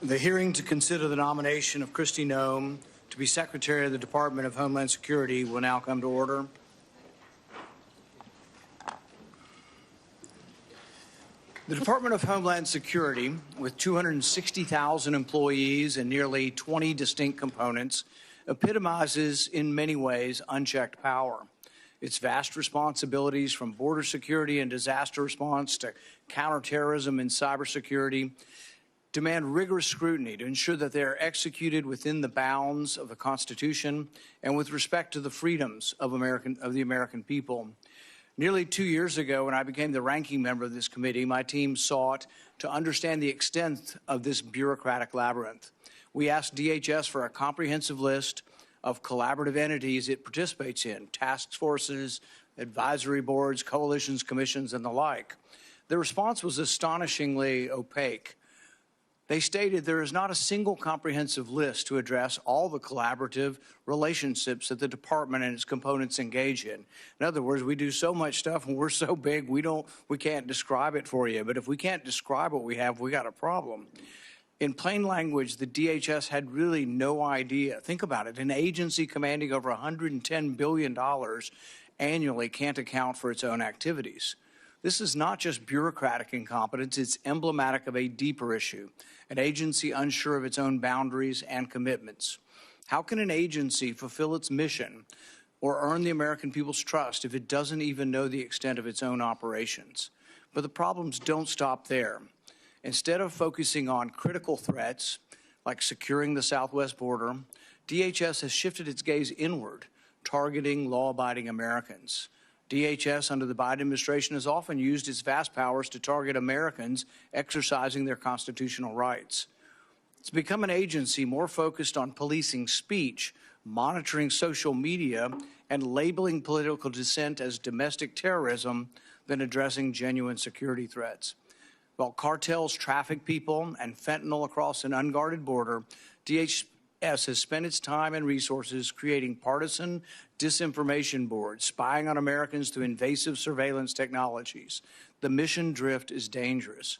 The hearing to consider the nomination of Kristi Noem to be Secretary of the Department of Homeland Security will now come to order. The Department of Homeland Security, with 260,000 employees and nearly 20 distinct components, epitomizes in many ways unchecked power. Its vast responsibilities, from border security and disaster response to counterterrorism and cybersecurity, demand rigorous scrutiny to ensure that they are executed within the bounds of the Constitution and with respect to the freedoms of the American people. Nearly 2 years ago, when I became the ranking member of this committee, my team sought to understand the extent of this bureaucratic labyrinth. We asked DHS for a comprehensive list of collaborative entities it participates in, task forces, advisory boards, coalitions, commissions, and the like. The response was astonishingly opaque. They stated there is not a single comprehensive list to address all the collaborative relationships that the department and its components engage in. In other words, we do so much stuff and we're so big we can't describe it for you. But if we can't describe what we have, we got a problem. In plain language, the DHS had really no idea. Think about it. An agency commanding over $110 billion annually can't account for its own activities. This is not just bureaucratic incompetence, it's emblematic of a deeper issue, an agency unsure of its own boundaries and commitments. How can an agency fulfill its mission or earn the American people's trust if it doesn't even know the extent of its own operations? But the problems don't stop there. Instead of focusing on critical threats, like securing the southwest border, DHS has shifted its gaze inward, targeting law-abiding Americans. DHS under the Biden administration has often used its vast powers to target Americans exercising their constitutional rights. It's become an agency more focused on policing speech, monitoring social media, and labeling political dissent as domestic terrorism than addressing genuine security threats. While cartels traffic people and fentanyl across an unguarded border, DHS has spent its time and resources creating partisan disinformation boards, spying on Americans through invasive surveillance technologies. The mission drift is dangerous.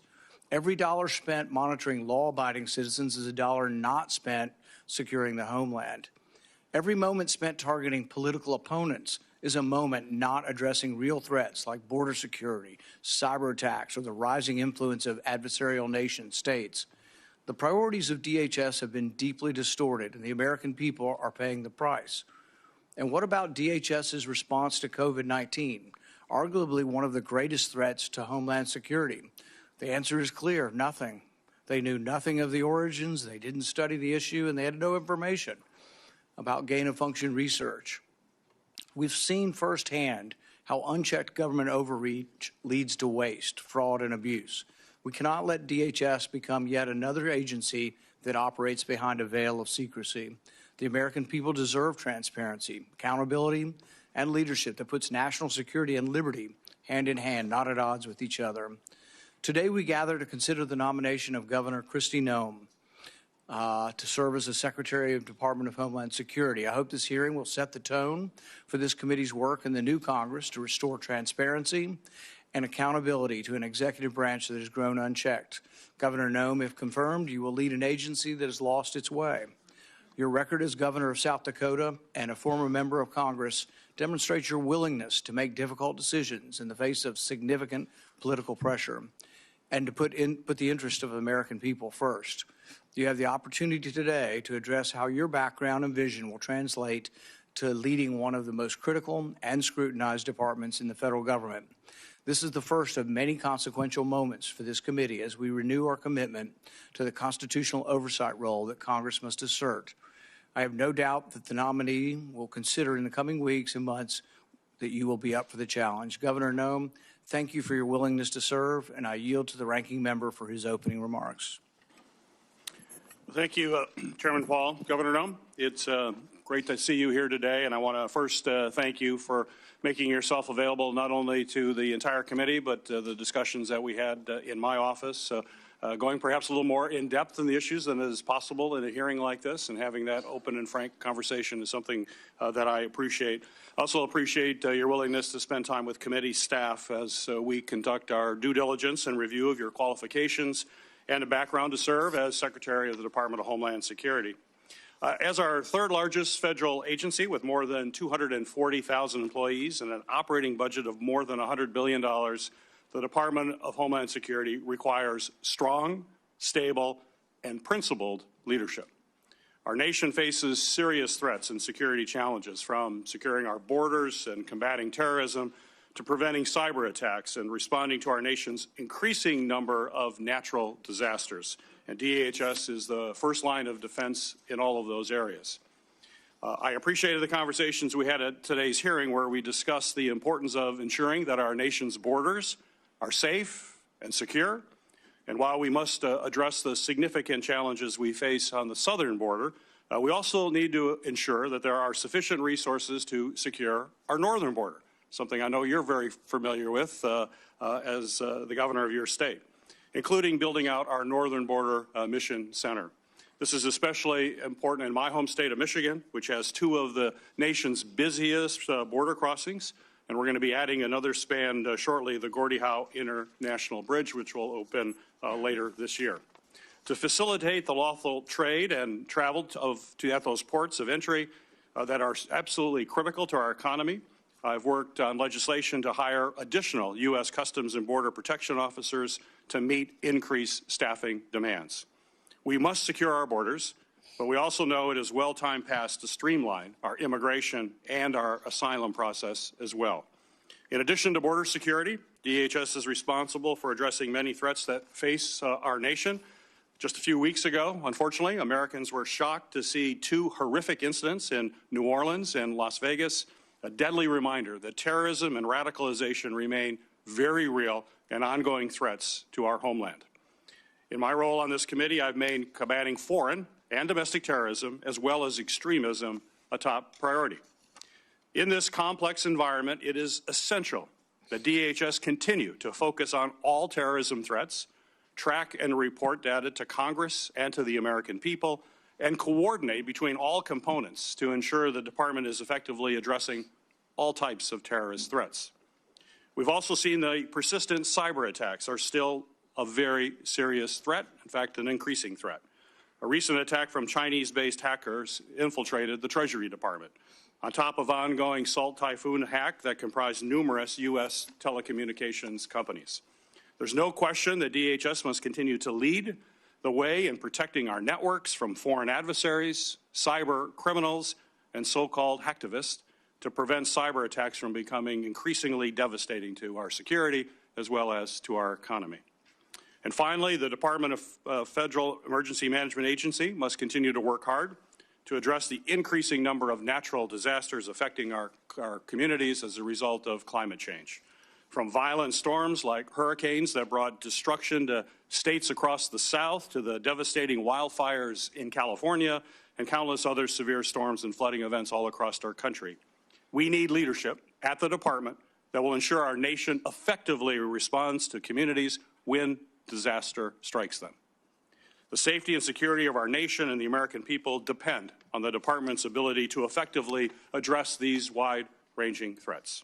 Every dollar spent monitoring law-abiding citizens is a dollar not spent securing the homeland. Every moment spent targeting political opponents is a moment not addressing real threats like border security, cyber attacks, or the rising influence of adversarial nation states. The priorities of DHS have been deeply distorted, and the American people are paying the price. And what about DHS's response to COVID-19, arguably one of the greatest threats to Homeland Security? The answer is clear: nothing. They knew nothing of the origins, they didn't study the issue, and they had no information about gain-of-function research. We've seen firsthand how unchecked government overreach leads to waste, fraud, and abuse. We cannot let DHS become yet another agency that operates behind a veil of secrecy. The American people deserve transparency, accountability, and leadership that puts national security and liberty hand in hand, not at odds with each other. Today we gather to consider the nomination of Governor Kristi Noem to serve as the Secretary of the Department of Homeland Security. I hope this hearing will set the tone for this committee's work in the new Congress to restore transparency and accountability to an executive branch that has grown unchecked. Governor Noem, if confirmed, you will lead an agency that has lost its way. Your record as governor of South Dakota and a former member of Congress demonstrates your willingness to make difficult decisions in the face of significant political pressure and to put the interest of the American people first. You have the opportunity today to address how your background and vision will translate to leading one of the most critical and scrutinized departments in the federal government. This is the first of many consequential moments for this committee as we renew our commitment to the constitutional oversight role that Congress must assert. I have no doubt that the nominee will consider in the coming weeks and months that you will be up for the challenge. Governor Noem, thank you for your willingness to serve, and I yield to the ranking member for his opening remarks. Thank you, Chairman Paul. Governor Noem, it's great to see you here today, and I want to first thank you for making yourself available not only to the entire committee, but the discussions that we had in my office, going perhaps a little more in depth in the issues than is possible in a hearing like this, and having that open and frank conversation is something that I appreciate. I also appreciate your willingness to spend time with committee staff as we conduct our due diligence and review of your qualifications and a background to serve as Secretary of the Department of Homeland Security. As our third largest federal agency with more than 240,000 employees and an operating budget of more than $100 billion, the Department of Homeland Security requires strong, stable, and principled leadership. Our nation faces serious threats and security challenges, from securing our borders and combating terrorism to preventing cyber attacks and responding to our nation's increasing number of natural disasters. And DHS is the first line of defense in all of those areas. I appreciated the conversations we had at today's hearing, where we discussed the importance of ensuring that our nation's borders are safe and secure. And while we must address the significant challenges we face on the southern border, we also need to ensure that there are sufficient resources to secure our northern border, something I know you're very familiar with as the governor of your state, including building out our Northern Border Mission Center. This is especially important in my home state of Michigan, which has two of the nation's busiest border crossings, and we're going to be adding another span shortly, the Gordie Howe International Bridge, which will open later this year. To facilitate the lawful trade and travel at those ports of entry that are absolutely critical to our economy, I've worked on legislation to hire additional U.S. Customs and Border Protection officers to meet increased staffing demands. We must secure our borders, but we also know it is well time past to streamline our immigration and our asylum process as well. In addition to border security, DHS is responsible for addressing many threats that face our nation. Just a few weeks ago, unfortunately, Americans were shocked to see two horrific incidents in New Orleans and Las Vegas, a deadly reminder that terrorism and radicalization remain very real and ongoing threats to our homeland. In my role on this committee, I've made combating foreign and domestic terrorism, as well as extremism, a top priority. In this complex environment, it is essential that DHS continue to focus on all terrorism threats, track and report data to Congress and to the American people, and coordinate between all components to ensure the department is effectively addressing all types of terrorist threats. We've also seen the persistent cyber attacks are still a very serious threat, in fact, an increasing threat. A recent attack from Chinese-based hackers infiltrated the Treasury Department, on top of ongoing Salt Typhoon hack that comprised numerous U.S. telecommunications companies. There's no question that DHS must continue to lead the way in protecting our networks from foreign adversaries, cyber criminals, and so-called hacktivists to prevent cyber attacks from becoming increasingly devastating to our security as well as to our economy. And finally, the Department of Federal Emergency Management Agency must continue to work hard to address the increasing number of natural disasters affecting our communities as a result of climate change. From violent storms like hurricanes that brought destruction to states across the South, to the devastating wildfires in California, and countless other severe storms and flooding events all across our country. We need leadership at the department that will ensure our nation effectively responds to communities when disaster strikes them. The safety and security of our nation and the American people depend on the department's ability to effectively address these wide-ranging threats.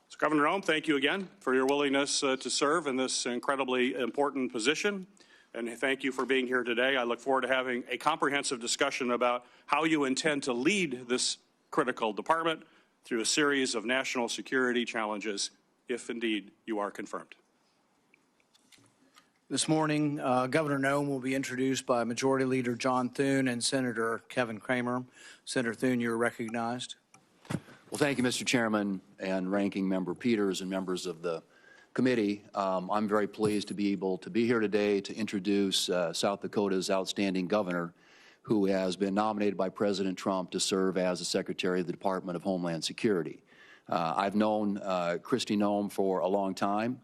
So, Governor Noem, thank you again for your willingness to serve in this incredibly important position, and thank you for being here today. I look forward to having a comprehensive discussion about how you intend to lead this critical department through a series of national security challenges, if indeed you are confirmed. This morning, Governor Noem will be introduced by Majority Leader John Thune and Senator Kevin Cramer. Senator Thune, you're recognized. Well, thank you, Mr. Chairman and Ranking Member Peters and members of the committee. I'm very pleased to be able to be here today to introduce South Dakota's outstanding governor, who has been nominated by President Trump to serve as the Secretary of the Department of Homeland Security. I've known Kristi Noem for a long time.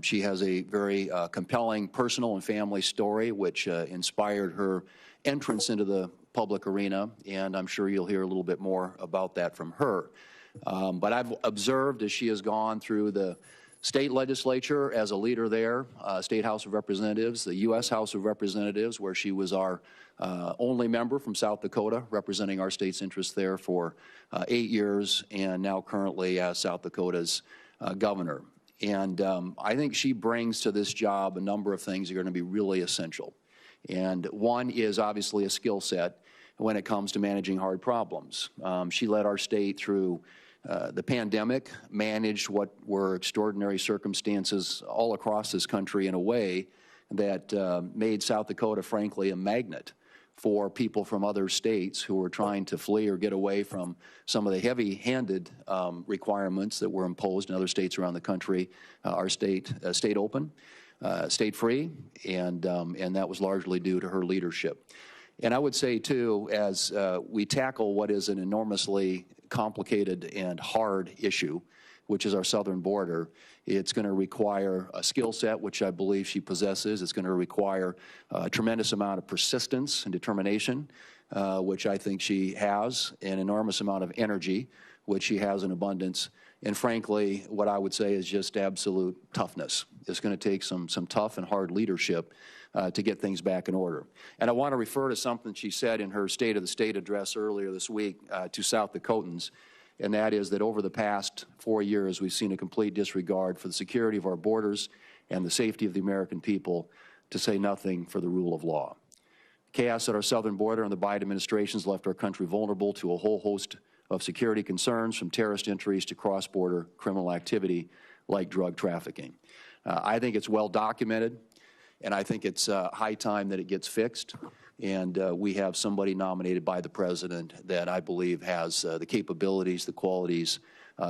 She has a very compelling personal and family story, which inspired her entrance into the public arena, and I'm sure you'll hear a little bit more about that from her. But I've observed as she has gone through the state legislature as a leader there, State House of Representatives, the U.S. House of Representatives, where she was our only member from South Dakota, representing our state's interests there for 8 years, and now currently as South Dakota's governor. And I think she brings to this job a number of things that are going to be really essential. And one is obviously a skill set when it comes to managing hard problems. She led our state through the pandemic, managed what were extraordinary circumstances all across this country in a way that made South Dakota, frankly, a magnet for people from other states who were trying to flee or get away from some of the heavy-handed requirements that were imposed in other states around the country. Our state stayed open, stayed free, and that was largely due to her leadership. And I would say, too, as we tackle what is an enormously complicated and hard issue, which is our southern border, it's going to require a skill set, which I believe she possesses. It's going to require a tremendous amount of persistence and determination, which I think she has, an enormous amount of energy, which she has in abundance. And frankly, what I would say is just absolute toughness. It's going to take some tough and hard leadership to get things back in order. And I want to refer to something she said in her State of the State address earlier this week to South Dakotans, and that is that over the past 4 years, we've seen a complete disregard for the security of our borders and the safety of the American people, to say nothing for the rule of law. Chaos at our southern border and the Biden administration has left our country vulnerable to a whole host of security concerns, from terrorist entries to cross-border criminal activity like drug trafficking. I think it's well documented, and I think it's high time that it gets fixed. And we have somebody nominated by the president that I believe has the capabilities, the qualities,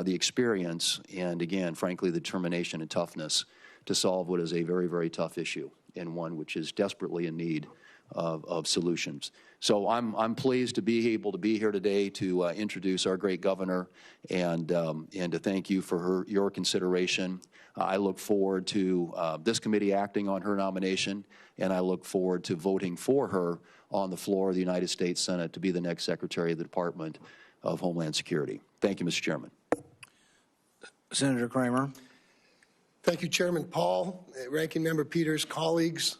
the experience, and again, frankly, the determination and toughness to solve what is a very, very tough issue, and one which is desperately in need of solutions. So I'm pleased to be able to be here today to introduce our great governor and to thank you for your consideration. I look forward to this committee acting on her nomination, and I look forward to voting for her on the floor of the United States Senate to be the next Secretary of the Department of Homeland Security. Thank you, Mr. Chairman. Senator Kramer. Thank you, Chairman Paul, Ranking Member Peters, colleagues.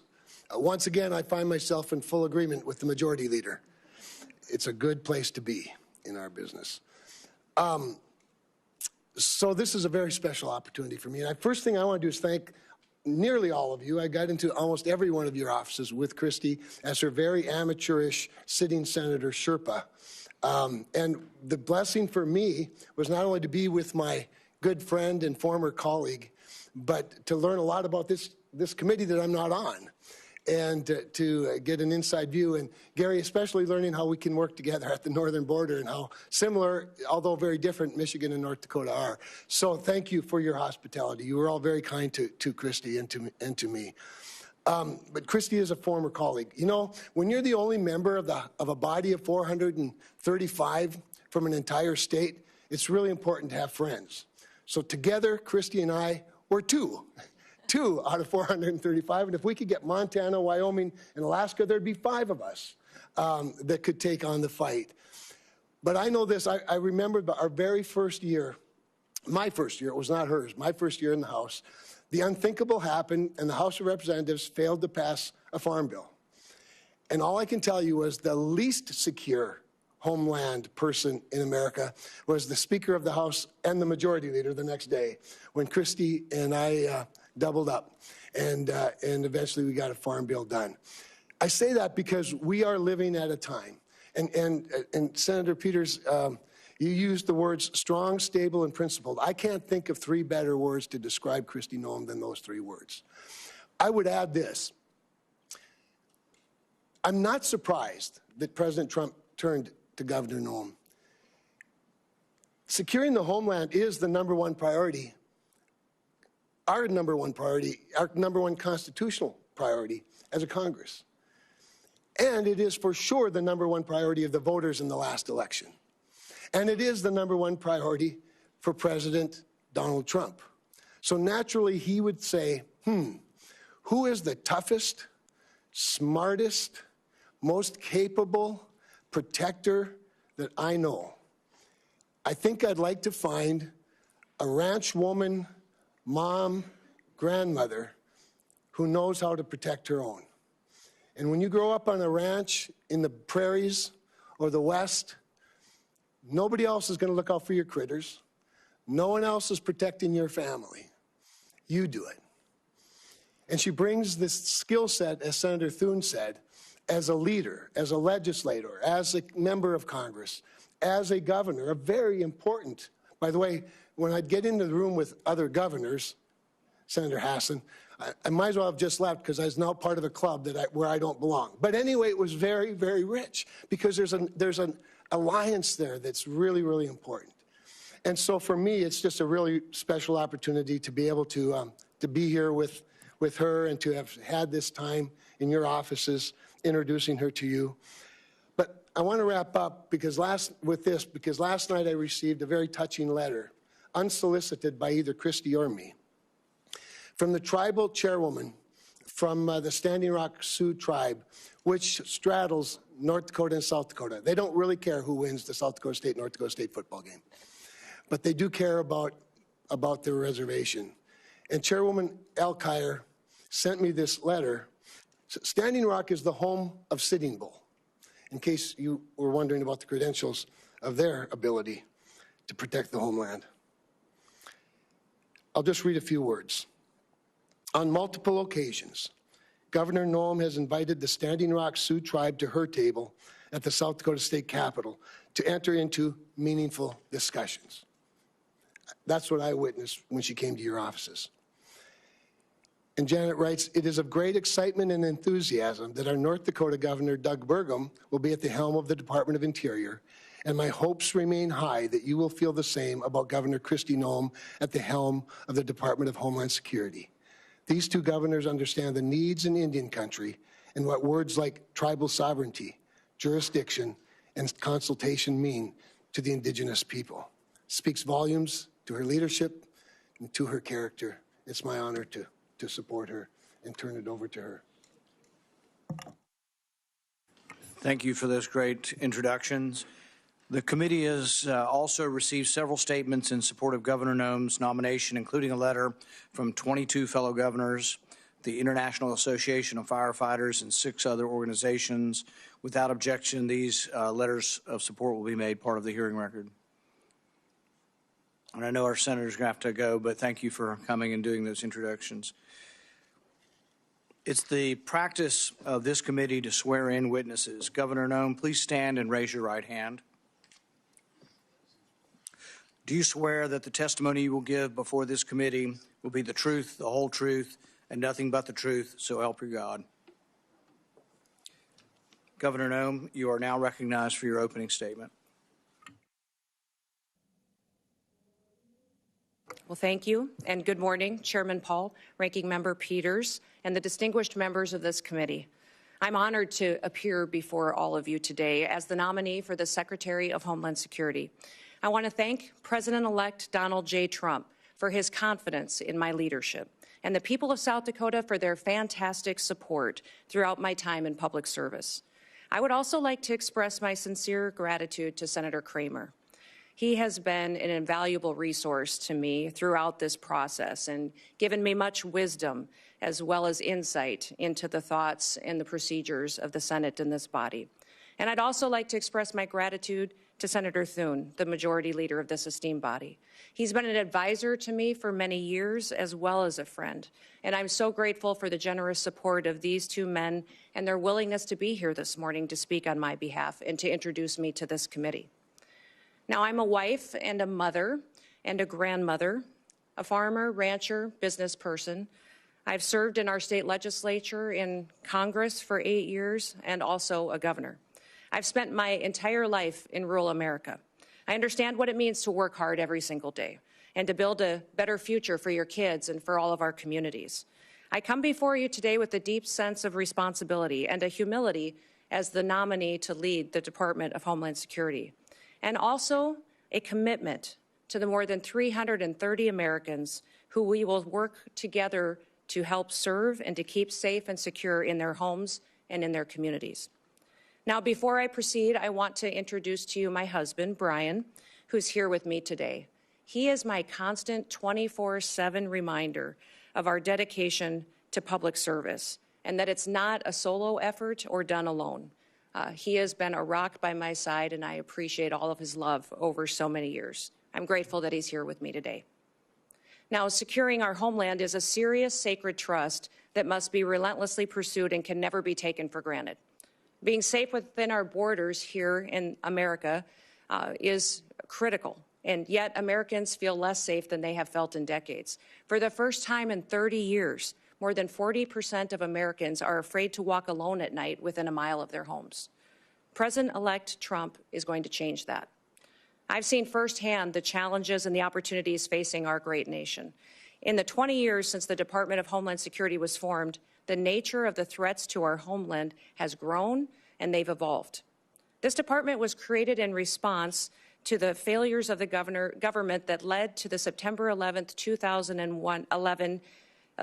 Once again, I find myself in full agreement with the Majority Leader. It's a good place to be in our business. So this is a very special opportunity for me. And first thing I want to do is thank nearly all of you. I got into almost every one of your offices with Kristi as her very amateurish sitting Senator Sherpa. And the blessing for me was not only to be with my good friend and former colleague, but to learn a lot about this committee that I'm not on, and to get an inside view. And Gary, especially learning how we can work together at the northern border and how similar, although very different, Michigan and North Dakota are. So thank you for your hospitality. You were all very kind to Kristi and to me. But Kristi is a former colleague. You know, when you're the only member of a body of 435 from an entire state, it's really important to have friends. So together, Kristi and I were two out of 435, and if we could get Montana, Wyoming, and Alaska, there'd be 5 of us that could take on the fight. But I know this, I remember our very first year, my first year, it was not hers, my first year in the House, the unthinkable happened, and the House of Representatives failed to pass a farm bill. And all I can tell you was the least secure homeland person in America was the Speaker of the House and the Majority Leader the next day, when Kristi and I doubled up, and eventually we got a farm bill done. I say that because we are living at a time, and Senator Peters, you used the words strong, stable, and principled. I can't think of 3 better words to describe Kristi Noem than those 3 words. I would add this. I'm not surprised that President Trump turned to Governor Noem. Securing the homeland is the #1 priority, our #1 priority, our #1 constitutional priority as a Congress. And it is for sure the #1 priority of the voters in the last election. And it is the #1 priority for President Donald Trump. So naturally, he would say, who is the toughest, smartest, most capable protector that I know? I think I'd like to find a ranch woman, mom, grandmother who knows how to protect her own. And when you grow up on a ranch in the prairies or the West, nobody else is going to look out for your critters. No one else is protecting your family. you do it. And she brings this skill set, as Senator Thune said, as a leader, as a legislator, as a member of Congress, as a governor, a very important. By the way, when I'd get into the room with other governors, Senator Hassan, I might as well have just left because I was now part of a club where I don't belong. But anyway, it was very, very rich because there's an alliance there that's really, really important. And so for me, it's just a really special opportunity to be able to be here with her and to have had this time in your offices introducing her to you. But I want to wrap up because last night I received a very touching letter, unsolicited by either Kristi or me, from the tribal chairwoman from the Standing Rock Sioux tribe, which straddles North Dakota and South Dakota. They don't really care who wins the South Dakota State, North Dakota State football game, but they do care about their reservation. And Chairwoman Alkire sent me this letter. Standing Rock is the home of Sitting Bull, in case you were wondering about the credentials of their ability to protect the homeland. I'll just read a few words. On multiple occasions, Governor Noem has invited the Standing Rock Sioux tribe to her table at the South Dakota State Capitol to enter into meaningful discussions. That's what I witnessed when she came to your offices. And Janet writes, it is of great excitement and enthusiasm that our North Dakota Governor, Doug Burgum, will be at the helm of the Department of Interior, and my hopes remain high that you will feel the same about Governor Kristi Noem at the helm of the Department of Homeland Security. These two governors understand the needs in Indian country and what words like tribal sovereignty, jurisdiction, and consultation mean to the indigenous people. It speaks volumes to her leadership and to her character. It's my honor to support her and turn it over to her. Thank you for those great introductions. The committee has also received several statements in support of Governor Noem's nomination, including a letter from 22 fellow governors, the International Association of Firefighters, and 6 other organizations. Without objection, these letters of support will be made part of the hearing record. And I know our senators are going to have to go, but thank you for coming and doing those introductions. It's the practice of this committee to swear in witnesses. Governor Noem, please stand and raise your right hand. Do you swear that the testimony you will give before this committee will be the truth, the whole truth, and nothing but the truth, so help you God? Governor Noem, you are now recognized for your opening statement. Well, thank you, and good morning, Chairman Paul, Ranking Member Peters, and the distinguished members of this committee. I'm honored to appear before all of you today as the nominee for the Secretary of Homeland Security. I want to thank President-elect Donald J. Trump for his confidence in my leadership and the people of South Dakota for their fantastic support throughout my time in public service. I would also like to express my sincere gratitude to Senator Kramer. He has been an invaluable resource to me throughout this process and given me much wisdom as well as insight into the thoughts and the procedures of the Senate and this body. And I'd also like to express my gratitude to Senator Thune, the majority leader of this esteemed body. He's been an advisor to me for many years as well as a friend, and I'm so grateful for the generous support of these two men and their willingness to be here this morning to speak on my behalf and to introduce me to this committee. Now, I'm a wife and a mother and a grandmother, a farmer, rancher, business person. I've served in our state legislature, in Congress for 8 years, and also a governor. I've spent my entire life in rural America. I understand what it means to work hard every single day and to build a better future for your kids and for all of our communities. I come before you today with a deep sense of responsibility and a humility as the nominee to lead the Department of Homeland Security, and also a commitment to the more than 330 Americans who we will work together to help serve and to keep safe and secure in their homes and in their communities. Now, before I proceed, I want to introduce to you my husband, Brian, who's here with me today. He is my constant 24/7 reminder of our dedication to public service and that it's not a solo effort or done alone. He has been a rock by my side, and I appreciate all of his love over so many years. I'm grateful that he's here with me today. Now, securing our homeland is a serious, sacred trust that must be relentlessly pursued and can never be taken for granted. Being safe within our borders here in America is critical, and yet Americans feel less safe than they have felt in decades. For the first time in 30 years, more than 40% of Americans are afraid to walk alone at night within a mile of their homes. President-elect Trump is going to change that. I've seen firsthand the challenges and the opportunities facing our great nation. In the 20 years since the Department of Homeland Security was formed, the nature of the threats to our homeland has grown and they've evolved. This department was created in response to the failures of the government that led to the September 11th,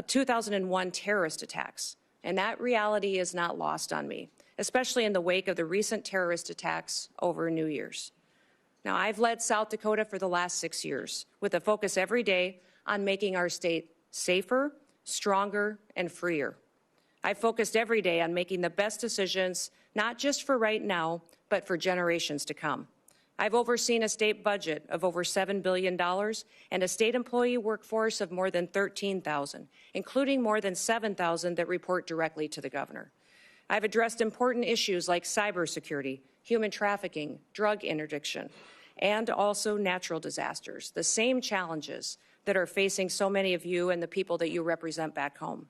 2001 terrorist attacks. And that reality is not lost on me, especially in the wake of the recent terrorist attacks over New Year's. Now, I've led South Dakota for the last 6 years with a focus every day on making our state safer, stronger, and freer. I've focused every day on making the best decisions, not just for right now, but for generations to come. I've overseen a state budget of over $7 billion and a state employee workforce of more than 13,000, including more than 7,000 that report directly to the governor. I've addressed important issues like cybersecurity, human trafficking, drug interdiction, and also natural disasters, the same challenges that are facing so many of you and the people that you represent back home.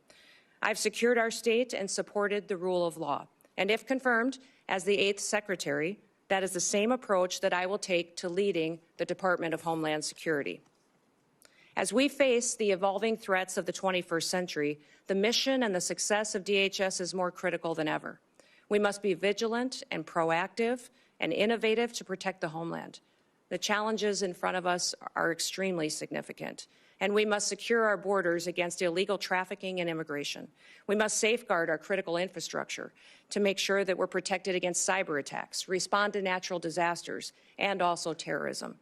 I've secured our state and supported the rule of law. And if confirmed as the 8th Secretary, that is the same approach that I will take to leading the Department of Homeland Security. As we face the evolving threats of the 21st century, the mission and the success of DHS is more critical than ever. We must be vigilant and proactive and innovative to protect the homeland. The challenges in front of us are extremely significant, and we must secure our borders against illegal trafficking and immigration. We must safeguard our critical infrastructure to make sure that we're protected against cyber attacks, respond to natural disasters, and also terrorism.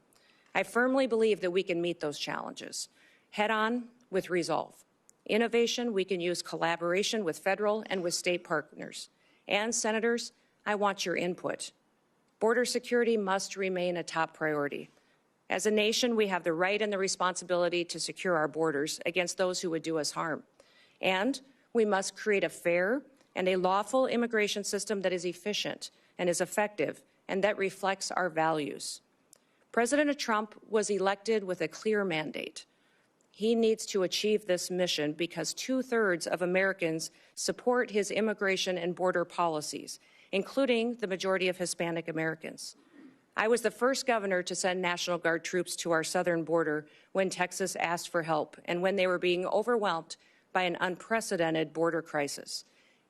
I firmly believe that we can meet those challenges head-on with resolve. Innovation, we can use collaboration with federal and with state partners. And, Senators, I want your input. Border security must remain a top priority. As a nation, we have the right and the responsibility to secure our borders against those who would do us harm. And we must create a fair and a lawful immigration system that is efficient and is effective and that reflects our values. President Trump was elected with a clear mandate. He needs to achieve this mission because 2/3 of Americans support his immigration and border policies, including the majority of Hispanic Americans. I was the first governor to send National Guard troops to our southern border when Texas asked for help and when they were being overwhelmed by an unprecedented border crisis.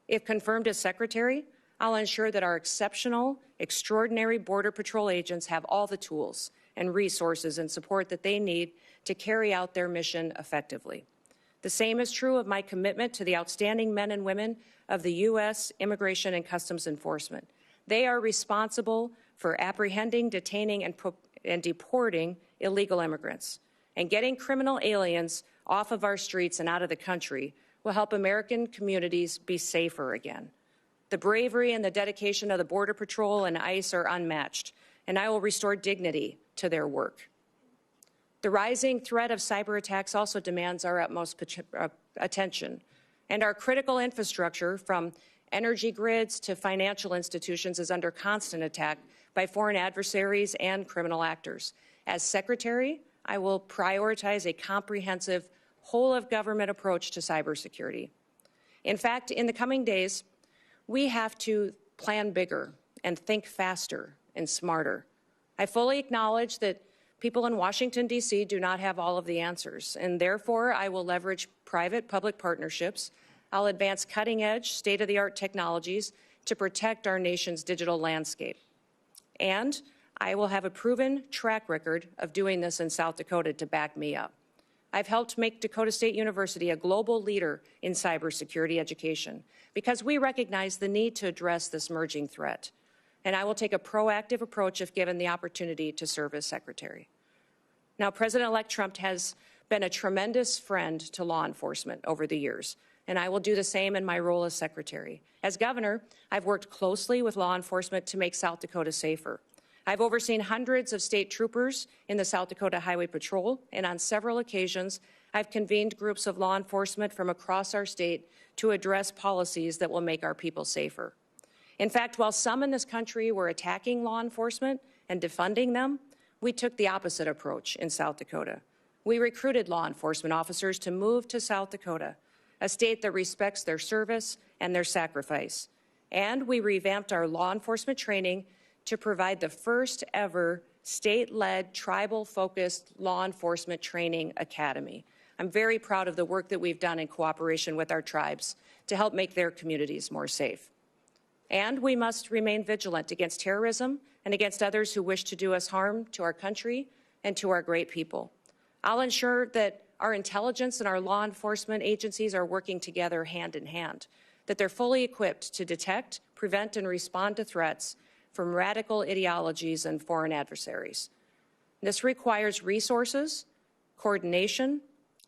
If confirmed as Secretary, I'll ensure that our exceptional, extraordinary Border Patrol agents have all the tools and resources and support that they need to carry out their mission effectively. The same is true of my commitment to the outstanding men and women of the U.S. Immigration and Customs Enforcement. They are responsible for apprehending, detaining, and deporting illegal immigrants. And getting criminal aliens off of our streets and out of the country will help American communities be safer again. The bravery and the dedication of the Border Patrol and ICE are unmatched, and I will restore dignity to their work. The rising threat of cyber attacks also demands our utmost attention, and our critical infrastructure, from energy grids to financial institutions, is under constant attack by foreign adversaries and criminal actors. As Secretary, I will prioritize a comprehensive, whole-of-government approach to cybersecurity. In fact, in the coming days, we have to plan bigger and think faster and smarter. I fully acknowledge that people in Washington, D.C. do not have all of the answers, and therefore I will leverage private-public partnerships. I'll advance cutting-edge, state-of-the-art technologies to protect our nation's digital landscape. And I will have a proven track record of doing this in South Dakota to back me up. I've helped make Dakota State University a global leader in cybersecurity education because we recognize the need to address this emerging threat. And I will take a proactive approach if given the opportunity to serve as Secretary. Now, President-elect Trump has been a tremendous friend to law enforcement over the years, and I will do the same in my role as Secretary. As Governor, I've worked closely with law enforcement to make South Dakota safer. I've overseen hundreds of state troopers in the South Dakota Highway Patrol, and on several occasions, I've convened groups of law enforcement from across our state to address policies that will make our people safer. In fact, while some in this country were attacking law enforcement and defunding them, we took the opposite approach in South Dakota. We recruited law enforcement officers to move to South Dakota, a state that respects their service and their sacrifice. And we revamped our law enforcement training to provide the first ever state-led, tribal-focused law enforcement training academy. I'm very proud of the work that we've done in cooperation with our tribes to help make their communities more safe. And we must remain vigilant against terrorism and against others who wish to do us harm to our country and to our great people. I'll ensure that our intelligence and our law enforcement agencies are working together hand in hand, that they're fully equipped to detect, prevent, and respond to threats from radical ideologies and foreign adversaries. This requires resources, coordination,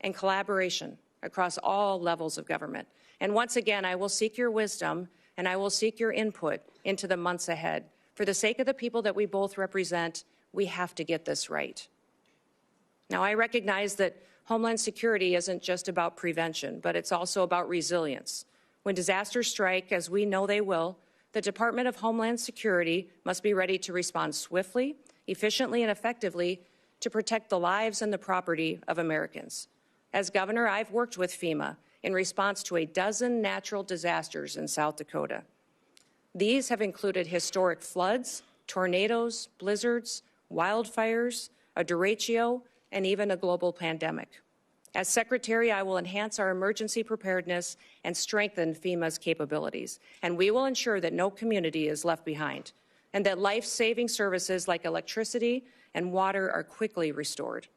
and collaboration across all levels of government. And once again, I will seek your wisdom and I will seek your input into the months ahead. For the sake of the people that we both represent, we have to get this right. Now, I recognize that Homeland Security isn't just about prevention, but it's also about resilience. When disasters strike, as we know they will, the Department of Homeland Security must be ready to respond swiftly, efficiently, and effectively to protect the lives and the property of Americans. As governor, I've worked with FEMA in response to a dozen natural disasters in South Dakota. These have included historic floods, tornadoes, blizzards, wildfires, a derecho, and even a global pandemic. As Secretary, I will enhance our emergency preparedness and strengthen FEMA's capabilities. And we will ensure that no community is left behind and that life-saving services like electricity and water are quickly restored.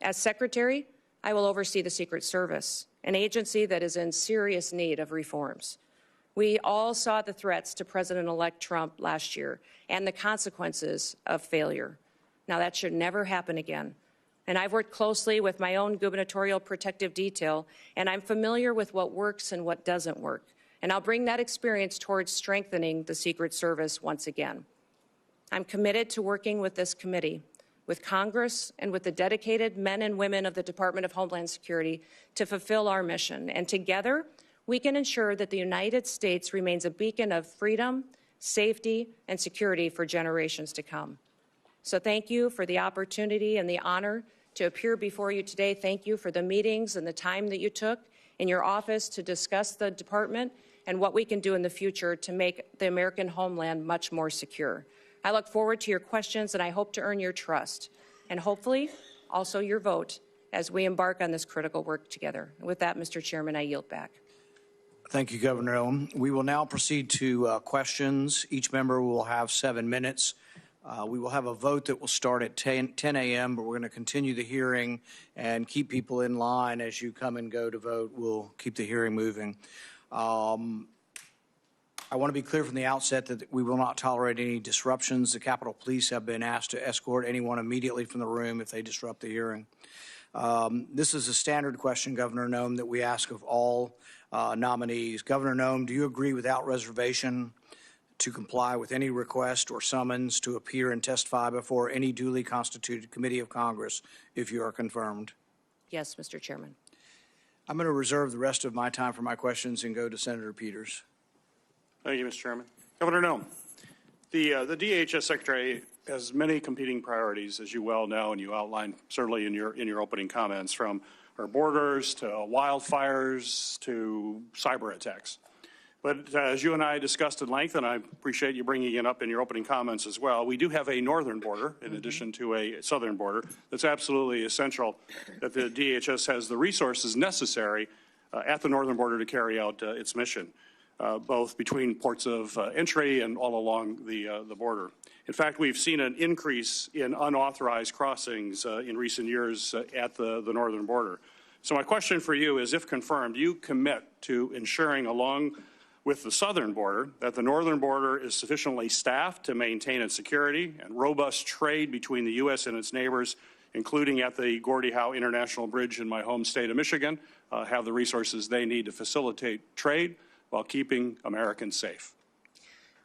As Secretary, I will oversee the Secret Service, an agency that is in serious need of reforms. We all saw the threats to President-elect Trump last year and the consequences of failure. Now, that should never happen again. And I've worked closely with my own gubernatorial protective detail, and I'm familiar with what works and what doesn't work. And I'll bring that experience towards strengthening the Secret Service once again. I'm committed to working with this committee, with Congress, and with the dedicated men and women of the Department of Homeland Security to fulfill our mission. And together, we can ensure that the United States remains a beacon of freedom, safety, and security for generations to come. So thank you for the opportunity and the honor to appear before you today. Thank you for the meetings and the time that you took in your office to discuss the department and what we can do in the future to make the American homeland much more secure. I look forward to your questions, and I hope to earn your trust and hopefully also your vote as we embark on this critical work together. With that, Mr. Chairman, I yield back. Thank you, Governor Noem. We will now proceed to questions. Each member will have 7 minutes. We will have a vote that will start at 10 a.m., but we're going to continue the hearing and keep people in line as you come and go to vote. We'll keep the hearing moving. I want to be clear from the outset that we will not tolerate any disruptions. The Capitol Police have been asked to escort anyone immediately from the room if they disrupt the hearing. This is a standard question, Governor Noem, that we ask of all nominees. Governor Noem, do you agree without reservation to comply with any request or summons to appear and testify before any duly constituted committee of Congress if you are confirmed? Yes, Mr. Chairman. I'm going to reserve the rest of my time for my questions and go to Senator Peters. Thank you, Mr. Chairman. Governor Noem, the DHS Secretary has many competing priorities, as you well know, and you outlined certainly in your opening comments, from our borders to wildfires to cyber attacks. But as you and I discussed at length, and I appreciate you bringing it up in your opening comments as well, we do have a northern border in addition to a southern border. That's absolutely essential that the DHS has the resources necessary at the northern border to carry out its mission, both between ports of entry and all along the border. In fact, we've seen an increase in unauthorized crossings in recent years at the northern border. So my question for you is, if confirmed, do you commit to ensuring along with the southern border that the northern border is sufficiently staffed to maintain its security and robust trade between the U.S. and its neighbors, including at the Gordie Howe International Bridge in my home state of Michigan, have the resources they need to facilitate trade while keeping Americans safe?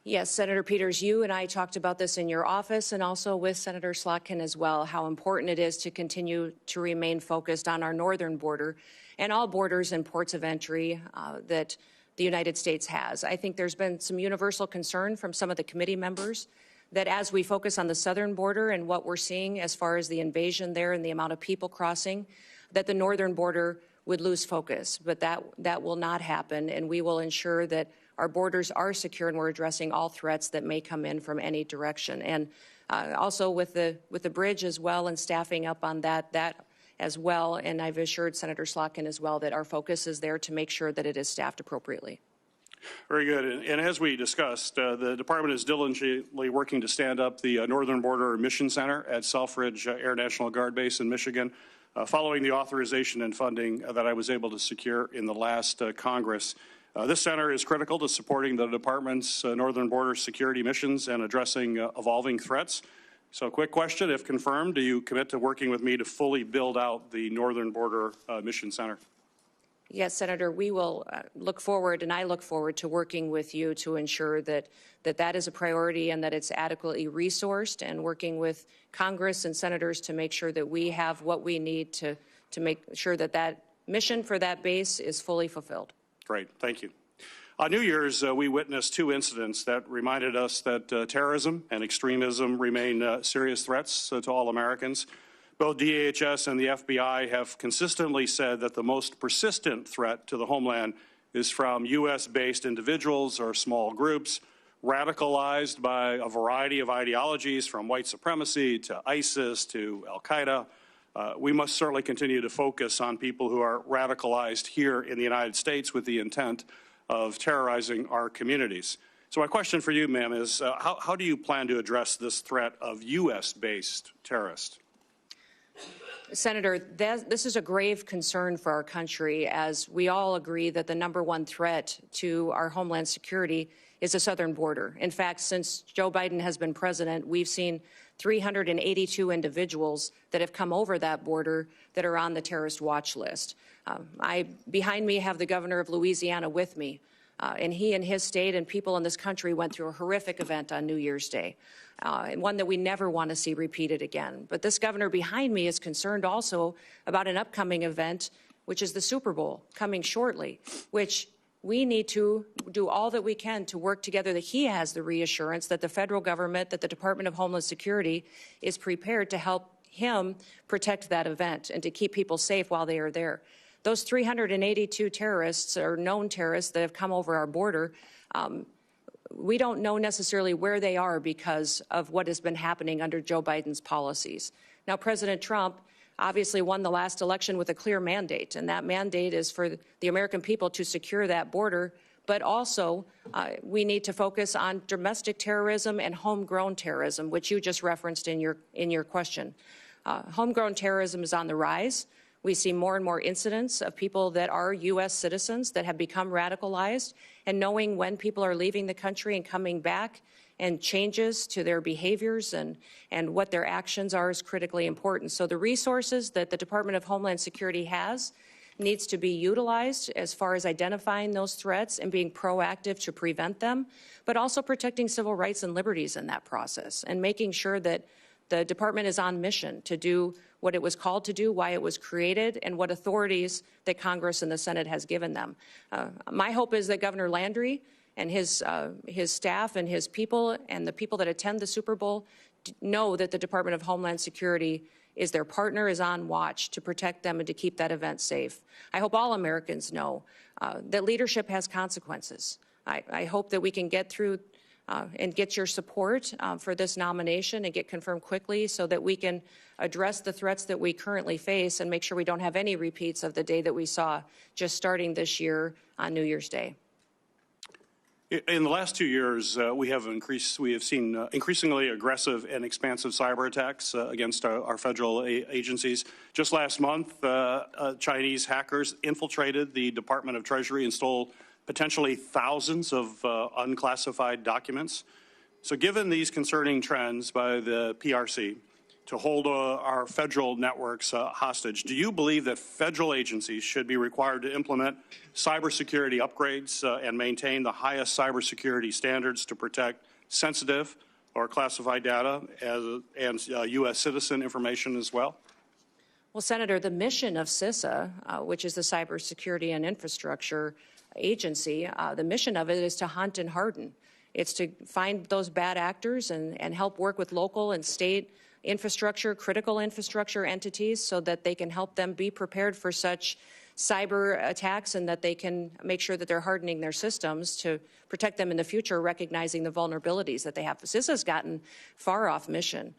Yes, Senator Peters, you and I talked about this in your office and also with Senator Slotkin as well, how important it is to continue to remain focused on our northern border and all borders and ports of entry that the United States has. I think there's been some universal concern from some of the committee members that as we focus on the southern border and what we're seeing as far as the invasion there and the amount of people crossing, that the northern border would lose focus. But that will not happen, and we will ensure that our borders are secure and we're addressing all threats that may come in from any direction. And also with the bridge as well and staffing up on that as well. And I've assured Senator Slotkin as well that our focus is there to make sure that it is staffed appropriately. Very good. And as we discussed, the department is diligently working to stand up the Northern Border Mission Center at Selfridge Air National Guard Base in Michigan, following the authorization and funding that I was able to secure in the last Congress. This center is critical to supporting the department's northern border security missions and addressing evolving threats. So quick question, if confirmed, do you commit to working with me to fully build out the Northern Border Mission Center? Yes, Senator, we will look forward, and I look forward to working with you to ensure that that is a priority and that it's adequately resourced, and working with Congress and senators to make sure that we have what we need to make sure that that mission for that base is fully fulfilled. Great, thank you. On New Year's, we witnessed two incidents that reminded us that terrorism and extremism remain serious threats to all Americans. Both DHS and the FBI have consistently said that the most persistent threat to the homeland is from U.S.-based individuals or small groups radicalized by a variety of ideologies, from white supremacy to ISIS to al-Qaeda. We must certainly continue to focus on people who are radicalized here in the United States with the intent of terrorizing our communities. So my question for you, ma'am, is how do you plan to address this threat of U.S.-based terrorists? Senator, this is a grave concern for our country, as we all agree that the #1 threat to our homeland security is the southern border. In fact, since Joe Biden has been president, we've seen 382 individuals that have come over that border that are on the terrorist watch list. Behind me have the governor of Louisiana with me, and he and his state and people in this country went through a horrific event on New Year's Day, and one that we never want to see repeated again. But this governor behind me is concerned also about an upcoming event, which is the Super Bowl coming shortly, which we need to do all that we can to work together, that he has the reassurance that the federal government, that the Department of Homeland Security is prepared to help him protect that event and to keep people safe while they are there. Those 382 terrorists or known terrorists that have come over our border, we don't know necessarily where they are because of what has been happening under Joe Biden's policies. Now, President Trump obviously won the last election with a clear mandate, and that mandate is for the American people to secure that border, but also we need to focus on domestic terrorism and homegrown terrorism, which you just referenced in your question. Homegrown terrorism is on the rise. We see more and more incidents of people that are U.S. citizens that have become radicalized, and knowing when people are leaving the country and coming back and changes to their behaviors and what their actions are is critically important. So the resources that the Department of Homeland Security has needs to be utilized as far as identifying those threats and being proactive to prevent them, but also protecting civil rights and liberties in that process, and making sure that the department is on mission to do what it was called to do, why it was created, and what authorities that Congress and the Senate has given them. My hope is that Governor Landry and his staff and his people and the people that attend the Super Bowl know that the Department of Homeland Security is their partner, is on watch to protect them and to keep that event safe. I hope all Americans know that leadership has consequences. I hope that we can get through and get your support for this nomination and get confirmed quickly so that we can address the threats that we currently face and make sure we don't have any repeats of the day that we saw just starting this year on New Year's Day. In the last 2 years, we have seen increasingly aggressive and expansive cyber attacks against our federal agencies. Just last month, Chinese hackers infiltrated the Department of Treasury and stole potentially thousands of unclassified documents. So given these concerning trends by the PRC to hold our federal networks hostage. Do you believe that federal agencies should be required to implement cybersecurity upgrades and maintain the highest cybersecurity standards to protect sensitive or classified data and U.S. citizen information as well? Well, Senator, the mission of CISA, which is the Cybersecurity and Infrastructure Agency, the mission of it is to hunt and harden. It's to find those bad actors and help work with local and state infrastructure, critical infrastructure entities, so that they can help them be prepared for such cyber attacks and that they can make sure that they're hardening their systems to protect them in the future, recognizing the vulnerabilities that they have. CISA's gotten far off mission.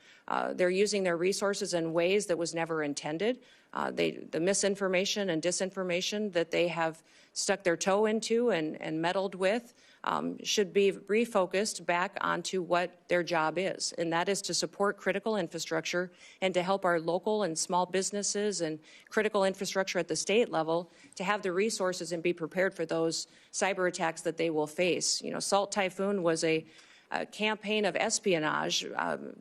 They're using their resources in ways that was never intended. The misinformation and disinformation that they have stuck their toe into and meddled with should be refocused back onto what their job is, and that is to support critical infrastructure and to help our local and small businesses and critical infrastructure at the state level to have the resources and be prepared for those cyber attacks that they will face. You know, Salt Typhoon was a campaign of espionage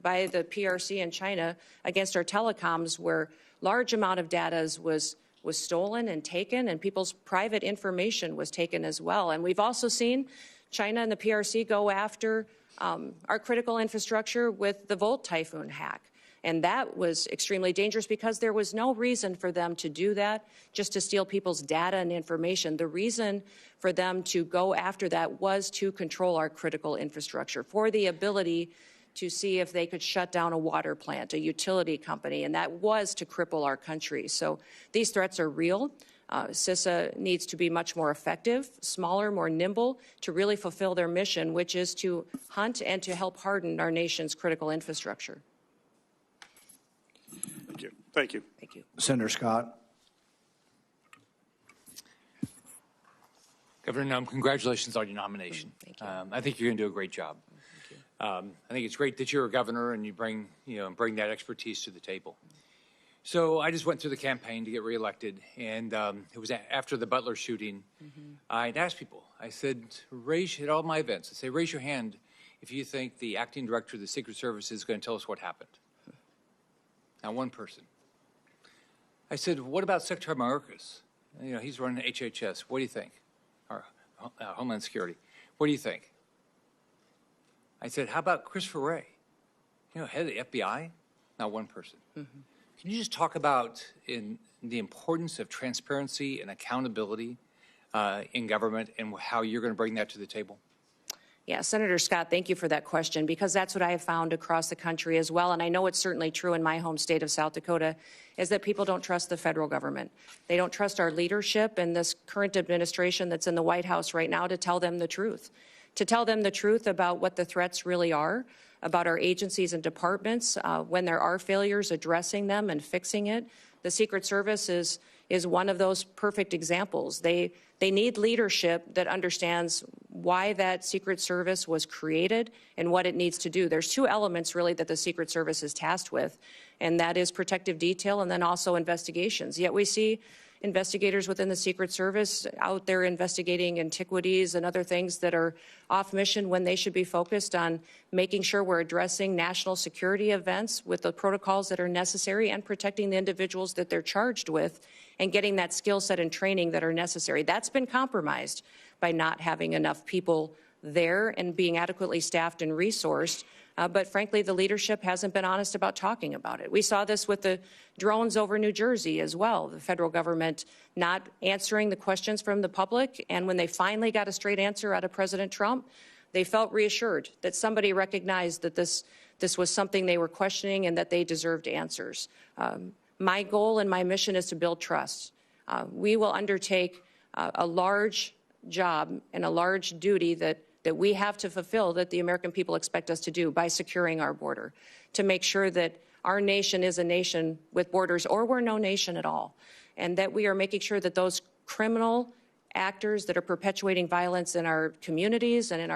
by the PRC in China against our telecoms, where large amount of data was stolen and taken, and people's private information was taken as well. And we've also seen China and the PRC go after our critical infrastructure with the Volt Typhoon hack. And that was extremely dangerous because there was no reason for them to do that, just to steal people's data and information. The reason for them to go after that was to control our critical infrastructure, for the ability to see if they could shut down a water plant, a utility company, and that was to cripple our country. So these threats are real. CISA needs to be much more effective, smaller, more nimble, to really fulfill their mission, which is to hunt and to help harden our nation's critical infrastructure. Thank you. Thank you. Thank you. Senator Scott. Governor Noem, congratulations on your nomination. Thank you. I think you're going to do a great job. I think it's great that you're a governor and you bring that expertise to the table. So I just went through the campaign to get reelected, and it was after the Butler shooting. I'd asked people, I said, at all my events, I say, raise your hand if you think the acting director of the Secret Service is going to tell us what happened. Not one person. I said, what about Secretary Mayorkas? You know, he's running HHS. What do you think? Or Homeland Security. What do you think? I said, how about Christopher Wray? You know, head of the FBI? Not one person. Can you just talk about the importance of transparency and accountability in government and how you're going to bring that to the table? Yeah, Senator Scott, thank you for that question, because that's what I have found across the country as well, and I know it's certainly true in my home state of South Dakota, is that people don't trust the federal government. They don't trust our leadership and this current administration that's in the White House right now to tell them the truth about what the threats really are, about our agencies and departments, when there are failures, addressing them and fixing it. The Secret Service is one of those perfect examples. They need leadership that understands why that Secret Service was created and what it needs to do. There's two elements really that the Secret Service is tasked with, and that is protective detail and then also investigations. Yet we see investigators within the Secret Service out there investigating antiquities and other things that are off mission when they should be focused on making sure we're addressing national security events with the protocols that are necessary and protecting the individuals that they're charged with and getting that skill set and training that are necessary. That's been compromised by not having enough people there and being adequately staffed and resourced. But frankly, the leadership hasn't been honest about talking about it. We saw this with the drones over New Jersey as well, the federal government not answering the questions from the public. And when they finally got a straight answer out of President Trump, they felt reassured that somebody recognized that this was something they were questioning and that they deserved answers. My goal and my mission is to build trust. We will undertake a large job and a large duty that we have to fulfill, that the American people expect us to do, by securing our border, to make sure that our nation is a nation with borders, or we're no nation at all, and that we are making sure that those criminal actors that are perpetuating violence in our communities and in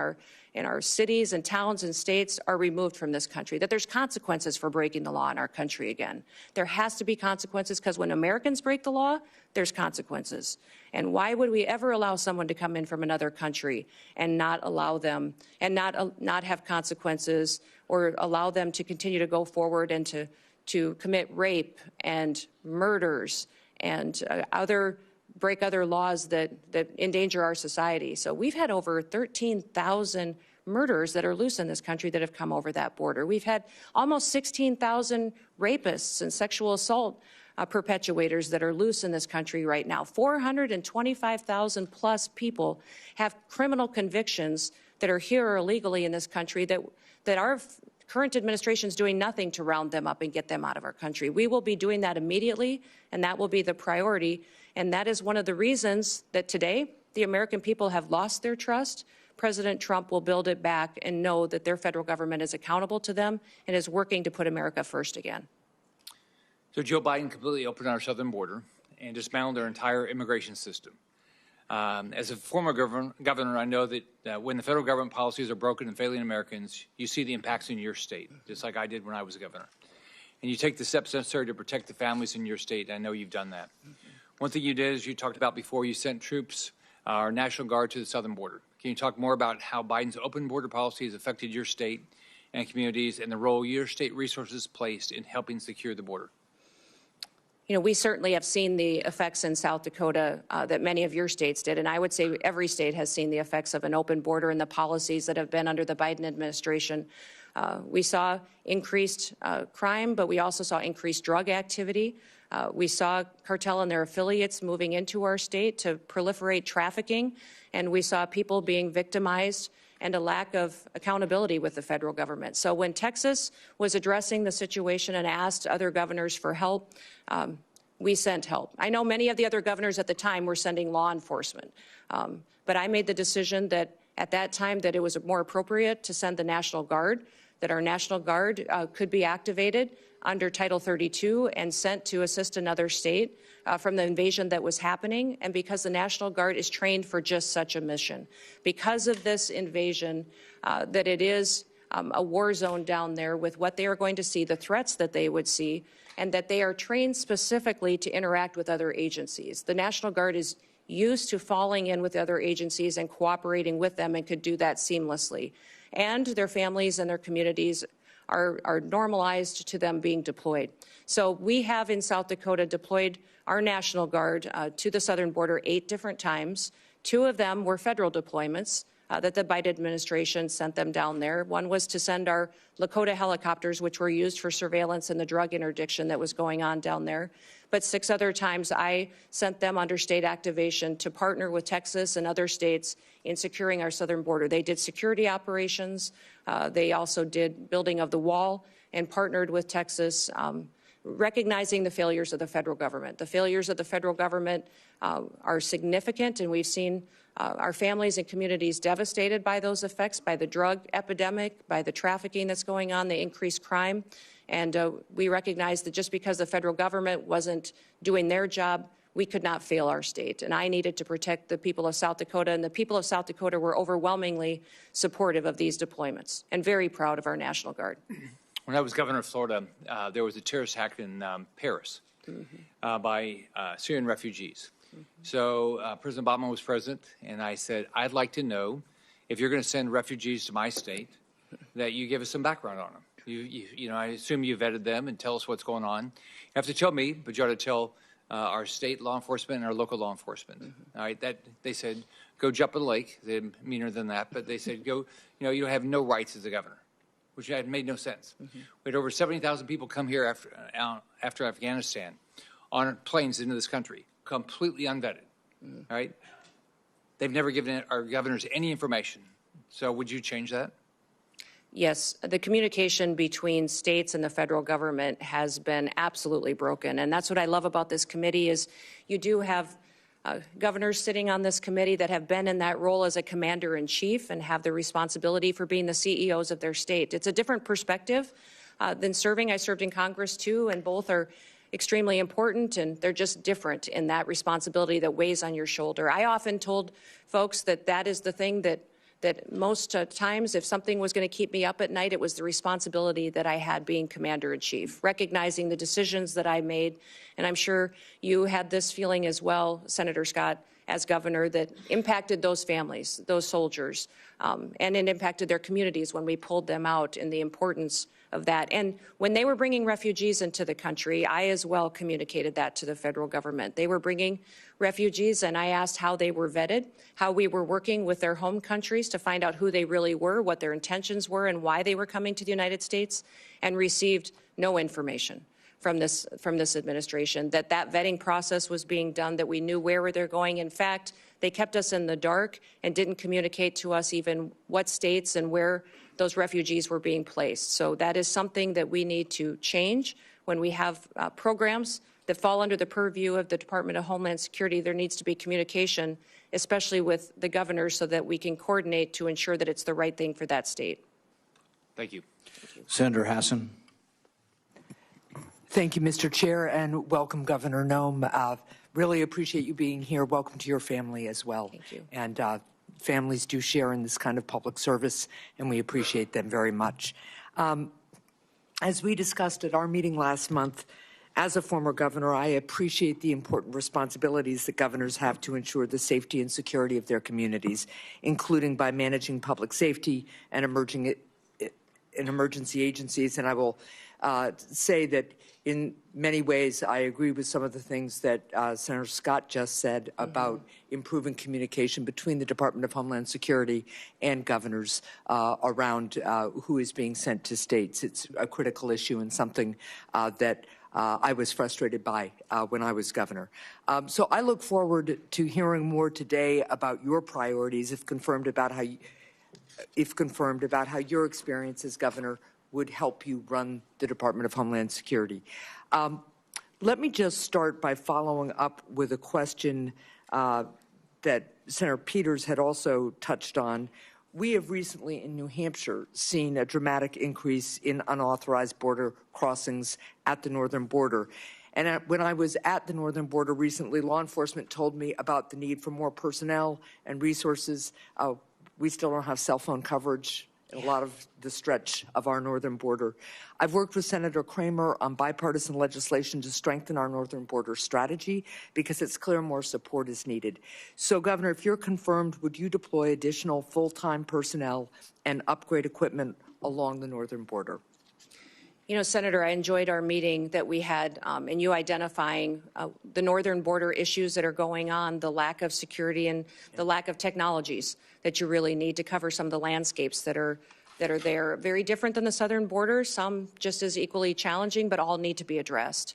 our cities and towns and states are removed from this country, that there's consequences for breaking the law in our country again. There has to be consequences, because when Americans break the law, there's consequences. And why would we ever allow someone to come in from another country and not allow them and not have consequences, or allow them to continue to go forward and to to commit rape and murders and break other laws that endanger our society. So we've had over 13,000 murders that are loose in this country that have come over that border. We've had almost 16,000 rapists and sexual assault perpetuators that are loose in this country right now. 425,000 plus people have criminal convictions that are here illegally in this country that our current administration is doing nothing to round them up and get them out of our country. We will be doing that immediately, and that will be the priority. And that is one of the reasons that today the American people have lost their trust. President Trump will build it back and know that their federal government is accountable to them and is working to put America first again. So Joe Biden completely opened our southern border and dismantled our entire immigration system. As a former governor, I know that when the federal government policies are broken and failing Americans, you see the impacts in your state, just like I did when I was a governor. And you take the steps necessary to protect the families in your state. I know you've done that. One thing you did, as you talked about before, you sent troops, our National Guard, to the southern border. Can you talk more about how Biden's open border policy has affected your state and communities and the role your state resources placed in helping secure the border? You know, we certainly have seen the effects in South Dakota that many of your states did, and I would say every state has seen the effects of an open border and the policies that have been under the Biden administration. We saw increased crime, but we also saw increased drug activity. We saw cartel and their affiliates moving into our state to proliferate trafficking, and we saw people being victimized and a lack of accountability with the federal government. So when Texas was addressing the situation and asked other governors for help, we sent help. I know many of the other governors at the time were sending law enforcement, but I made the decision that at that time that it was more appropriate to send the National Guard, that our National Guard could be activated under Title 32 and sent to assist another state from the invasion that was happening, and because the National Guard is trained for just such a mission. Because of this invasion, that it is a war zone down there with what they are going to see, the threats that they would see, and that they are trained specifically to interact with other agencies. The National Guard is used to falling in with other agencies and cooperating with them and could do that seamlessly. And their families and their communities are normalized to them being deployed. So we have in South Dakota deployed our National Guard to the southern border 8 different times. 2 of them were federal deployments that the Biden administration sent them down there. One was to send our Lakota helicopters, which were used for surveillance and the drug interdiction that was going on down there. But 6 other times I sent them under state activation to partner with Texas and other states in securing our southern border. They did security operations. They also did building of the wall and partnered with Texas, recognizing the failures of the federal government. The failures of the federal government are significant, and we've seen our families and communities devastated by those effects, by the drug epidemic, by the trafficking that's going on, the increased crime. And we recognize that just because the federal government wasn't doing their job, we could not fail our state. And I needed to protect the people of South Dakota, and the people of South Dakota were overwhelmingly supportive of these deployments and very proud of our National Guard. When I was governor of Florida, there was a terrorist attack in Paris by Syrian refugees. So President Obama was president, and I said, I'd like to know if you're going to send refugees to my state, that you give us some background on them. You know, I assume you vetted them and tell us what's going on. You have to tell me, but you ought to tell our state law enforcement and our local law enforcement. All right, that they said, go jump in the lake. They're meaner than that, but they said, go. You know, you have no rights as a governor, which had made no sense. We had over 70,000 people come here after Afghanistan on planes into this country, completely unvetted. All right, they've never given our governors any information. So would you change that? Yes, the communication between states and the federal government has been absolutely broken. And that's what I love about this committee is you do have governors sitting on this committee that have been in that role as a commander-in-chief and have the responsibility for being the CEOs of their state. It's a different perspective than serving. I served in Congress too, and both are extremely important, and they're just different in that responsibility that weighs on your shoulder. I often told folks that that is the thing that most times, if something was going to keep me up at night, it was the responsibility that I had being commander-in-chief, recognizing the decisions that I made. And I'm sure you had this feeling as well, Senator Scott, as governor, that impacted those families, those soldiers, and it impacted their communities when we pulled them out, and the importance of that. And when they were bringing refugees into the country, I as well communicated that to the federal government. They were bringing refugees, and I asked how they were vetted, how we were working with their home countries to find out who they really were, what their intentions were, and why they were coming to the United States, and received no information from this administration, that vetting process was being done, that we knew where they're going. In fact, they kept us in the dark and didn't communicate to us even what states and where those refugees were being placed. So that is something that we need to change. When we have programs that fall under the purview of the Department of Homeland Security, there needs to be communication, especially with the governors, so that we can coordinate to ensure that it's the right thing for that state. Thank you. Senator Hassan. Thank you, Mr. Chair, and welcome, Governor Noem. Really appreciate you being here. Welcome to your family as well. Thank you. And families do share in this kind of public service, and we appreciate them very much. As we discussed at our meeting last month, as a former governor, I appreciate the important responsibilities that governors have to ensure the safety and security of their communities, including by managing public safety and emergency agencies. And I will say that in many ways, I agree with some of the things that Senator Scott just said about improving communication between the Department of Homeland Security and governors around who is being sent to states. It's a critical issue and something that I was frustrated by when I was governor. So I look forward to hearing more today about your priorities, if confirmed, about how your experience as governor would help you run the Department of Homeland Security. Let me just start by following up with a question that Senator Peters had also touched on. We have recently in New Hampshire seen a dramatic increase in unauthorized border crossings at the northern border. And when I was at the northern border recently, law enforcement told me about the need for more personnel and resources. We still don't have cell phone coverage in a lot of the stretch of our northern border. I've worked with Senator Kramer on bipartisan legislation to strengthen our northern border strategy because it's clear more support is needed. So, Governor, if you're confirmed, would you deploy additional full-time personnel and upgrade equipment along the northern border? You know, Senator, I enjoyed our meeting that we had and you identifying the northern border issues that are going on, the lack of security and the lack of technologies that you really need to cover some of the landscapes that are there. Very different than the southern border, some just as equally challenging, but all need to be addressed.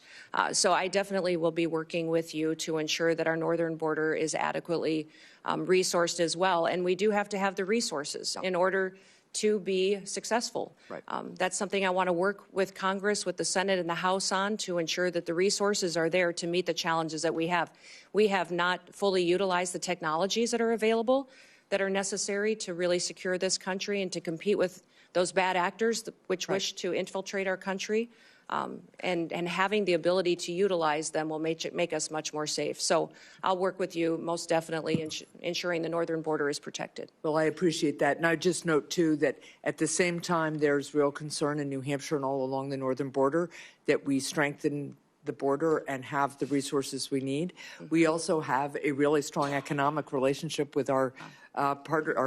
So I definitely will be working with you to ensure that our northern border is adequately resourced as well. And we do have to have the resources in order to be successful. Right. That's something I want to work with Congress, with the Senate and the House on to ensure that the resources are there to meet the challenges that we have. We have not fully utilized the technologies that are available that are necessary to really secure this country and to compete with those bad actors which wish to infiltrate our country. And having the ability to utilize them will make us much more safe. So I'll work with you most definitely in ensuring the northern border is protected. Well, I appreciate that. And I just note, too, that at the same time, there's real concern in New Hampshire and all along the northern border that we strengthen the border and have the resources we need. We also have a really strong economic relationship with our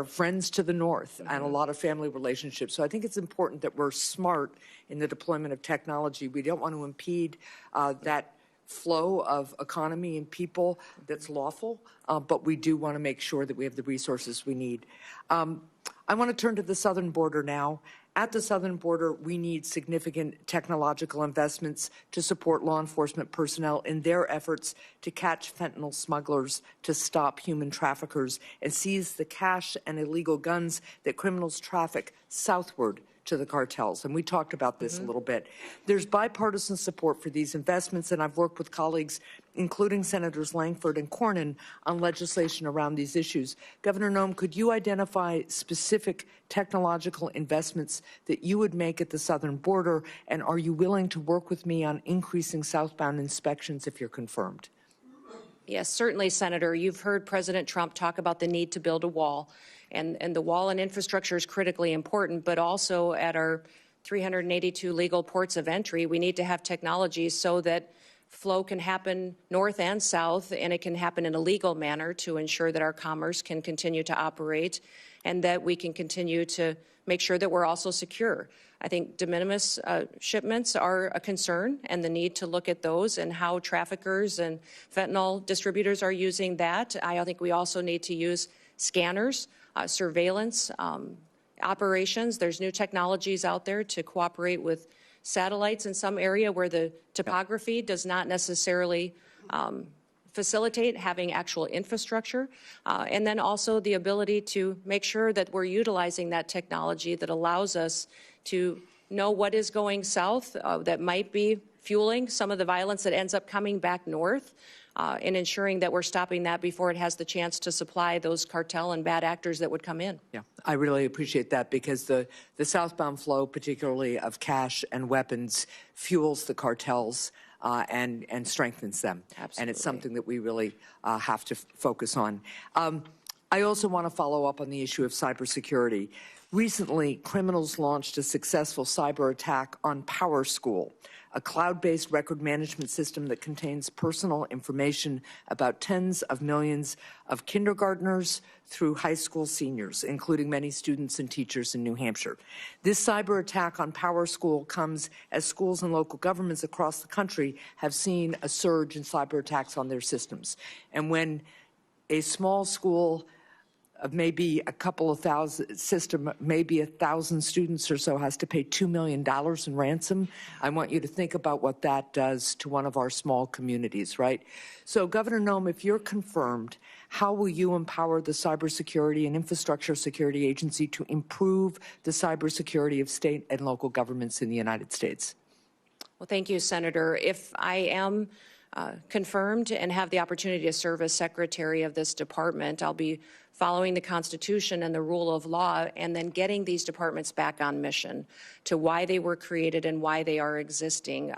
friends to the north and a lot of family relationships. So I think it's important that we're smart in the deployment of technology. We don't want to impede that flow of economy and people that's lawful, but we do want to make sure that we have the resources we need. I want to turn to the southern border now. At the southern border, we need significant technological investments to support law enforcement personnel in their efforts to catch fentanyl smugglers, to stop human traffickers, and seize the cash and illegal guns that criminals traffic southward to the cartels. And we talked about this a little bit. There's bipartisan support for these investments, and I've worked with colleagues, including Senators Langford and Cornyn, on legislation around these issues. Governor Noem, could you identify specific technological investments that you would make at the southern border, and are you willing to work with me on increasing southbound inspections if you're confirmed? Yes, certainly, Senator. You've heard President Trump talk about the need to build a wall. And the wall and infrastructure is critically important, but also at our 382 legal ports of entry, we need to have technology so that flow can happen north and south, and it can happen in a legal manner to ensure that our commerce can continue to operate and that we can continue to make sure that we're also secure. I think de minimis shipments are a concern, and the need to look at those and how traffickers and fentanyl distributors are using that. I think we also need to use scanners, surveillance operations. There's new technologies out there to cooperate with satellites in some area where the topography does not necessarily facilitate having actual infrastructure, and then also the ability to make sure that we're utilizing that technology that allows us to know what is going south that might be fueling some of the violence that ends up coming back north, and ensuring that we're stopping that before it has the chance to supply those cartel and bad actors that would come in. Yeah, I really appreciate that, because the southbound flow, particularly of cash and weapons, fuels the cartels and strengthens them. Absolutely. And it's something that we really have to focus on. I also want to follow up on the issue of cybersecurity. Recently, criminals launched a successful cyber attack on PowerSchool, a cloud-based record management system that contains personal information about tens of millions of kindergartners through high school seniors, including many students and teachers in New Hampshire. This cyber attack on PowerSchool comes as schools and local governments across the country have seen a surge in cyber attacks on their systems. And when a small school of maybe a couple of thousand system, maybe 1,000 students or so has to pay $2 million in ransom. I want you to think about what that does to one of our small communities, right? So, Governor Noem, if you're confirmed, how will you empower the Cybersecurity and Infrastructure Security Agency to improve the cybersecurity of state and local governments in the United States? Well, thank you, Senator. If I am confirmed and have the opportunity to serve as secretary of this department, I'll be following the Constitution and the rule of law, and then getting these departments back on mission to why they were created and why they are existing.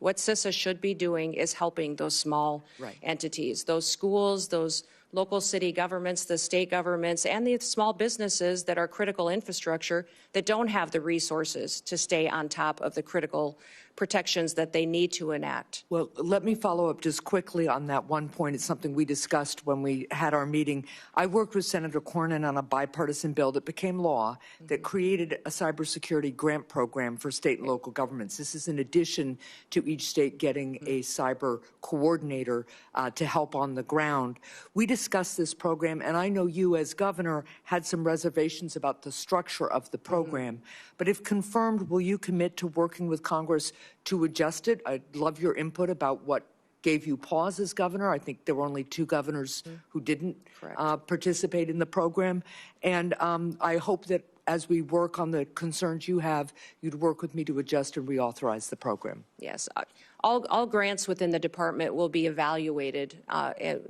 What CISA should be doing is helping those small entities, those schools, those local city governments, the state governments, and the small businesses that are critical infrastructure that don't have the resources to stay on top of the critical protections that they need to enact. Well, let me follow up just quickly on that one point. It's something we discussed when we had our meeting. I worked with Senator Cornyn on a bipartisan bill that became law that created a cybersecurity grant program for state and local governments. This is in addition to each state getting a cyber coordinator to help on the ground. We discussed this program, and I know you as governor had some reservations about the structure of the program. But if confirmed, will you commit to working with Congress to adjust it? I'd love your input about what gave you pause as governor. I think there were only 2 governors who didn't participate in the program. And I hope that as we work on the concerns you have, you'd work with me to adjust and reauthorize the program. Yes. All grants within the department will be evaluated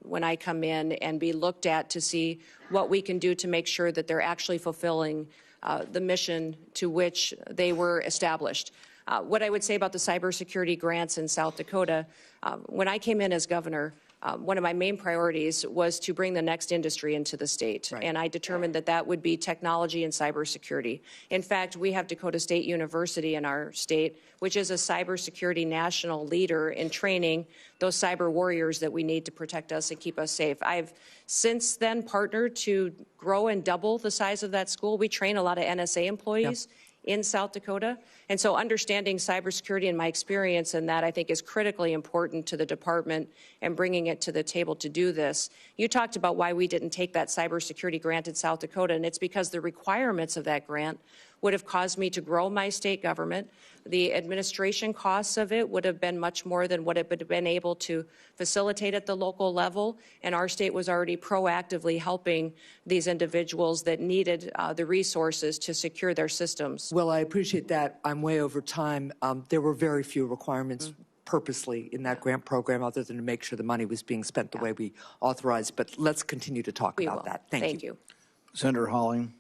when I come in and be looked at to see what we can do to make sure that they're actually fulfilling the mission to which they were established. What I would say about the cybersecurity grants in South Dakota, when I came in as governor, one of my main priorities was to bring the next industry into the state. Right. And I determined that that would be technology and cybersecurity. In fact, we have Dakota State University in our state, which is a cybersecurity national leader in training those cyber warriors that we need to protect us and keep us safe. I've since then partnered to grow and double the size of that school. We train a lot of NSA employees. Yep. In South Dakota. And so understanding cybersecurity and my experience in that, I think, is critically important to the department and bringing it to the table to do this. You talked about why we didn't take that cybersecurity grant in South Dakota, and it's because the requirements of that grant would have caused me to grow my state government. The administration costs of it would have been much more than what it would have been able to facilitate at the local level, and our state was already proactively helping these individuals that needed the resources to secure their systems. Well, I appreciate that. I'm way over time. There were very few requirements purposely in that grant program other than to make sure the money was being spent the way we authorized. But let's continue to talk about that. Thank you. Senator Holling.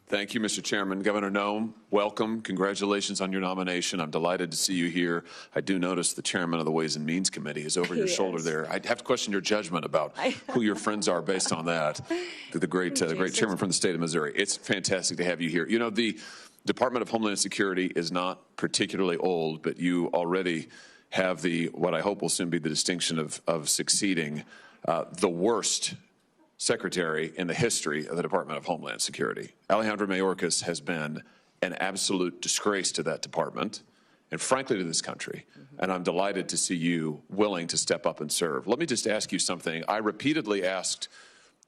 Thank you, Mr. Chairman. Governor Noem, welcome. Congratulations on your nomination. I'm delighted to see you here. I do notice the chairman of the Ways and Means Committee is over your shoulder there. I'd have to question your judgment about who your friends are based on that. The great chairman from the state of Missouri. It's fantastic to have you here. You know, the Department of Homeland Security is not particularly old, but you already have what I hope will soon be the distinction of succeeding the worst secretary in the history of the Department of Homeland Security. Alejandro Mayorkas has been an absolute disgrace to that department and frankly to this country. And I'm delighted to see you willing to step up and serve. Let me just ask you something. I repeatedly asked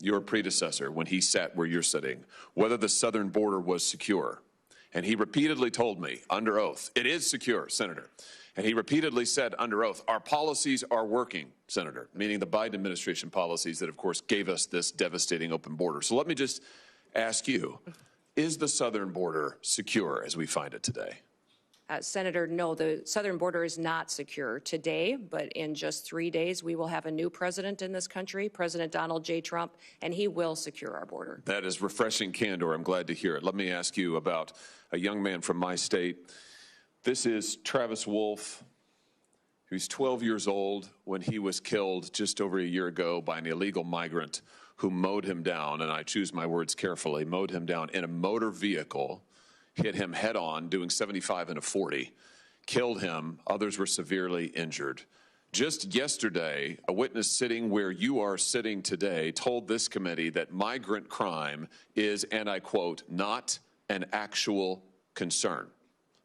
your predecessor when he sat where you're sitting whether the southern border was secure. And he repeatedly told me under oath, it is secure, Senator. And he repeatedly said under oath, our policies are working, Senator, meaning the Biden administration policies that, of course, gave us this devastating open border. So let me just ask you, is the southern border secure as we find it today? Senator, no, the southern border is not secure today, but in just 3 days, we will have a new president in this country, President Donald J. Trump, and he will secure our border. That is refreshing candor. I'm glad to hear it. Let me ask you about a young man from my state. This is Travis Wolf, who's 12 years old when he was killed just over a year ago by an illegal migrant who mowed him down, and I choose my words carefully, mowed him down in a motor vehicle, hit him head on, doing 75 and a 40, killed him. Others were severely injured. Just yesterday, a witness sitting where you are sitting today told this committee that migrant crime is, and I quote, not an actual concern.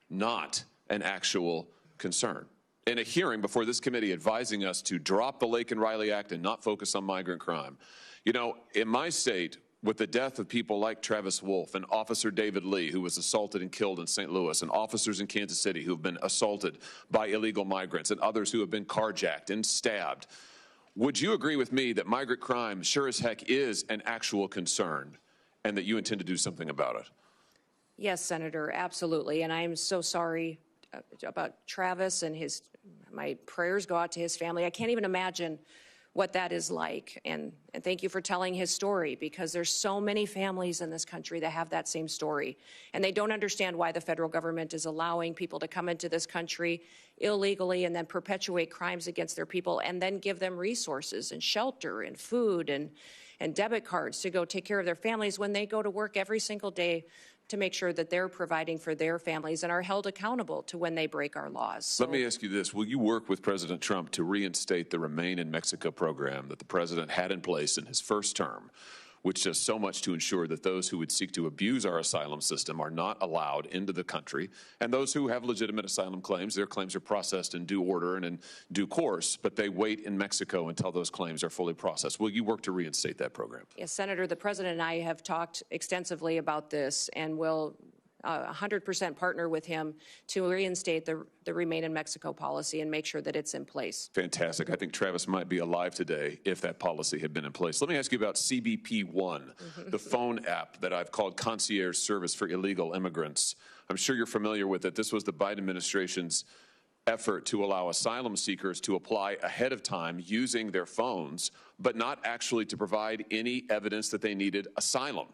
Not an actual concern. In a hearing before this committee advising us to drop the Lake and Riley Act and not focus on migrant crime. You know, in my state, with the death of people like Travis Wolf and Officer David Lee, who was assaulted and killed in St. Louis, and officers in Kansas City who have been assaulted by illegal migrants, and others who have been carjacked and stabbed, would you agree with me that migrant crime sure as heck is an actual concern and that you intend to do something about it? Yes, Senator, absolutely. And I am so sorry about Travis and my prayers go out to his family. I can't even imagine what that is like. And thank you for telling his story, because there's so many families in this country that have that same story. And they don't understand why the federal government is allowing people to come into this country illegally and then perpetuate crimes against their people and then give them resources and shelter and food and debit cards to go take care of their families when they go to work every single day to make sure that they're providing for their families and are held accountable to when they break our laws. So, let me ask you this. Will you work with President Trump to reinstate the Remain in Mexico program that the president had in place in his first term, which does so much to ensure that those who would seek to abuse our asylum system are not allowed into the country, and those who have legitimate asylum claims, their claims are processed in due order and in due course, but they wait in Mexico until those claims are fully processed. Will you work to reinstate that program? Yes, Senator, the president and I have talked extensively about this and will 100% partner with him to reinstate the Remain in Mexico policy and make sure that it's in place. Fantastic. I think Travis might be alive today if that policy had been in place. Let me ask you about CBP One, the phone app that I've called Concierge Service for Illegal Immigrants. I'm sure you're familiar with it. This was the Biden administration's effort to allow asylum seekers to apply ahead of time using their phones, but not actually to provide any evidence that they needed asylum.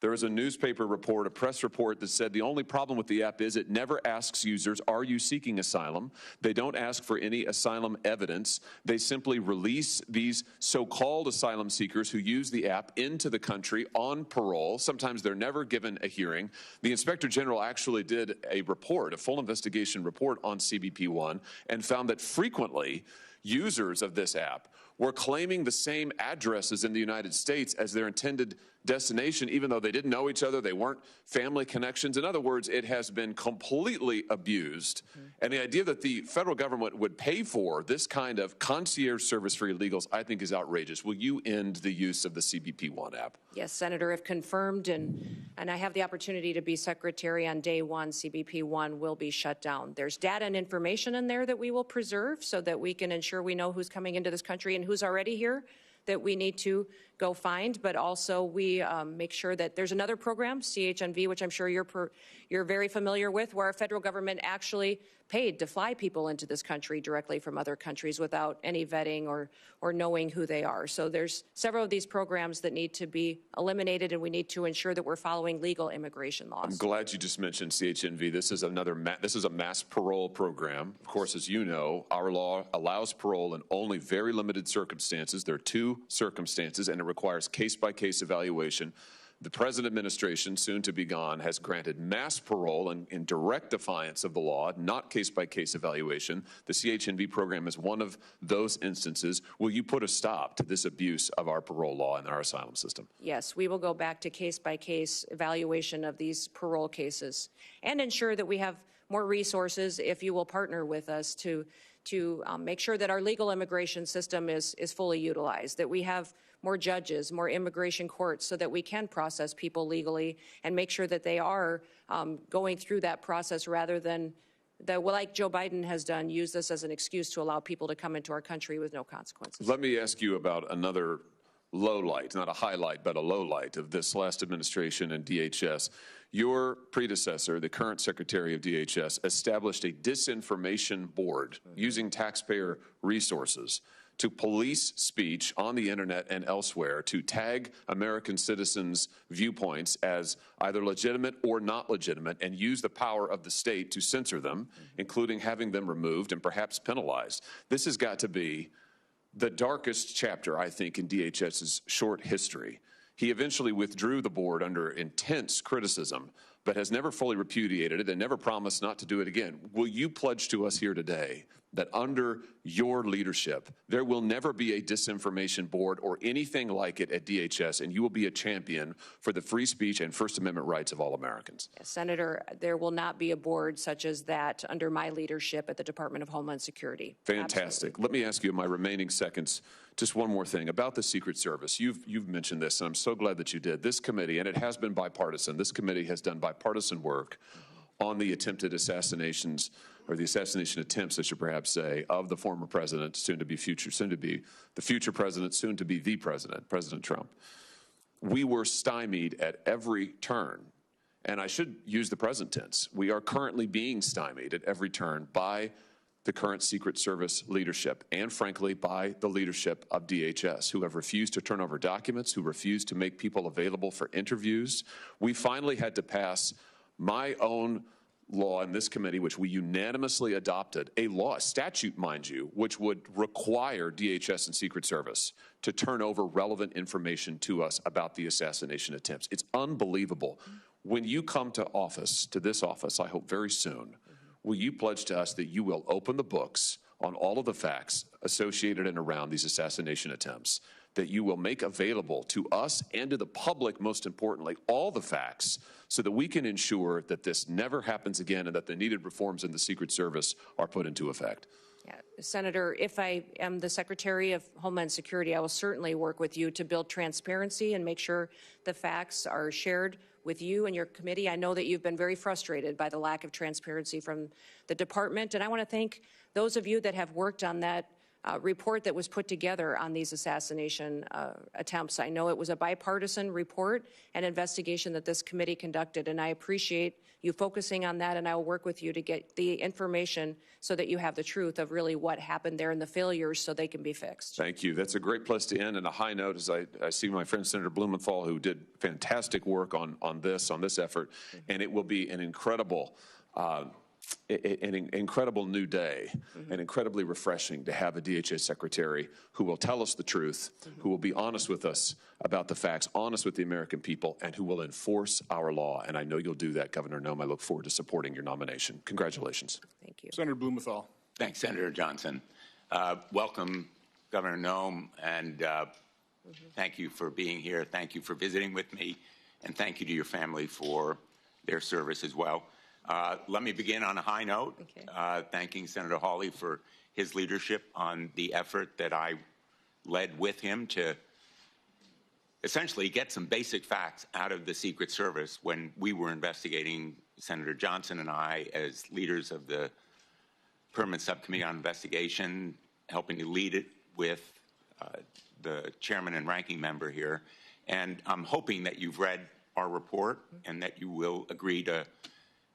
There was a newspaper report, a press report that said the only problem with the app is it never asks users, are you seeking asylum? They don't ask for any asylum evidence. They simply release these so-called asylum seekers who use the app into the country on parole. Sometimes they're never given a hearing. The Inspector General actually did a report, a full investigation report on CBP One, and found that frequently users of this app were claiming the same addresses in the United States as their intended destination, even though they didn't know each other, they weren't family connections. In other words, it has been completely abused. And the idea that the federal government would pay for this kind of concierge service for illegals, I think, is outrageous. Will you end the use of the CBP One app? Yes, Senator, if confirmed, and I have the opportunity to be secretary on day one, CBP One will be shut down. There's data and information in there that we will preserve so that we can ensure we know who's coming into this country and who's already here that we need to go find, but also we make sure that there's another program, CHNV, which I'm sure you're very familiar with, where our federal government actually paid to fly people into this country directly from other countries without any vetting or knowing who they are. So there's several of these programs that need to be eliminated, and we need to ensure that we're following legal immigration laws. I'm glad you just mentioned CHNV. This is this is a mass parole program. Of course, as you know, our law allows parole in only very limited circumstances. There are two circumstances, and it requires case-by-case evaluation. The present administration, soon to be gone, has granted mass parole in direct defiance of the law, not case-by-case evaluation. The CHNV program is one of those instances. Will you put a stop to this abuse of our parole law and our asylum system? Yes, we will go back to case-by-case evaluation of these parole cases and ensure that we have more resources if you will partner with us to make sure that our legal immigration system is fully utilized, that we have more judges, more immigration courts so that we can process people legally and make sure that they are going through that process rather than, like Joe Biden has done, use this as an excuse to allow people to come into our country with no consequences. Let me ask you about another low light, not a highlight, but a low light of this last administration and DHS. Your predecessor, the current Secretary of DHS, established a disinformation board using taxpayer resources to police speech on the internet and elsewhere, to tag American citizens' viewpoints as either legitimate or not legitimate, and use the power of the state to censor them, including having them removed and perhaps penalized. This has got to be the darkest chapter, I think, in DHS's short history. He eventually withdrew the board under intense criticism, but has never fully repudiated it and never promised not to do it again. Will you pledge to us here today that under your leadership, there will never be a disinformation board or anything like it at DHS, and you will be a champion for the free speech and First Amendment rights of all Americans? Yes, Senator, there will not be a board such as that under my leadership at the Department of Homeland Security. Fantastic. Absolutely. Let me ask you in my remaining seconds just one more thing about the Secret Service. You've mentioned this, and I'm so glad that you did. This committee, and it has been bipartisan, this committee has done bipartisan work on the attempted assassinations, or the assassination attempts, I should perhaps say, of the former president, soon to be the future president, soon to be the president, President Trump. We were stymied at every turn, and I should use the present tense. We are currently being stymied at every turn by the current Secret Service leadership and, frankly, by the leadership of DHS, who have refused to turn over documents, who refused to make people available for interviews. We finally had to pass my own law in this committee, which we unanimously adopted, a law, a statute, mind you, which would require DHS and Secret Service to turn over relevant information to us about the assassination attempts. It's unbelievable. When you come to office, to this office, I hope very soon, will you pledge to us that you will open the books on all of the facts associated and around these assassination attempts, that you will make available to us and to the public, most importantly, all the facts so that we can ensure that this never happens again and that the needed reforms in the Secret Service are put into effect? Yeah. Senator, if I am the Secretary of Homeland Security, I will certainly work with you to build transparency and make sure the facts are shared with you and your committee. I know that you've been very frustrated by the lack of transparency from the department, and I want to thank those of you that have worked on that report that was put together on these assassination attempts. I know it was a bipartisan report and investigation that this committee conducted, and I appreciate you focusing on that, and I will work with you to get the information so that you have the truth of really what happened there and the failures so they can be fixed. Thank you. That's a great place to end. And a high note, as I see my friend Senator Blumenthal, who did fantastic work on this effort, and it will be an incredible an incredible new day, and incredibly refreshing to have a DHS secretary who will tell us the truth, who will be honest with us about the facts, honest with the American people, and who will enforce our law. And I know you'll do that, Governor Noem. I look forward to supporting your nomination. Congratulations. Thank you. Senator Blumenthal. Thanks, Senator Johnson. Welcome, Governor Noem, and thank you for being here. Thank you for visiting with me, and thank you to your family for their service as well. Let me begin on a high note, thanking Senator Hawley for his leadership on the effort that I led with him to essentially get some basic facts out of the Secret Service when we were investigating, Senator Johnson and I, as leaders of the Permanent Subcommittee on Investigation, helping to lead it with the chairman and ranking member here. And I'm hoping that you've read our report and that you will agree to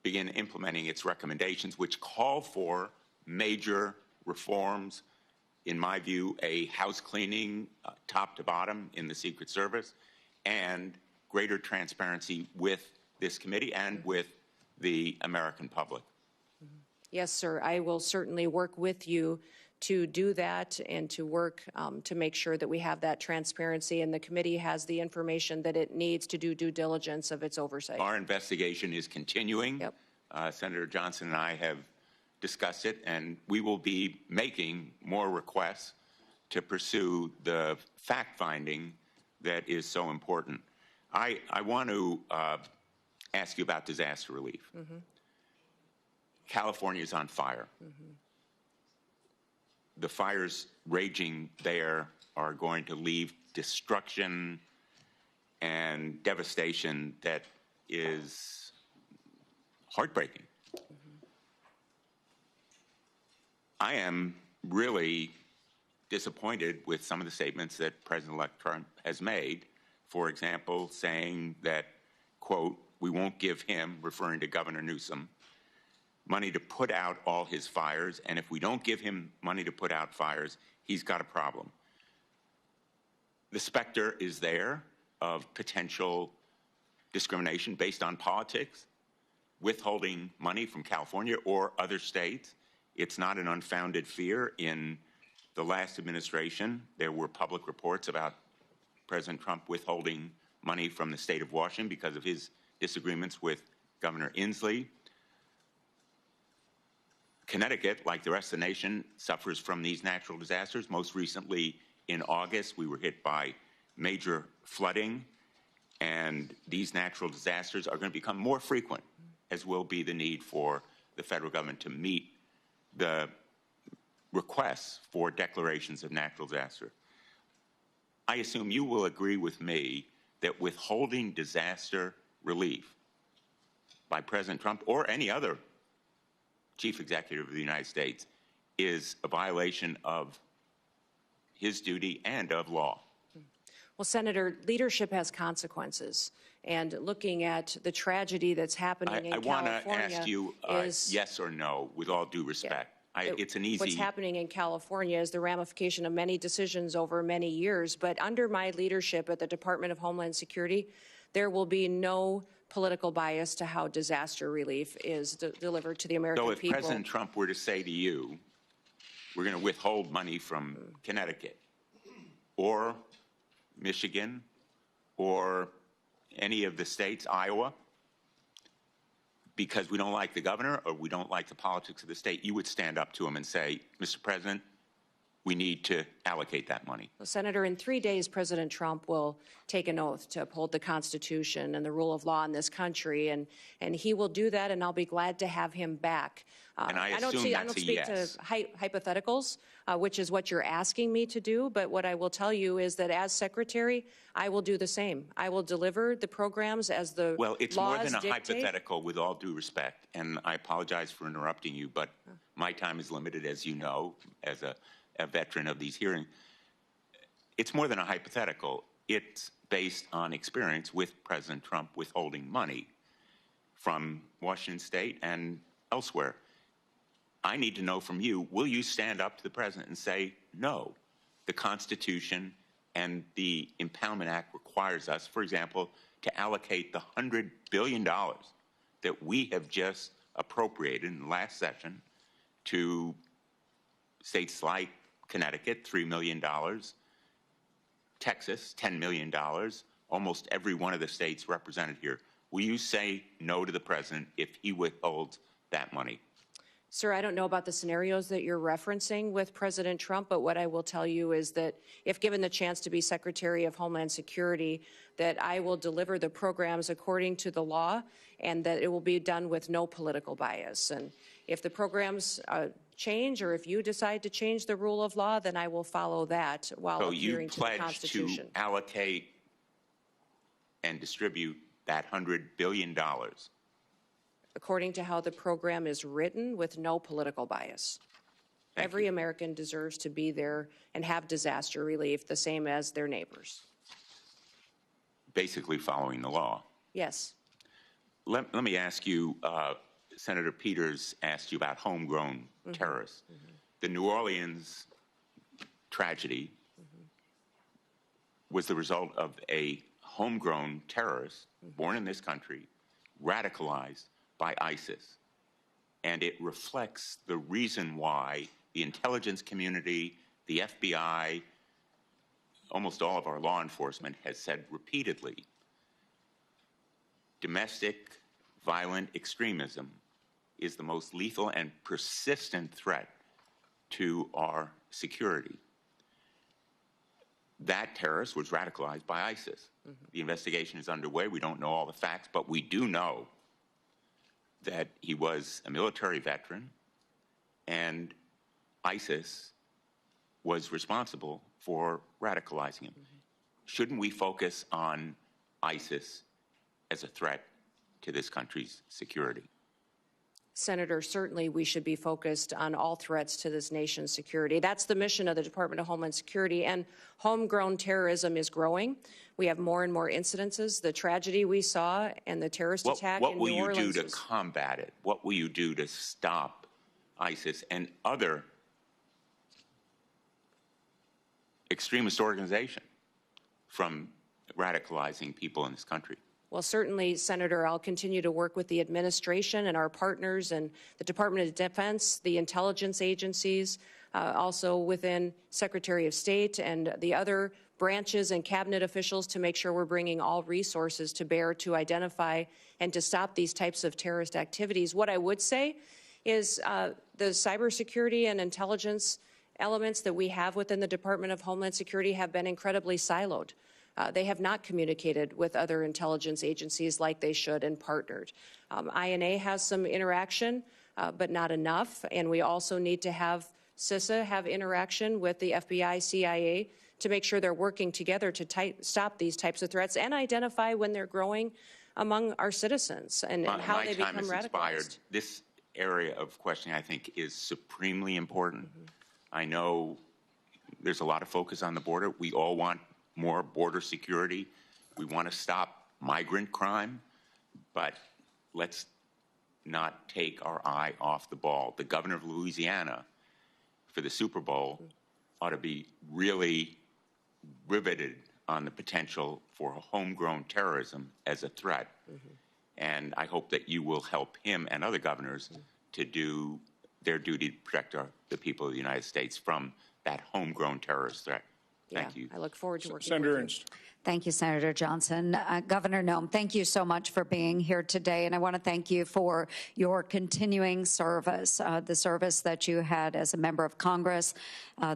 begin implementing its recommendations, which call for major reforms, in my view, a house cleaning top to bottom in the Secret Service, and greater transparency with this committee and with the American public. Yes, sir. I will certainly work with you to do that and to work to make sure that we have that transparency and the committee has the information that it needs to do due diligence of its oversight. Our investigation is continuing. Yep. Senator Johnson and I have discussed it, and we will be making more requests to pursue the fact-finding that is so important. I want to ask you about disaster relief. Mm-hmm. California is on fire. Mm-hmm. The fires raging there are going to leave destruction and devastation that is heartbreaking. Mm-hmm. I am really disappointed with some of the statements that President-elect Trump has made. For example, saying that, quote, we won't give him, referring to Governor Newsom, money to put out all his fires, and if we don't give him money to put out fires, he's got a problem. The specter is there of potential discrimination based on politics, withholding money from California or other states. It's not an unfounded fear. In the last administration, there were public reports about President Trump withholding money from the state of Washington because of his disagreements with Governor Inslee. Connecticut, like the rest of the nation, suffers from these natural disasters. Most recently, in August, we were hit by major flooding, and these natural disasters are going to become more frequent, as will be the need for the federal government to meet the requests for declarations of natural disaster. I assume you will agree with me that withholding disaster relief by President Trump or any other Chief Executive of the United States is a violation of his duty and of law. Well, Senator, leadership has consequences. And looking at the tragedy that's happening in California, I want to ask you yes or no, with all due respect. Yeah. It's an easy... What's happening in California is the ramification of many decisions over many years. But under my leadership at the Department of Homeland Security, there will be no political bias to how disaster relief is delivered to the American people. So if President Trump were to say to you, we're going to withhold money from Connecticut or Michigan or any of the states, Iowa, because we don't like the governor or we don't like the politics of the state, you would stand up to him and say, Mr. President, we need to allocate that money. Well, Senator, in 3 days, President Trump will take an oath to uphold the Constitution and the rule of law in this country, and he will do that, and I'll be glad to have him back. And I don't speak to hypotheticals, which is what you're asking me to do, but what I will tell you is that as Secretary, I will do the same. I will deliver the programs as the Well, it's laws more than a dictate. hypothetical, with all due respect, and I apologize for interrupting you, but my time is limited, as you know, as a veteran of these hearings. It's more than a hypothetical. It's based on experience with President Trump withholding money from Washington State and elsewhere. I need to know from you, will you stand up to the President and say, no, the Constitution and the Impoundment Act requires us, for example, to allocate the $100 billion that we have just appropriated in the last session to states like Connecticut, $3 million, Texas, $10 million, almost every one of the states represented here. Will you say no to the President if he withholds that money? Sir, I don't know about the scenarios that you're referencing with President Trump, but what I will tell you is that if given the chance to be Secretary of Homeland Security, that I will deliver the programs according to the law and that it will be done with no political bias. And if the programs change or if you decide to change the rule of law, then I will follow that while adhering to the Constitution. So you pledge to allocate and distribute that $100 billion? According to how the program is written, with no political bias. Every American deserves to be there and have disaster relief the same as their neighbors. Basically following the law. Yes. Let me ask you, Senator Peters asked you about homegrown terrorists. The New Orleans tragedy was the result of a homegrown terrorist born in this country, radicalized by ISIS. And it reflects the reason why the intelligence community, the FBI, almost all of our law enforcement has said repeatedly, domestic violent extremism is the most lethal and persistent threat to our security. That terrorist was radicalized by ISIS. The investigation is underway. We don't know all the facts, but we do know that he was a military veteran, and ISIS was responsible for radicalizing him. Shouldn't we focus on ISIS as a threat to this country's security? Senator, certainly we should be focused on all threats to this nation's security. That's the mission of the Department of Homeland Security, and homegrown terrorism is growing. We have more and more incidences. The tragedy we saw and the terrorist attack in New Orleans. What will you do to combat it? What will you do to stop ISIS and other extremist organizations from radicalizing people in this country? Well, certainly, Senator, I'll continue to work with the administration and our partners and the Department of Defense, the intelligence agencies, also within Secretary of State and the other branches and cabinet officials to make sure we're bringing all resources to bear to identify and to stop these types of terrorist activities. What I would say is the cybersecurity and intelligence elements that we have within the Department of Homeland Security have been incredibly siloed. They have not communicated with other intelligence agencies like they should and partnered. INA has some interaction, but not enough. And we also need to have CISA have interaction with the FBI, CIA to make sure they're working together to stop these types of threats and identify when they're growing among our citizens and how they become radicalized. Expired. This area of questioning, I think, is supremely important. I know there's a lot of focus on the border. We all want more border security. We want to stop migrant crime, but let's not take our eye off the ball. The governor of Louisiana for the Super Bowl ought to be really riveted on the potential for homegrown terrorism as a threat. And I hope that you will help him and other governors to do their duty to protect the people of the United States from that homegrown terrorist threat. Thank you. I look forward to working Senator with you. Ernst. Thank you, Senator Johnson. Governor Noem, thank you so much for being here today, and I want to thank you for your continuing service, the service that you had as a member of Congress,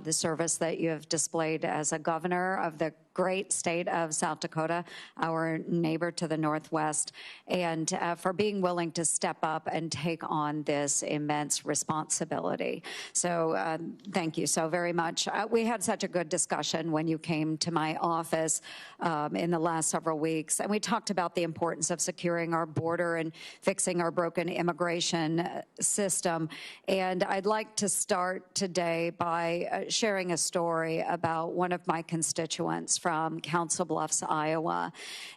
the service that you have displayed as a governor of the great state of South Dakota, our neighbor to the northwest, and for being willing to step up and take on this immense responsibility. So thank you so very much. We had such a good discussion when you came to my office in the last several weeks, and we talked about the importance of securing our border and fixing our broken immigration system. And I'd like to start today by sharing a story about one of my constituents from Council Bluffs, Iowa.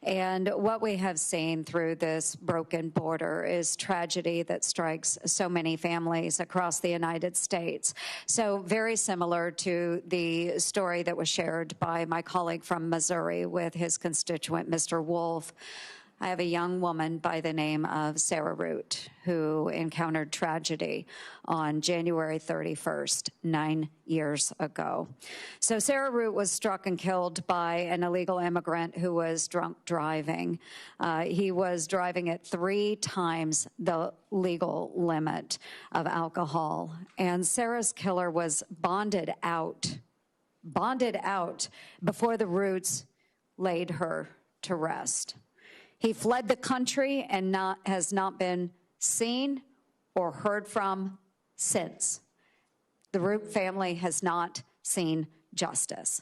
And what we have seen through this broken border is tragedy that strikes so many families across the United States. So very similar to the story that was shared by my colleague from Missouri with his constituent, Mr. Wolf. I have a young woman by the name of Sarah Root who encountered tragedy on January 31st, 9 years ago. So Sarah Root was struck and killed by an illegal immigrant who was drunk driving. He was driving at 3 times the legal limit of alcohol. And Sarah's killer was bonded out before the Roots laid her to rest. He fled the country and has not been seen or heard from since. The Root family has not seen justice.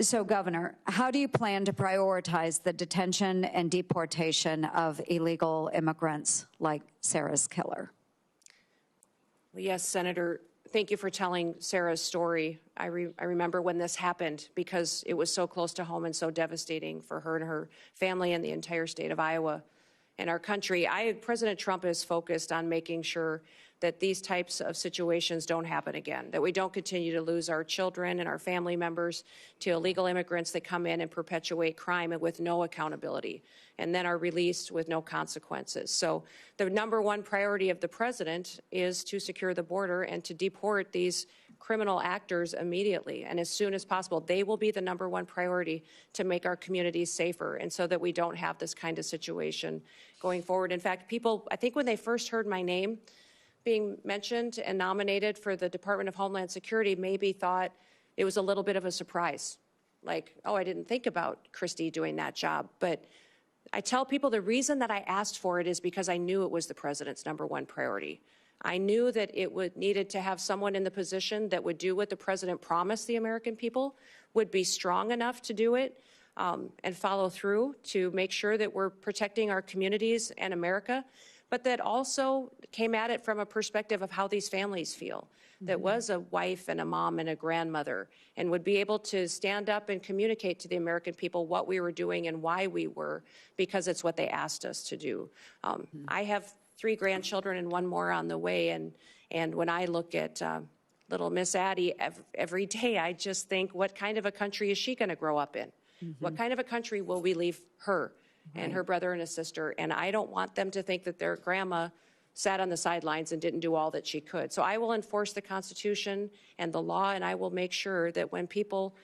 So, Governor, how do you plan to prioritize the detention and deportation of illegal immigrants like Sarah's killer? Well, yes, Senator. Thank you for telling Sarah's story. I remember when this happened because it was so close to home and so devastating for her and her family and the entire state of Iowa and our country. President Trump is focused on making sure that these types of situations don't happen again, that we don't continue to lose our children and our family members to illegal immigrants that come in and perpetuate crime and with no accountability, and then are released with no consequences. So the number one priority of the president is to secure the border and to deport these criminal actors immediately and as soon as possible. They will be the number one priority to make our communities safer and so that we don't have this kind of situation going forward. In fact, people, I think when they first heard my name being mentioned and nominated for the Department of Homeland Security, maybe thought it was a little bit of a surprise. Like, oh, I didn't think about Kristi doing that job. But I tell people the reason that I asked for it is because I knew it was the president's number one priority. I knew that it needed to have someone in the position that would do what the president promised the American people, would be strong enough to do it, and follow through to make sure that we're protecting our communities and America, but that also came at it from a perspective of how these families feel, that was a wife and a mom and a grandmother, and would be able to stand up and communicate to the American people what we were doing and why we were, because it's what they asked us to do. I have 3 grandchildren and 1 more on the way, and when I look at little Miss Addie every day, I just think, what kind of a country is she going to grow up in? What kind of a country will we leave her and her brother and his sister? And I don't want them to think that their grandma sat on the sidelines and didn't do all that she could. So I will enforce the Constitution and the law, and I will make sure that when people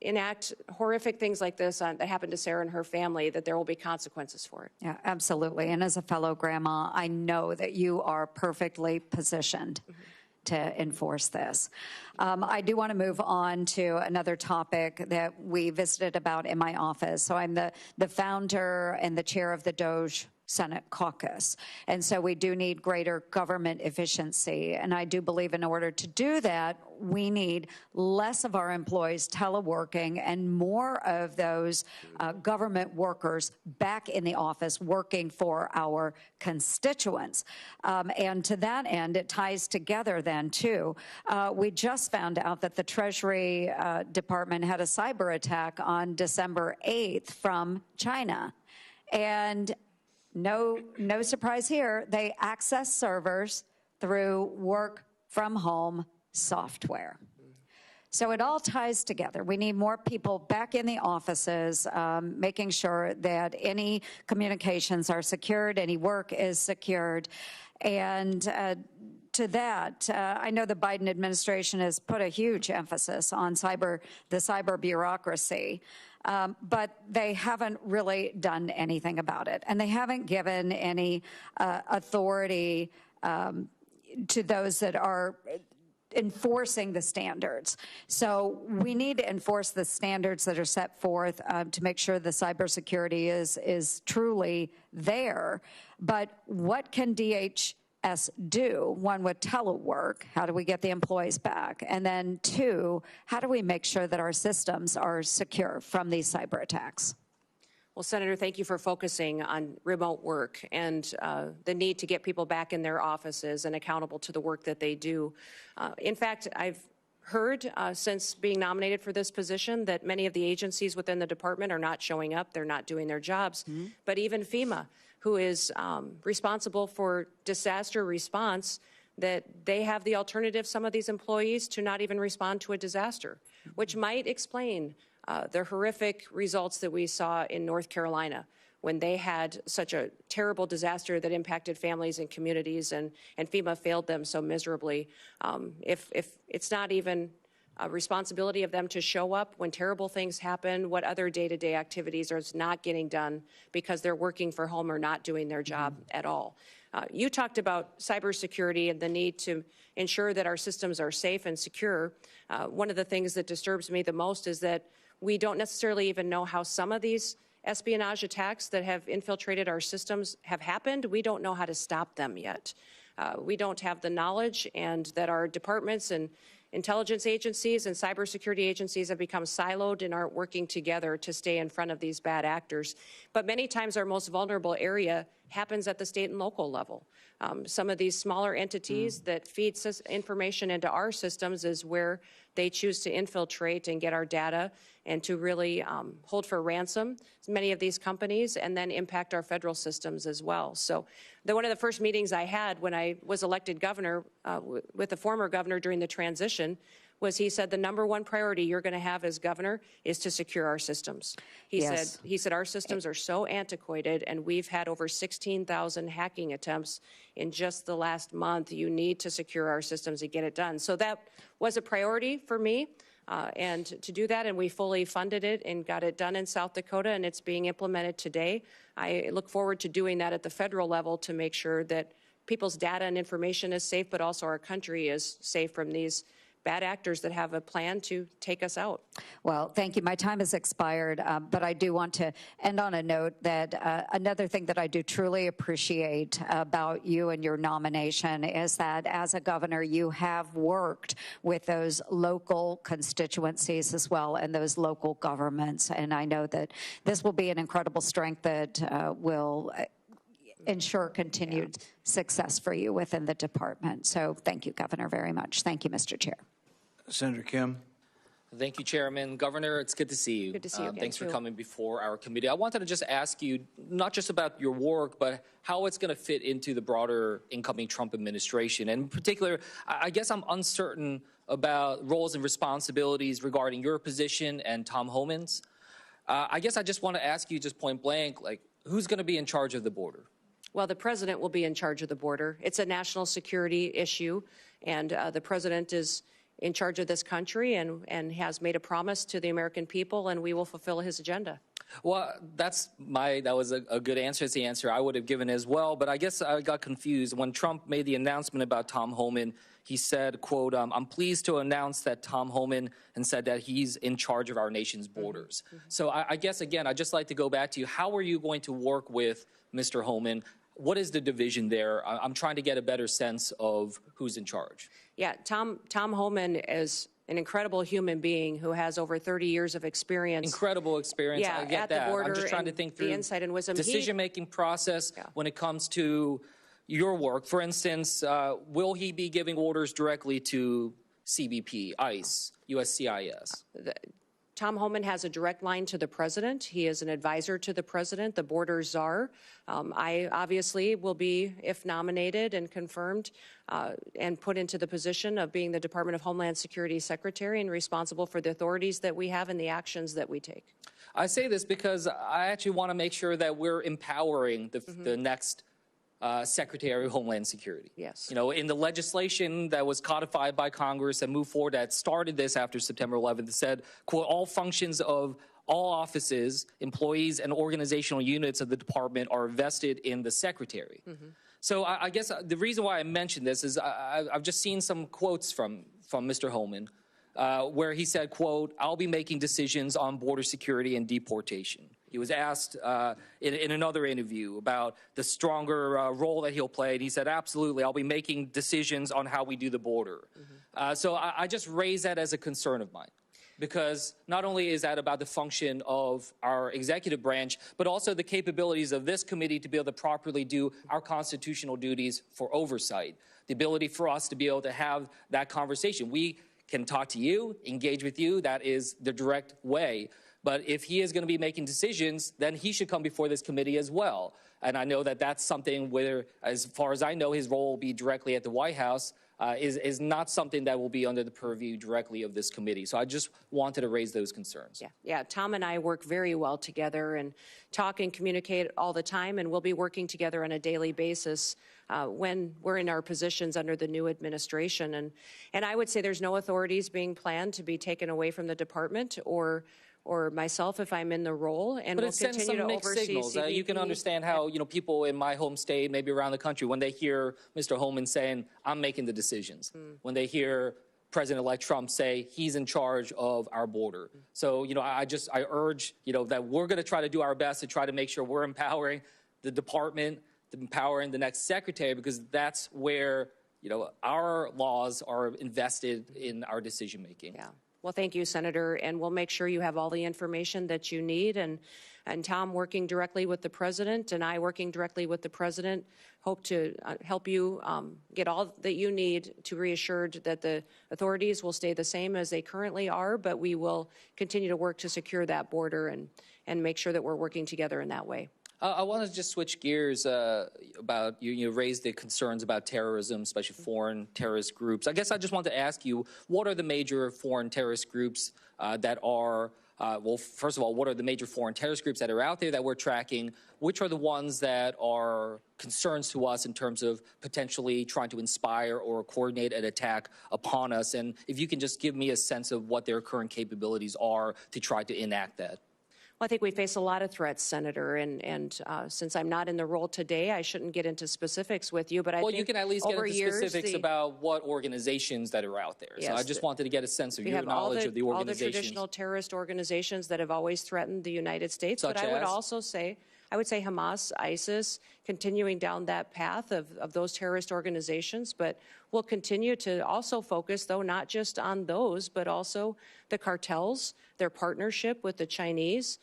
enact horrific things like this that happened to Sarah and her family, that there will be consequences for it. Yeah, absolutely. And as a fellow grandma, I know that you are perfectly positioned to enforce this. I do want to move on to another topic that we visited about in my office. So I'm the founder and the chair of the DOJ Senate caucus. And so we do need greater government efficiency. And I do believe in order to do that, we need less of our employees teleworking and more of those government workers back in the office working for our constituents. And to that end, it ties together then, too. We just found out that the Treasury Department had a cyber attack on December 8th from China. And no surprise here, they access servers through work from home software. So it all ties together. We need more people back in the offices, making sure that any communications are secured, any work is secured. And to that, I know the Biden administration has put a huge emphasis on the cyber bureaucracy. But they haven't really done anything about it. And they haven't given any authority to those that are enforcing the standards. So we need to enforce the standards that are set forth to make sure the cybersecurity is truly there. But what can DHS do? One, with telework, how do we get the employees back? And then 2, how do we make sure that our systems are secure from these cyber attacks? Well, Senator, thank you for focusing on remote work and the need to get people back in their offices and accountable to the work that they do. In fact, I've heard since being nominated for this position that many of the agencies within the department are not showing up, they're not doing their jobs, but even FEMA, who is responsible for disaster response, that they have the alternative, some of these employees, to not even respond to a disaster, which might explain the horrific results that we saw in North Carolina when they had such a terrible disaster that impacted families and communities, and FEMA failed them so miserably. If it's not even a responsibility of them to show up when terrible things happen, what other day-to-day activities are not getting done because they're working for home or not doing their job at all. You talked about cybersecurity and the need to ensure that our systems are safe and secure. One of the things that disturbs me the most is that we don't necessarily even know how some of these espionage attacks that have infiltrated our systems have happened. We don't know how to stop them yet. We don't have the knowledge, and that our departments and intelligence agencies and cybersecurity agencies have become siloed and aren't working together to stay in front of these bad actors. But many times our most vulnerable area happens at the state and local level. Some of these smaller entities that feed information into our systems is where they choose to infiltrate and get our data and to really hold for ransom many of these companies and then impact our federal systems as well. So one of the first meetings I had when I was elected governor with the former governor during the transition was he said the number one priority you're going to have as governor is to secure our systems. He said our systems are so antiquated and we've had over 16,000 hacking attempts in just the last month. You need to secure our systems and get it done. So that was a priority for me. And to do that, and we fully funded it and got it done in South Dakota, and it's being implemented today. I look forward to doing that at the federal level to make sure that people's data and information is safe, but also our country is safe from these bad actors that have a plan to take us out. Well, thank you. My time has expired, but I do want to end on a note that another thing that I do truly appreciate about you and your nomination is that as a governor, you have worked with those local constituencies as well and those local governments. And I know that this will be an incredible strength that will ensure continued success for you within the department. So thank you, Governor, very much. Thank you, Mr. Chair. Senator Kim. Thank you, Chairman. Governor, it's good to see you. Good to see you again, thanks for too. coming before our committee. I wanted to just ask you, not just about your work, but how it's going to fit into the broader incoming Trump administration. And in particular, I guess I'm uncertain about roles and responsibilities regarding your position and Tom Homan's. I guess I just want to ask you just point blank, like, who's going to be in charge of the border? Well, the president will be in charge of the border. It's a national security issue, and the president is in charge of this country and has made a promise to the American people, and we will fulfill his agenda. Well, that was a good answer. It's the answer I would have given as well. But I guess I got confused. When Trump made the announcement about Tom Homan, he said, quote, I'm pleased to announce that Tom Homan, and said that he's in charge of our nation's borders. So I guess, again, I'd just like to go back to you. How are you going to work with Mr. Homan? What is the division there? I'm trying to get a better sense of who's in charge. Yeah, Tom Homan is an incredible human being who has over 30 years of experience. Incredible experience. Yeah, I get at that. the border, I'm just trying to think through the insight and wisdom. Decision-making process when it comes to your work. For instance, will he be giving orders directly to CBP, ICE, USCIS? Tom Homan has a direct line to the president. He is an advisor to the president, the border czar. I obviously will be, if nominated and confirmed, and put into the position of being the Department of Homeland Security Secretary and responsible for the authorities that we have and the actions that we take. I say this because I actually want to make sure that we're empowering the next Secretary of Homeland Security. Yes. You know, in the legislation that was codified by Congress and moved forward that started this after September 11th, it said, quote, all functions of all offices, employees, and organizational units of the department are vested in the Secretary. So I guess the reason why I mentioned this is I've just seen some quotes from Mr. Homan where he said, quote, I'll be making decisions on border security and deportation. He was asked in another interview about the stronger role that he'll play, and he said, absolutely, I'll be making decisions on how we do the border. So I just raise that as a concern of mine, because not only is that about the function of our executive branch, but also the capabilities of this committee to be able to properly do our constitutional duties for oversight, the ability for us to be able to have that conversation. We can talk to you, engage with you. That is the direct way. But if he is going to be making decisions, then he should come before this committee as well. And I know that that's something where, as far as I know, his role will be directly at the White House, is not something that will be under the purview directly of this committee. So I just wanted to raise those concerns. Yeah, Tom and I work very well together and talk and communicate all the time, and we'll be working together on a daily basis when we're in our positions under the new administration. And I would say there's no authorities being planned to be taken away from the department or myself if I'm in the role, and we'll continue to oversee signals. CBP. You can understand how people in my home state, maybe around the country, when they hear Mr. Homan saying, I'm making the decisions, when they hear President-elect Trump say he's in charge of our border. So, I urge, that we're going to try to do our best to try to make sure we're empowering the department, empowering the next secretary, because that's where, our laws are invested in our decision-making. Yeah. Well, thank you, Senator, and we'll make sure you have all the information that you need. And Tom, working directly with the president, and I working directly with the president, hope to help you get all that you need to reassured that the authorities will stay the same as they currently are, but we will continue to work to secure that border and make sure that we're working together in that way. I want to just switch gears about you raised the concerns about terrorism, especially foreign terrorist groups. I guess I just want to ask you, what are the major foreign terrorist groups that are, well, first of all, what are the major foreign terrorist groups that are out there that we're tracking? Which are the ones that are concerns to us in terms of potentially trying to inspire or coordinate an attack upon us? And if you can just give me a sense of what their current capabilities are to try to enact that. Well, I think we face a lot of threats, Senator, and since I'm not in the role today, I shouldn't get into specifics with you, but I think you can at least get into specifics about what organizations that are out there. Yes, so I just wanted to get a sense of your knowledge of the organizations. All the traditional terrorist organizations that have always threatened the United States, Such but I would also say, Hamas, ISIS, continuing down that path of those terrorist organizations, but we'll continue to also focus, though, not just on those, but also the cartels, their partnership with the Chinese,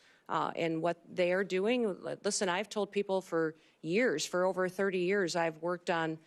and what they are doing. Listen, I've told people for years, for over 30 years, I've worked on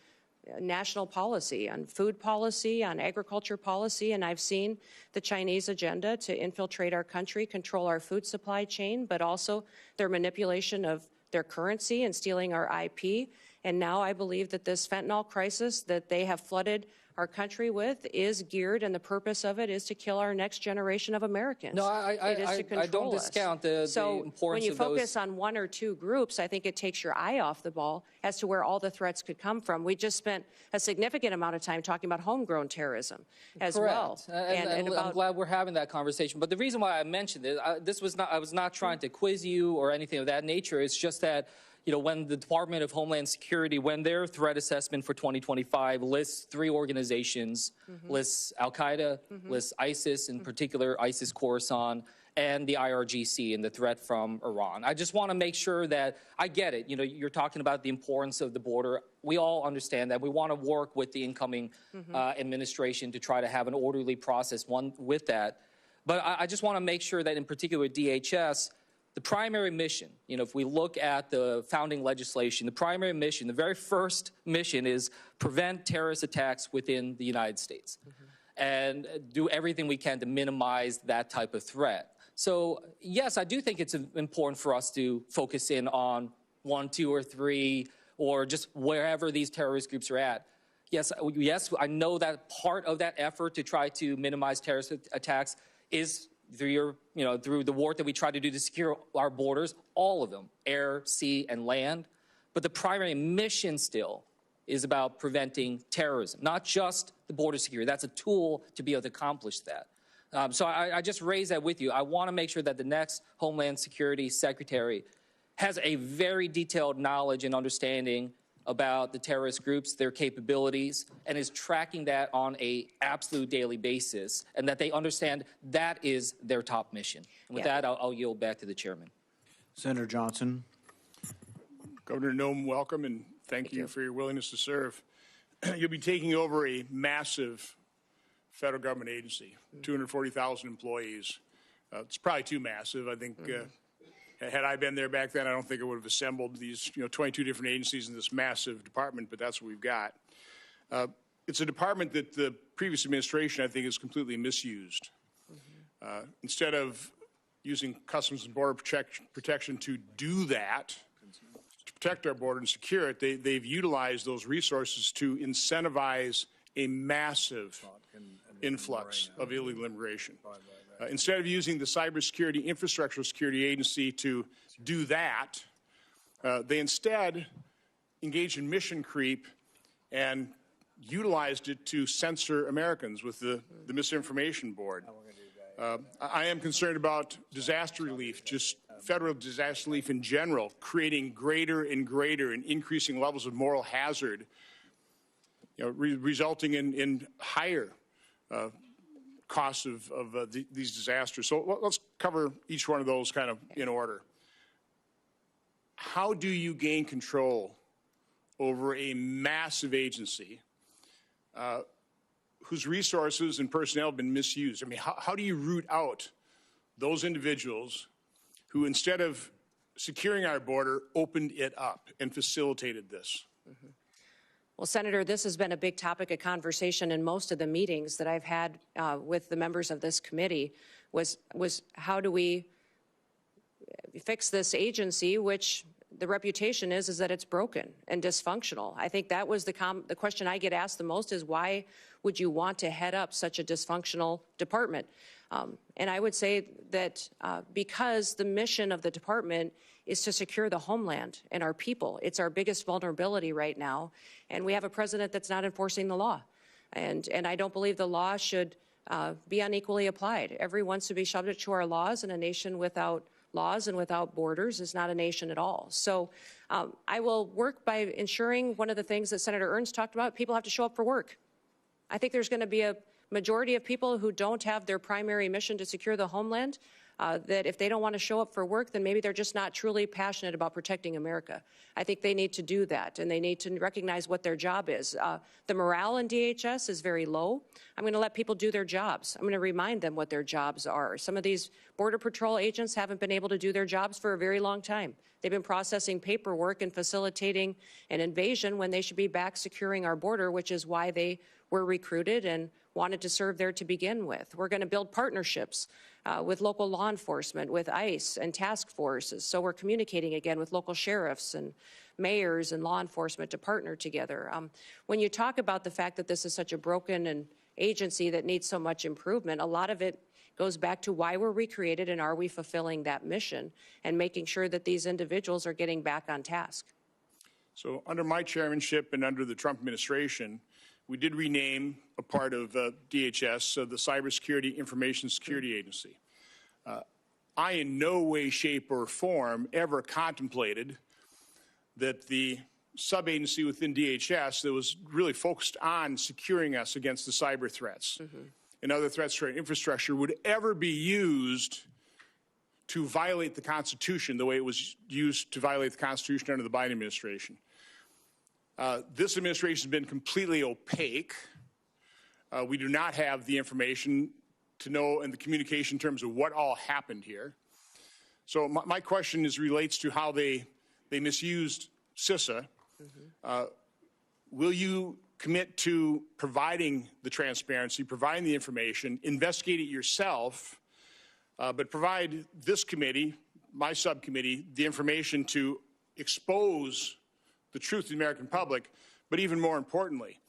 national policy, on food policy, on agriculture policy, and I've seen the Chinese agenda to infiltrate our country, control our food supply chain, but also their manipulation of their currency and stealing our IP. And now I believe that this fentanyl crisis that they have flooded our country with is geared, and the purpose of it is to kill our next generation of Americans. No, I don't discount the importance of those. So when you focus on one or two groups, I think it takes your eye off the ball as to where all the threats could come from. We just spent a significant amount of time talking about homegrown terrorism as well. And I'm glad we're having that conversation. But the reason why I mentioned it, I was not trying to quiz you or anything of that nature. It's just that, you know, when the Department of Homeland Security, when their threat assessment for 2025 lists 3 organizations, lists Al-Qaeda, lists ISIS, in particular ISIS Khorasan, and the IRGC and the threat from Iran. I just want to make sure that I get it. You know, you're talking about the importance of the border. We all understand that. We want to work with the incoming administration to try to have an orderly process with that. But I just want to make sure that in particular DHS, the primary mission, you know, if we look at the founding legislation, the primary mission, the very first mission is prevent terrorist attacks within the United States and do everything we can to minimize that type of threat. So, yes, I do think it's important for us to focus in on 1, 2, or 3, or just wherever these terrorist groups are at. Yes, I know that part of that effort to try to minimize terrorist attacks is through the work that we try to do to secure our borders, all of them, air, sea, and land. But the primary mission still is about preventing terrorism, not just the border security. That's a tool to be able to accomplish that. So I just raise that with you. I want to make sure that the next Homeland Security Secretary has a very detailed knowledge and understanding about the terrorist groups, their capabilities, and is tracking that on an absolute daily basis, and that they understand that is their top mission. And with that, I'll yield back to the chairman. Senator Johnson. Governor Noem, welcome, and thank you for your willingness to serve. You'll be taking over a massive federal government agency, 240,000 employees. It's probably too massive. I think had I been there back then, I don't think it would have assembled these 22 different agencies in this massive department, but that's what we've got. It's a department that the previous administration, I think, has completely misused. Instead of using Customs and Border Protection to do that, to protect our border and secure it, they've utilized those resources to incentivize a massive influx of illegal immigration. Instead of using the Cybersecurity Infrastructure Security Agency to do that, they instead engaged in mission creep and utilized it to censor Americans with the Misinformation Board. I am concerned about disaster relief, just federal disaster relief in general, creating greater and greater and increasing levels of moral hazard, resulting in higher costs of these disasters. So let's cover each one of those kind of in order. How do you gain control over a massive agency whose resources and personnel have been misused. I mean, how do you root out those individuals who, instead of securing our border, opened it up and facilitated this? Well, Senator, this has been a big topic of conversation in most of the meetings that I've had with the members of this committee was how do we fix this agency, which the reputation is that it's broken and dysfunctional. I think that was the question I get asked the most is why would you want to head up such a dysfunctional department? And I would say that because the mission of the department is to secure the homeland and our people. It's our biggest vulnerability right now. And we have a president that's not enforcing the law. And I don't believe the law should be unequally applied. Everyone should be subject to our laws, and a nation without laws and without borders is not a nation at all. So I will work by ensuring one of the things that Senator Ernst talked about, people have to show up for work. I think there's going to be a majority of people who don't have their primary mission to secure the homeland, that if they don't want to show up for work, then maybe they're just not truly passionate about protecting America. I think they need to do that, and they need to recognize what their job is. The morale in DHS is very low. I'm going to let people do their jobs. I'm going to remind them what their jobs are. Some of these Border Patrol agents haven't been able to do their jobs for a very long time. They've been processing paperwork and facilitating an invasion when they should be back securing our border, which is why they were recruited and wanted to serve there to begin with. We're going to build partnerships with local law enforcement, with ICE and task forces. So we're communicating again with local sheriffs and mayors and law enforcement to partner together. When you talk about the fact that this is such a broken agency that needs so much improvement, a lot of it goes back to why we're recreated and are we fulfilling that mission and making sure that these individuals are getting back on task. So under my chairmanship and under the Trump administration, we did rename a part of DHS, the Cybersecurity Information Security Agency. I in no way, shape, or form ever contemplated that the sub-agency within DHS that was really focused on securing us against the cyber threats and other threats to our infrastructure would ever be used to violate the Constitution the way it was used to violate the Constitution under the Biden administration. This administration has been completely opaque. We do not have the information to know and the communication in terms of what all happened here. So my question relates to how they misused CISA. Will you commit to providing the transparency, providing the information, investigate it yourself, but provide this committee, my subcommittee, the information to expose the truth to the American public, but even more importantly,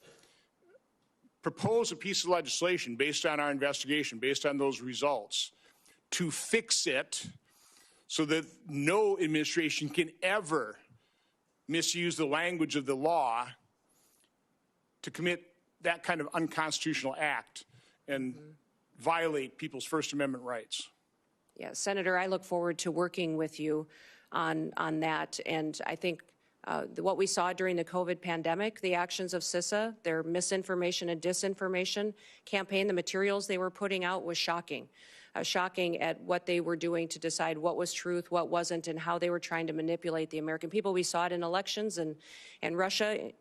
propose a piece of legislation based on our investigation, based on those results, to fix it so that no administration can ever misuse the language of the law to commit that kind of unconstitutional act and violate people's First Amendment rights. Yeah, Senator, I look forward to working with you on that, and I think what we saw during the COVID pandemic, the actions of CISA, their misinformation and disinformation campaign, the materials they were putting out was shocking. Shocking at what they were doing to decide what was truth, what wasn't, and how they were trying to manipulate the American people. We saw it in elections and Russia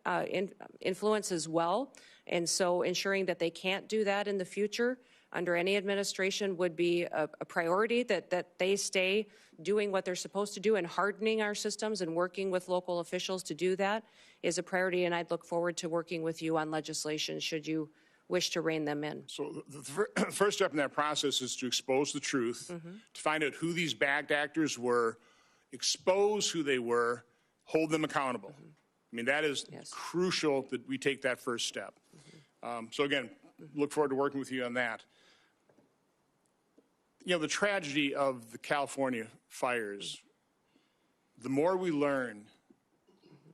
influence as well. And so ensuring that they can't do that in the future under any administration would be a priority, that they stay doing what they're supposed to do and hardening our systems and working with local officials to do that is a priority. And I'd look forward to working with you on legislation should you wish to rein them in. So the first step in that process is to expose the truth, to find out who these bad actors were, expose who they were, hold them accountable. I mean, that is crucial that we take that first step. So again, look forward to working with you on that. You know, the tragedy of the California fires, the more we learn,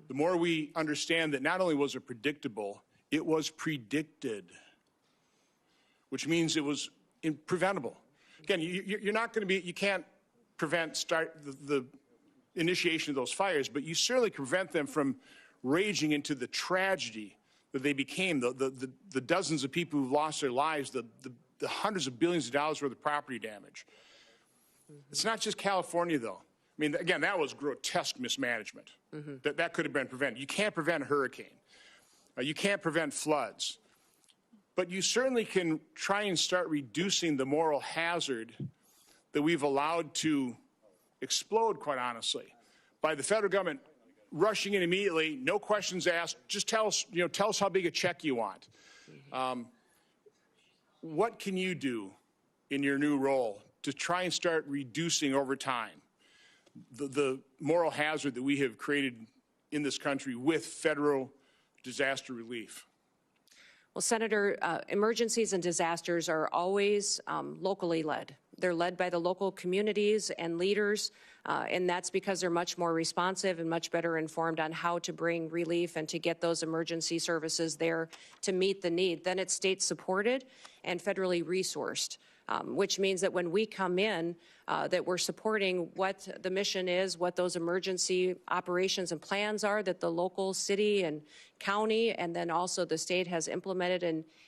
the more we understand that not only was it predictable, it was predicted, which means it was preventable. Again, you're not going to be, you can't prevent the initiation of those fires, but you certainly prevent them from raging into the tragedy that they became, the dozens of people who've lost their lives, the hundreds of billions of dollars worth of property damage. It's not just California, though. I mean, again, that was grotesque mismanagement. That could have been prevented. You can't prevent a hurricane. You can't prevent floods. but you certainly can try and start reducing the moral hazard that we've allowed to explode, quite honestly, by the federal government rushing in immediately, no questions asked, just tell us how big a check you want. What can you do in your new role to try and start reducing over time the moral hazard that we have created in this country with federal disaster relief? Well, Senator, emergencies and disasters are always locally led. They're led by the local communities and leaders, and that's because they're much more responsive and much better informed on how to bring relief and to get those emergency services there to meet the need. Then it's state supported and federally resourced. Which means that when we come in, that we're supporting what the mission is, what those emergency operations and plans are that the local city and county and then also the state has implemented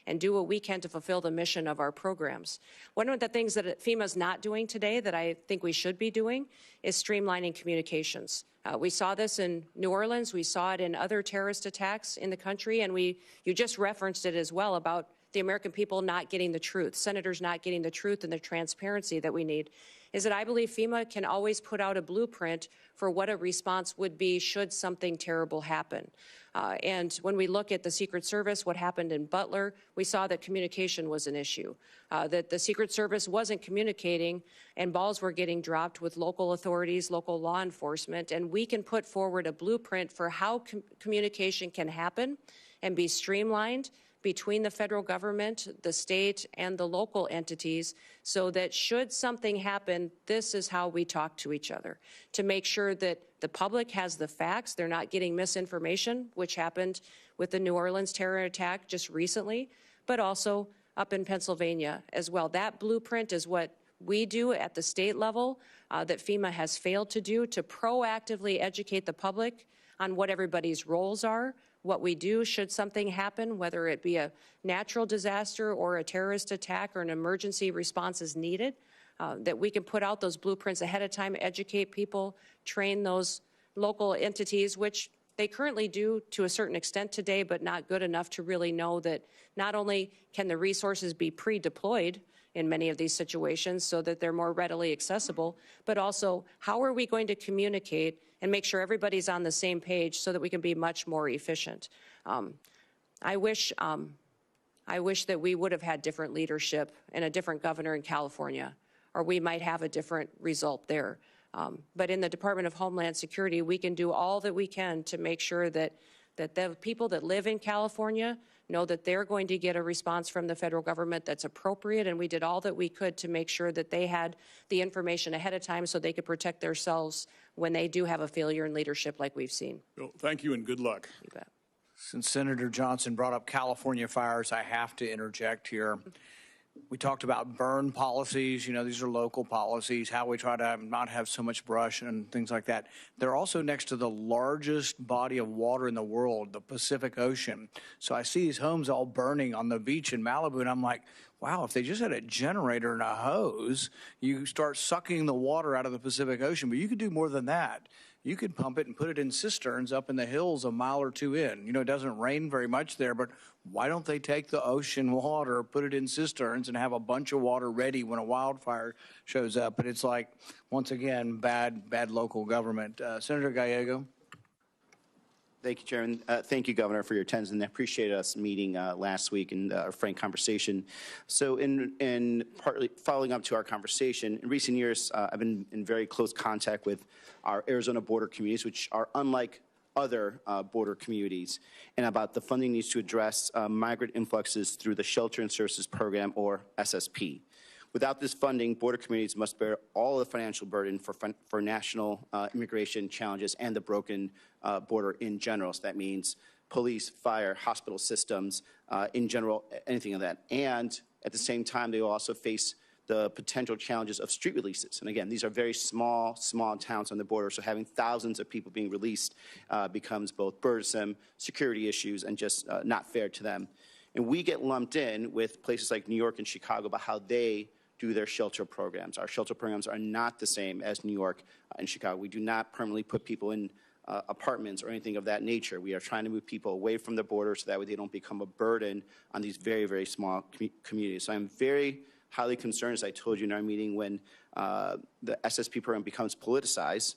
and do what we can to fulfill the mission of our programs. One of the things that FEMA's not doing today that I think we should be doing is streamlining communications. We saw this in New Orleans. We saw it in other terrorist attacks in the country, and you just referenced it as well about the American people not getting the truth, senators not getting the truth and the transparency that we need, is that I believe FEMA can always put out a blueprint for what a response would be should something terrible happen. And when we look at the Secret Service, what happened in Butler, we saw that communication was an issue, that the Secret Service wasn't communicating and balls were getting dropped with local authorities, local law enforcement, and we can put forward a blueprint for how communication can happen and be streamlined between the federal government, the state, and the local entities so that should something happen, this is how we talk to each other to make sure that the public has the facts, they're not getting misinformation, which happened with the New Orleans terror attack just recently, but also up in Pennsylvania as well. That blueprint is what we do at the state level that FEMA has failed to do to proactively educate the public on what everybody's roles are, what we do should something happen, whether it be a natural disaster or a terrorist attack or an emergency response is needed, that we can put out those blueprints ahead of time, educate people, train those local entities, which they currently do to a certain extent today, but not good enough to really know that not only can the resources be pre-deployed in many of these situations so that they're more readily accessible, but also how are we going to communicate and make sure everybody's on the same page so that we can be much more efficient. I wish that we would have had different leadership and a different governor in California, or we might have a different result there. But in the Department of Homeland Security, we can do all that we can to make sure that the people that live in California know that they're going to get a response from the federal government that's appropriate, and we did all that we could to make sure that they had the information ahead of time so they could protect themselves when they do have a failure in leadership like we've seen. Well, thank you and good luck. You bet. Since Senator Johnson brought up California fires, I have to interject here. We talked about burn policies. These are local policies, how we try to not have so much brush and things like that. They're also next to the largest body of water in the world, the Pacific Ocean. So I see these homes all burning on the beach in Malibu, and I'm like, wow, if they just had a generator and a hose, you start sucking the water out of the Pacific Ocean. But you could do more than that. You could pump it and put it in cisterns up in the hills a mile or two in. It doesn't rain very much there, but why don't they take the ocean water, put it in cisterns, and have a bunch of water ready when a wildfire shows up? But it's like, once again, bad local government. Senator Gallego. Thank you, Chairman. Thank you, Governor, for your attendance, and I appreciate us meeting last week and our frank conversation. So in partly following up to our conversation, in recent years, I've been in very close contact with our Arizona border communities, which are unlike other border communities, and about the funding needs to address migrant influxes through the Shelter and Services Program, or SSP. Without this funding, border communities must bear all the financial burden for national immigration challenges and the broken border in general. So that means police, fire, hospital systems, in general, anything of that. And at the same time, they will also face the potential challenges of street releases. And again, these are very small towns on the border, so having thousands of people being released becomes both burdensome, security issues, and just not fair to them. And we get lumped in with places like New York and Chicago about how they do their shelter programs. Our shelter programs are not the same as New York and Chicago. We do not permanently put people in apartments or anything of that nature. We are trying to move people away from the border so that way they don't become a burden on these very, very small communities. So I'm very highly concerned, as I told you in our meeting, when the SSP program becomes politicized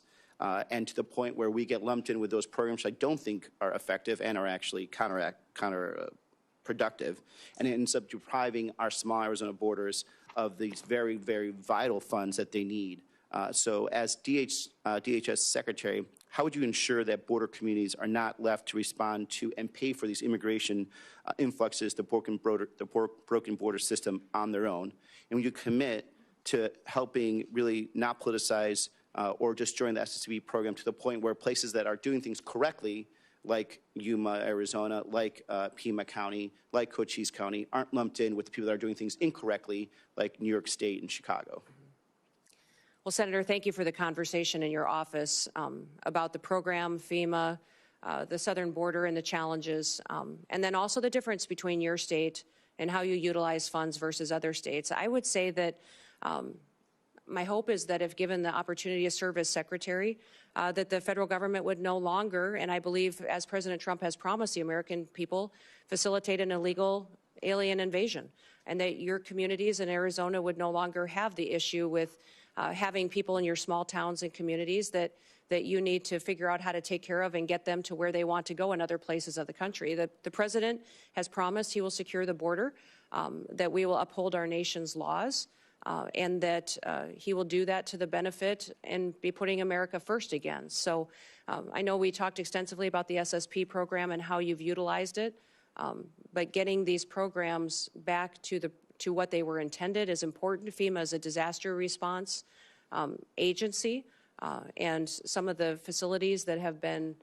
and to the point where we get lumped in with those programs I don't think are effective and are actually counterproductive, and it ends up depriving our small Arizona borders of these very, very vital funds that they need. So as DHS Secretary, how would you ensure that border communities are not left to respond to and pay for these immigration influxes, the broken border system on their own? And would you commit to helping really not politicize or just join the SSP program to the point where places that are doing things correctly, like Yuma, Arizona, like Pima County, like Cochise County, aren't lumped in with the people that are doing things incorrectly, like New York State and Chicago? Well, Senator, thank you for the conversation in your office about the program, FEMA, the southern border and the challenges, and then also the difference between your state and how you utilize funds versus other states. I would say that my hope is that if given the opportunity to serve as Secretary, that the federal government would no longer, and I believe as President Trump has promised the American people, facilitate an illegal alien invasion, and that your communities in Arizona would no longer have the issue with having people in your small towns and communities that you need to figure out how to take care of and get them to where they want to go in other places of the country. The President has promised he will secure the border, that we will uphold our nation's laws, and that he will do that to the benefit and be putting America first again. So I know we talked extensively about the SSP program and how you've utilized it, but getting these programs back to what they were intended is important. FEMA is a disaster response agency, and some of the facilities that have been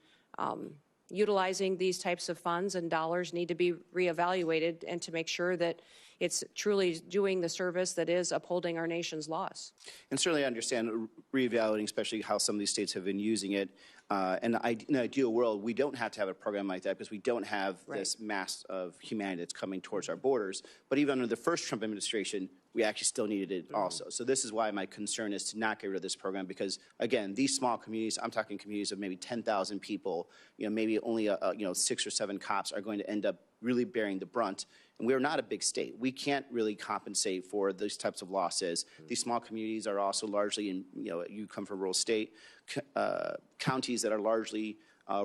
utilizing these types of funds and dollars need to be reevaluated and to make sure that it's truly doing the service that is upholding our nation's laws. And certainly I understand reevaluating, especially how some of these states have been using it. And in an ideal world, we don't have to have a program like that because we don't have this mass of humanity that's coming towards our borders. But even under the first Trump administration, we actually still needed it also. So this is why my concern is to not get rid of this program because, again, these small communities, I'm talking communities of maybe 10,000 people, maybe only 6 or 7 cops are going to end up really bearing the brunt. And we are not a big state. We can't really compensate for these types of losses. These small communities are also largely in, you come from a rural state, counties that are largely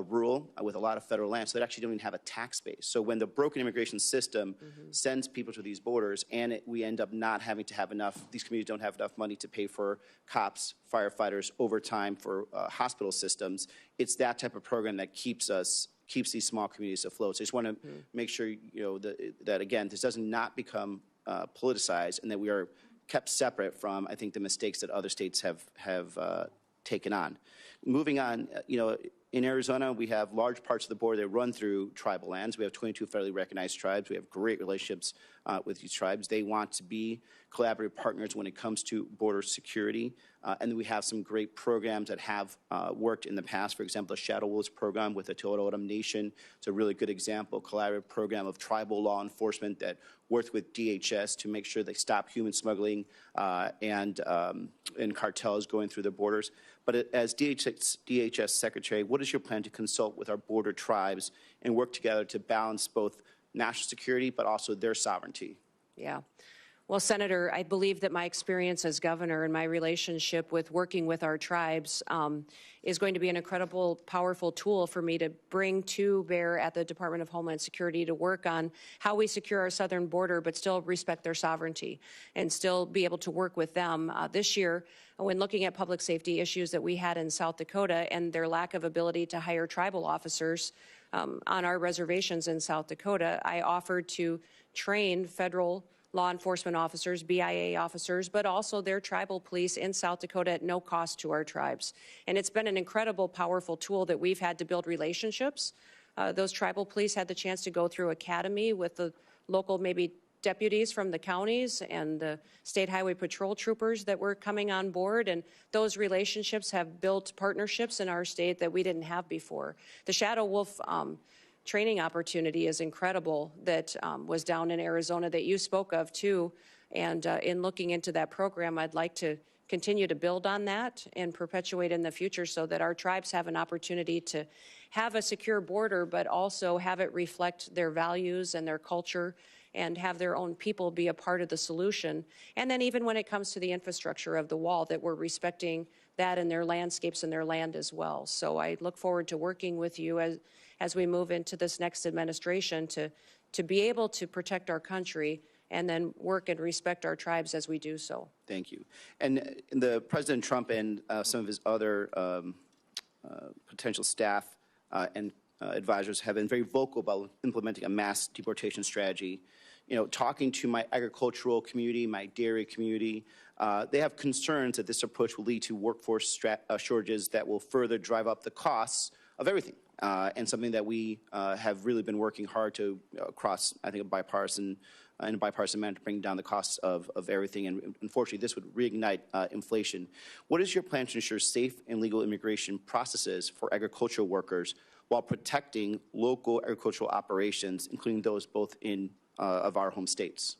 rural with a lot of federal land, so they actually don't even have a tax base. So when the broken immigration system sends people to these borders and we end up not having to have enough, these communities don't have enough money to pay for cops, firefighters, overtime for hospital systems, it's that type of program that keeps these small communities afloat. So I just want to make sure that again, this does not become politicized and that we are kept separate from, I think, the mistakes that other states have taken on. Moving on, in Arizona, we have large parts of the border that run through tribal lands. We have 22 federally recognized tribes. We have great relationships with these tribes. They want to be collaborative partners when it comes to border security. And we have some great programs that have worked in the past. For example, the Shadow Wolves program with the Tohono O'odham Nation. It's a really good example, collaborative program of tribal law enforcement that worked with DHS to make sure they stop human smuggling and cartels going through the borders. But as DHS Secretary, what is your plan to consult with our border tribes and work together to balance both national security but also their sovereignty? Yeah. Well, Senator, I believe that my experience as governor and my relationship with working with our tribes is going to be an incredible, powerful tool for me to bring to bear at the Department of Homeland Security to work on how we secure our southern border but still respect their sovereignty and still be able to work with them. This year, when looking at public safety issues that we had in South Dakota and their lack of ability to hire tribal officers on our reservations in South Dakota, I offered to train federal law enforcement officers, BIA officers, but also their tribal police in South Dakota at no cost to our tribes. And it's been an incredible, powerful tool that we've had to build relationships. Those tribal police had the chance to go through academy with the local maybe deputies from the counties and the state highway patrol troopers that were coming on board. And those relationships have built partnerships in our state that we didn't have before. The Shadow Wolf training opportunity is incredible that was down in Arizona that you spoke of too. And in looking into that program, I'd like to continue to build on that and perpetuate in the future so that our tribes have an opportunity to have a secure border, but also have it reflect their values and their culture and have their own people be a part of the solution. And then even when it comes to the infrastructure of the wall, that we're respecting that in their landscapes and their land as well. So I look forward to working with you as we move into this next administration to be able to protect our country and then work and respect our tribes as we do so. Thank you. And President Trump and some of his other potential staff and advisors have been very vocal about implementing a mass deportation strategy. You know, talking to my agricultural community, my dairy community, they have concerns that this approach will lead to workforce shortages that will further drive up the costs of everything. And something that we have really been working hard to across, I think, in a bipartisan manner to bring down the costs of everything. And unfortunately, this would reignite inflation. What is your plan to ensure safe and legal immigration processes for agricultural workers while protecting local agricultural operations, including those both in of our home states?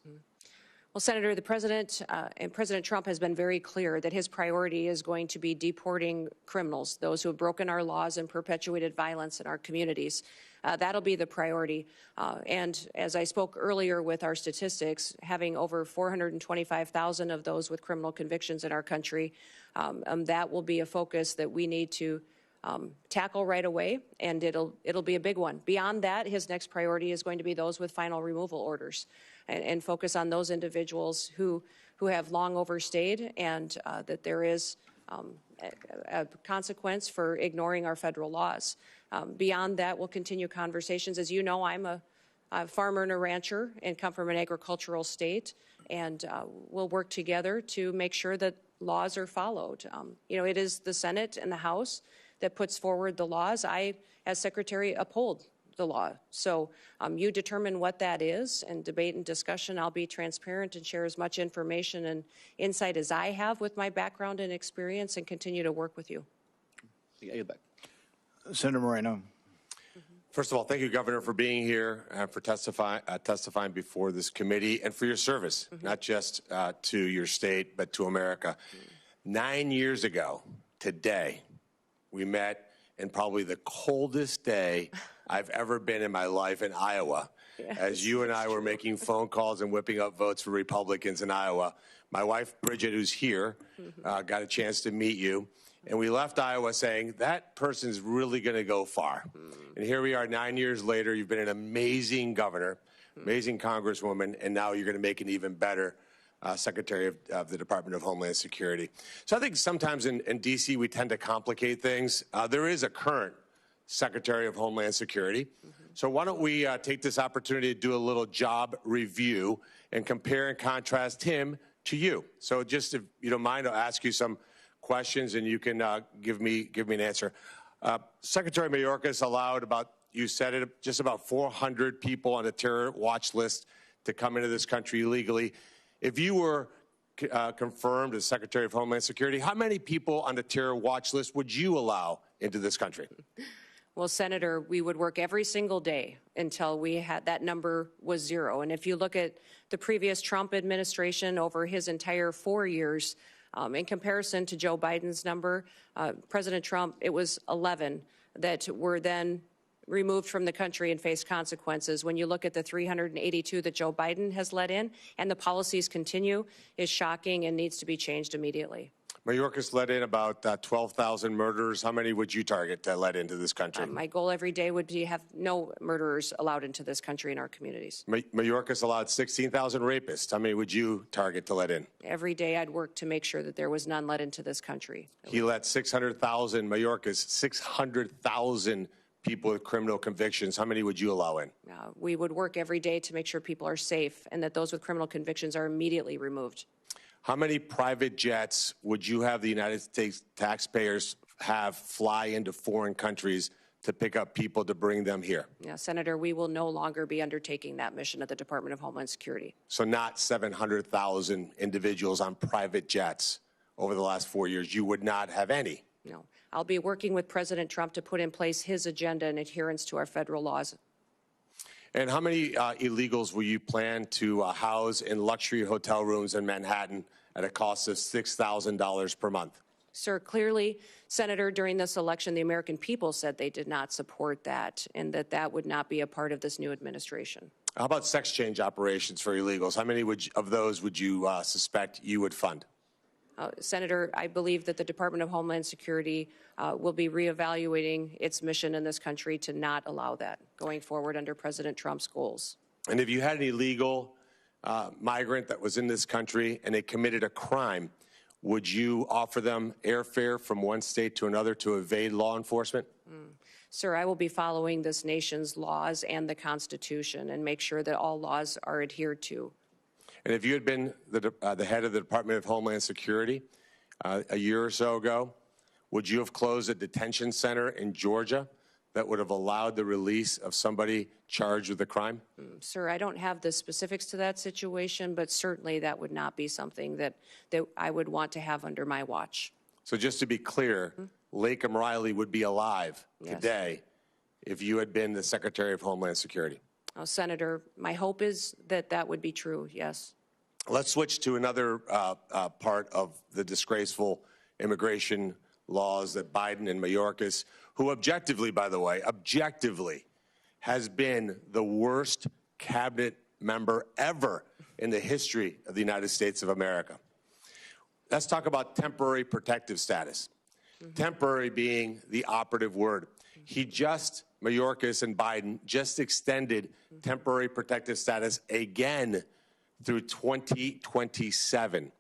Well, Senator, the President and President Trump has been very clear that his priority is going to be deporting criminals, those who have broken our laws and perpetuated violence in our communities. That'll be the priority. And as I spoke earlier with our statistics, having over 425,000 of those with criminal convictions in our country, that will be a focus that we need to tackle right away, and it'll be a big one. Beyond that, his next priority is going to be those with final removal orders, and focus on those individuals who have long overstayed, and that there is a consequence for ignoring our federal laws. Beyond that, we'll continue conversations. As you know, I'm a farmer and a rancher and come from an agricultural state, and we'll work together to make sure that laws are followed. You know, it is the Senate and the House that puts forward the laws. I, as Secretary, uphold the law. So you determine what that is, and debate and discussion. I'll be transparent and share as much information and insight as I have with my background and experience, and continue to work with you. Senator Moreno. First of all, thank you, Governor, for being here and for testifying before this committee, and for your service, not just to your state, but to America. 9 years ago today, we met in probably the coldest day I've ever been in my life in Iowa, as you and I were making phone calls and whipping up votes for Republicans in Iowa. My wife, Bridget, who's here, got a chance to meet you. And we left Iowa saying, that person's really going to go far. And here we are 9 years later. You've been an amazing governor, amazing congresswoman, and now you're going to make an even better Secretary of the Department of Homeland Security. So I think sometimes in D.C. we tend to complicate things. There is a current Secretary of Homeland Security. So why don't we take this opportunity to do a little job review and compare and contrast him to you. So just if you don't mind, I'll ask you some questions and you can give me an answer. Secretary Mayorkas allowed you said it, just about 400 people on a terror watch list to come into this country illegally. If you were confirmed as Secretary of Homeland Security, how many people on the terror watch list would you allow into this country? Well, Senator, we would work every single day until we had that number was zero. And if you look at the previous Trump administration over his entire 4 years, in comparison to Joe Biden's number, President Trump, it was 11 that were then removed from the country and faced consequences. When you look at the 382 that Joe Biden has let in, and the policies continue, is shocking and needs to be changed immediately. Mayorkas let in about 12,000 murderers. How many would you target to let into this country? My goal every day would be have no murderers allowed into this country and our communities. Mayorkas allowed 16,000 rapists. How many would you target to let in? Every day I'd work to make sure that there was none let into this country. He let 600,000, Mayorkas, 600,000 people with criminal convictions. How many would you allow in? We would work every day to make sure people are safe and that those with criminal convictions are immediately removed. How many private jets would you have the United States taxpayers have fly into foreign countries to pick up people to bring them here? Yeah, Senator, we will no longer be undertaking that mission at the Department of Homeland Security. So not 700,000 individuals on private jets over the last 4 years. You would not have any? No. I'll be working with President Trump to put in place his agenda in adherence to our federal laws. And how many illegals will you plan to house in luxury hotel rooms in Manhattan at a cost of $6,000 per month? Sir, clearly, Senator, during this election, the American people said they did not support that and that that would not be a part of this new administration. How about sex change operations for illegals? How many of those would you suspect you would fund? Senator, I believe that the Department of Homeland Security will be reevaluating its mission in this country to not allow that going forward under President Trump's goals. And if you had an illegal migrant that was in this country and they committed a crime, would you offer them airfare from one state to another to evade law enforcement? Sir, I will be following this nation's laws and the Constitution and make sure that all laws are adhered to. And if you had been the head of the Department of Homeland Security a year or so ago, would you have closed a detention center in Georgia that would have allowed the release of somebody charged with a crime? Sir, I don't have the specifics to that situation, but certainly that would not be something that I would want to have under my watch. So just to be clear, Lakem Riley would be alive today if you had been the Secretary of Homeland Security. Senator, my hope is that that would be true, yes. Let's switch to another part of the disgraceful immigration laws that Biden and Mayorkas, who objectively, by the way, objectively has been the worst cabinet member ever in the history of the United States of America. Let's talk about temporary protective status. Temporary being the operative word. Mayorkas and Biden just extended temporary protective status again through 2027.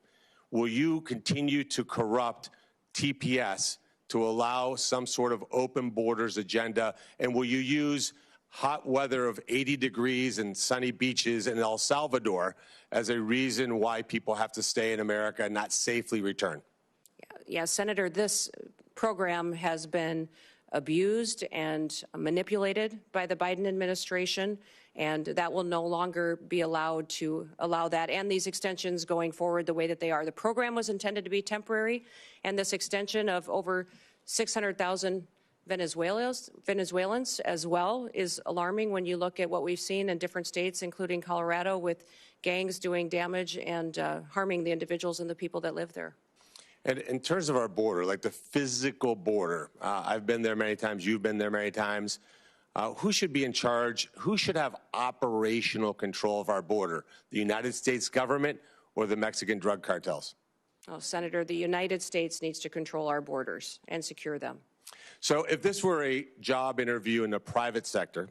Will you continue to corrupt TPS to allow some sort of open borders agenda? And will you use hot weather of 80 degrees and sunny beaches in El Salvador as a reason why people have to stay in America and not safely return? Yeah, Senator, this program has been abused and manipulated by the Biden administration, and that will no longer be allowed to allow that and these extensions going forward the way that they are. The program was intended to be temporary, and this extension of over 600,000 Venezuelans as well is alarming when you look at what we've seen in different states, including Colorado, with gangs doing damage and harming the individuals and the people that live there. And in terms of our border, like the physical border, I've been there many times, you've been there many times. Who should be in charge? Who should have operational control of our border? The United States government or the Mexican drug cartels? Oh, Senator, the United States needs to control our borders and secure them. So if this were a job interview in the private sector,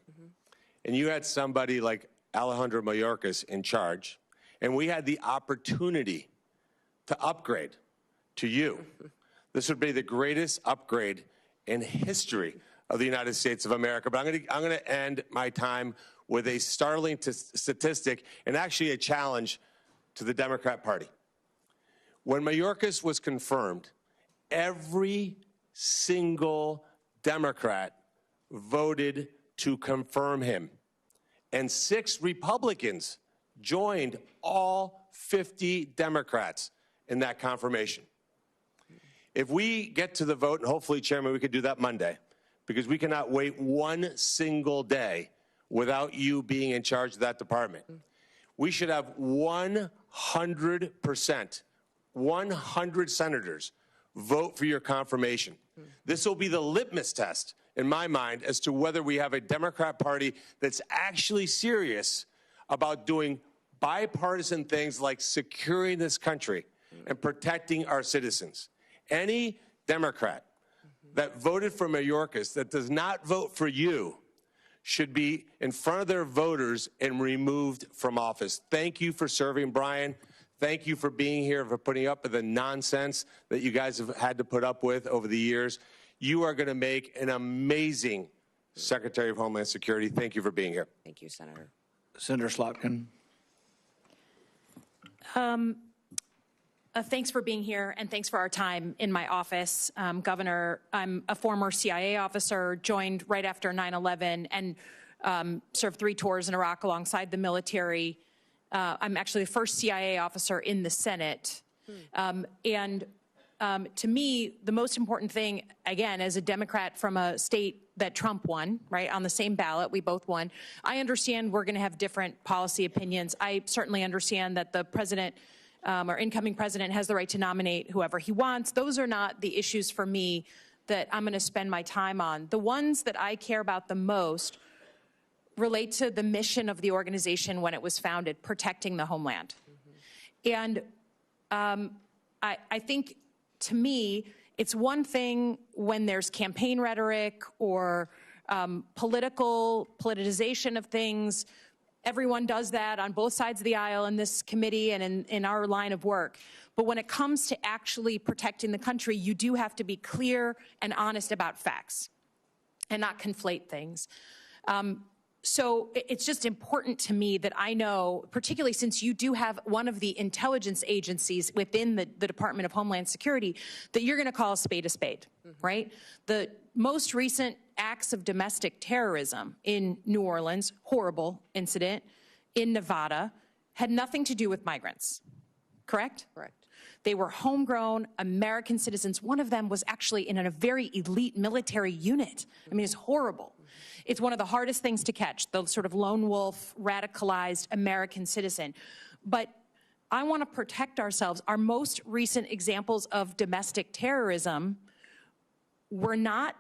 and you had somebody like Alejandro Mayorkas in charge, and we had the opportunity to upgrade to you, this would be the greatest upgrade in history of the United States of America. But I'm going to end my time with a startling statistic and actually a challenge to the Democrat Party. When Mayorkas was confirmed, every single Democrat voted to confirm him. And 6 Republicans joined all 50 Democrats in that confirmation. If we get to the vote, and hopefully, Chairman, we could do that Monday, because we cannot wait one single day without you being in charge of that department. We should have 100%, 100 senators vote for your confirmation. This will be the litmus test, in my mind, as to whether we have a Democrat Party that's actually serious about doing bipartisan things like securing this country and protecting our citizens. Any Democrat that voted for Mayorkas that does not vote for you should be in front of their voters and removed from office. Thank you for serving, Brian. Thank you for being here, for putting up with the nonsense that you guys have had to put up with over the years. You are going to make an amazing Secretary of Homeland Security. Thank you for being here. Thank you, Senator. Senator Slotkin. Thanks for being here, and thanks for our time in my office. Governor, I'm a former CIA officer, joined right after 9/11, and served 3 tours in Iraq alongside the military. I'm actually the first CIA officer in the Senate. To me, the most important thing, again, as a Democrat from a state that Trump won, right, on the same ballot. We both won. I understand we're going to have different policy opinions. I certainly understand that the president or incoming president has the right to nominate whoever he wants. Those are not the issues for me that I'm going to spend my time on. The ones that I care about the most relate to the mission of the organization when it was founded, protecting the homeland. And I think, to me, it's one thing when there's campaign rhetoric or politicization of things. Everyone does that on both sides of the aisle in this committee and in our line of work. But when it comes to actually protecting the country, you do have to be clear and honest about facts and not conflate things. So it's just important to me that I know, particularly since you do have one of the intelligence agencies within the Department of Homeland Security, that you're going to call a spade, right? The most recent acts of domestic terrorism in New Orleans, horrible incident, in Nevada, had nothing to do with migrants, correct? Correct. They were homegrown American citizens. One of them was actually in a very elite military unit. I mean, it's horrible. It's one of the hardest things to catch, the sort of lone wolf, radicalized American citizen. But I want to protect ourselves. Our most recent examples of domestic terrorism were not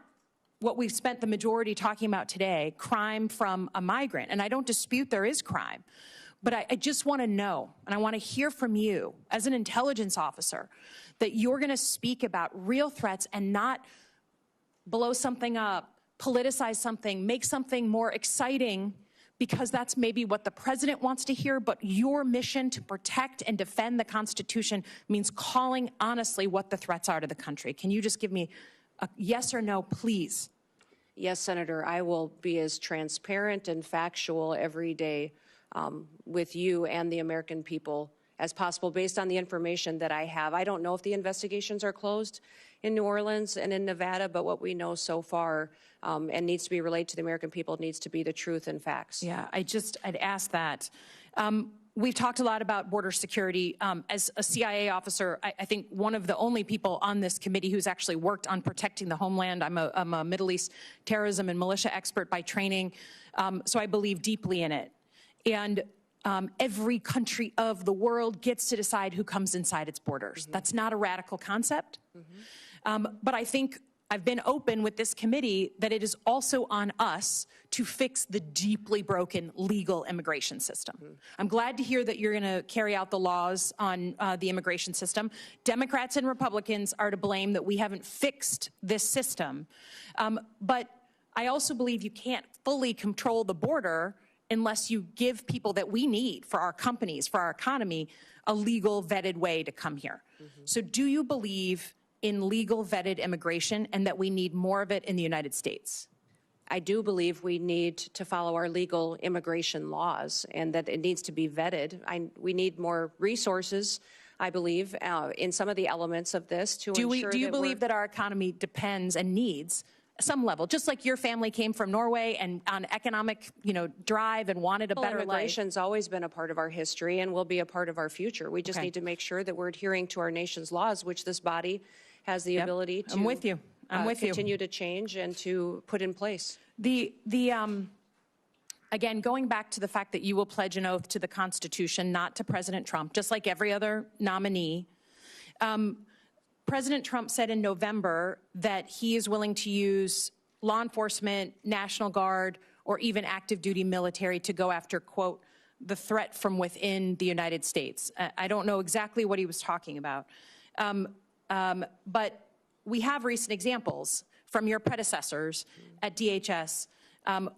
what we've spent the majority talking about today, crime from a migrant. And I don't dispute there is crime. But I just want to know, and I want to hear from you as an intelligence officer, that you're going to speak about real threats and not blow something up, politicize something, make something more exciting, because that's maybe what the president wants to hear. But your mission to protect and defend the Constitution means calling honestly what the threats are to the country. Can you just give me a yes or no, please? Yes, Senator, I will be as transparent and factual every day with you and the American people as possible based on the information that I have. I don't know if the investigations are closed in New Orleans and in Nevada, but what we know so far and needs to be relayed to the American people needs to be the truth and facts. Yeah, I'd ask that. We've talked a lot about border security. As a CIA officer, I think one of the only people on this committee who's actually worked on protecting the homeland. I'm a Middle East terrorism and militia expert by training, so I believe deeply in it. And every country of the world gets to decide who comes inside its borders. That's not a radical concept. But I think I've been open with this committee that it is also on us to fix the deeply broken legal immigration system. I'm glad to hear that you're going to carry out the laws on the immigration system. Democrats and Republicans are to blame that we haven't fixed this system. But I also believe you can't fully control the border unless you give people that we need for our companies, for our economy, a legal vetted way to come here. So do you believe in legal vetted immigration and that we need more of it in the United States? I do believe we need to follow our legal immigration laws and that it needs to be vetted. We need more resources, I believe, in some of the elements of this to ensure Do you believe that our economy depends and needs some level, just like your family came from Norway and on economic, drive and wanted a better life? Immigration's always been a part of our history and will be a part of our future. We just need to make sure that we're adhering to our nation's laws, which this body has the ability to I'm with you. Continue to change and to put in place. Again, going back to the fact that you will pledge an oath to the Constitution, not to President Trump, just like every other nominee. President Trump said in November that he is willing to use law enforcement, National Guard, or even active duty military to go after, quote, the threat from within the United States. I don't know exactly what he was talking about. But we have recent examples from your predecessors at DHS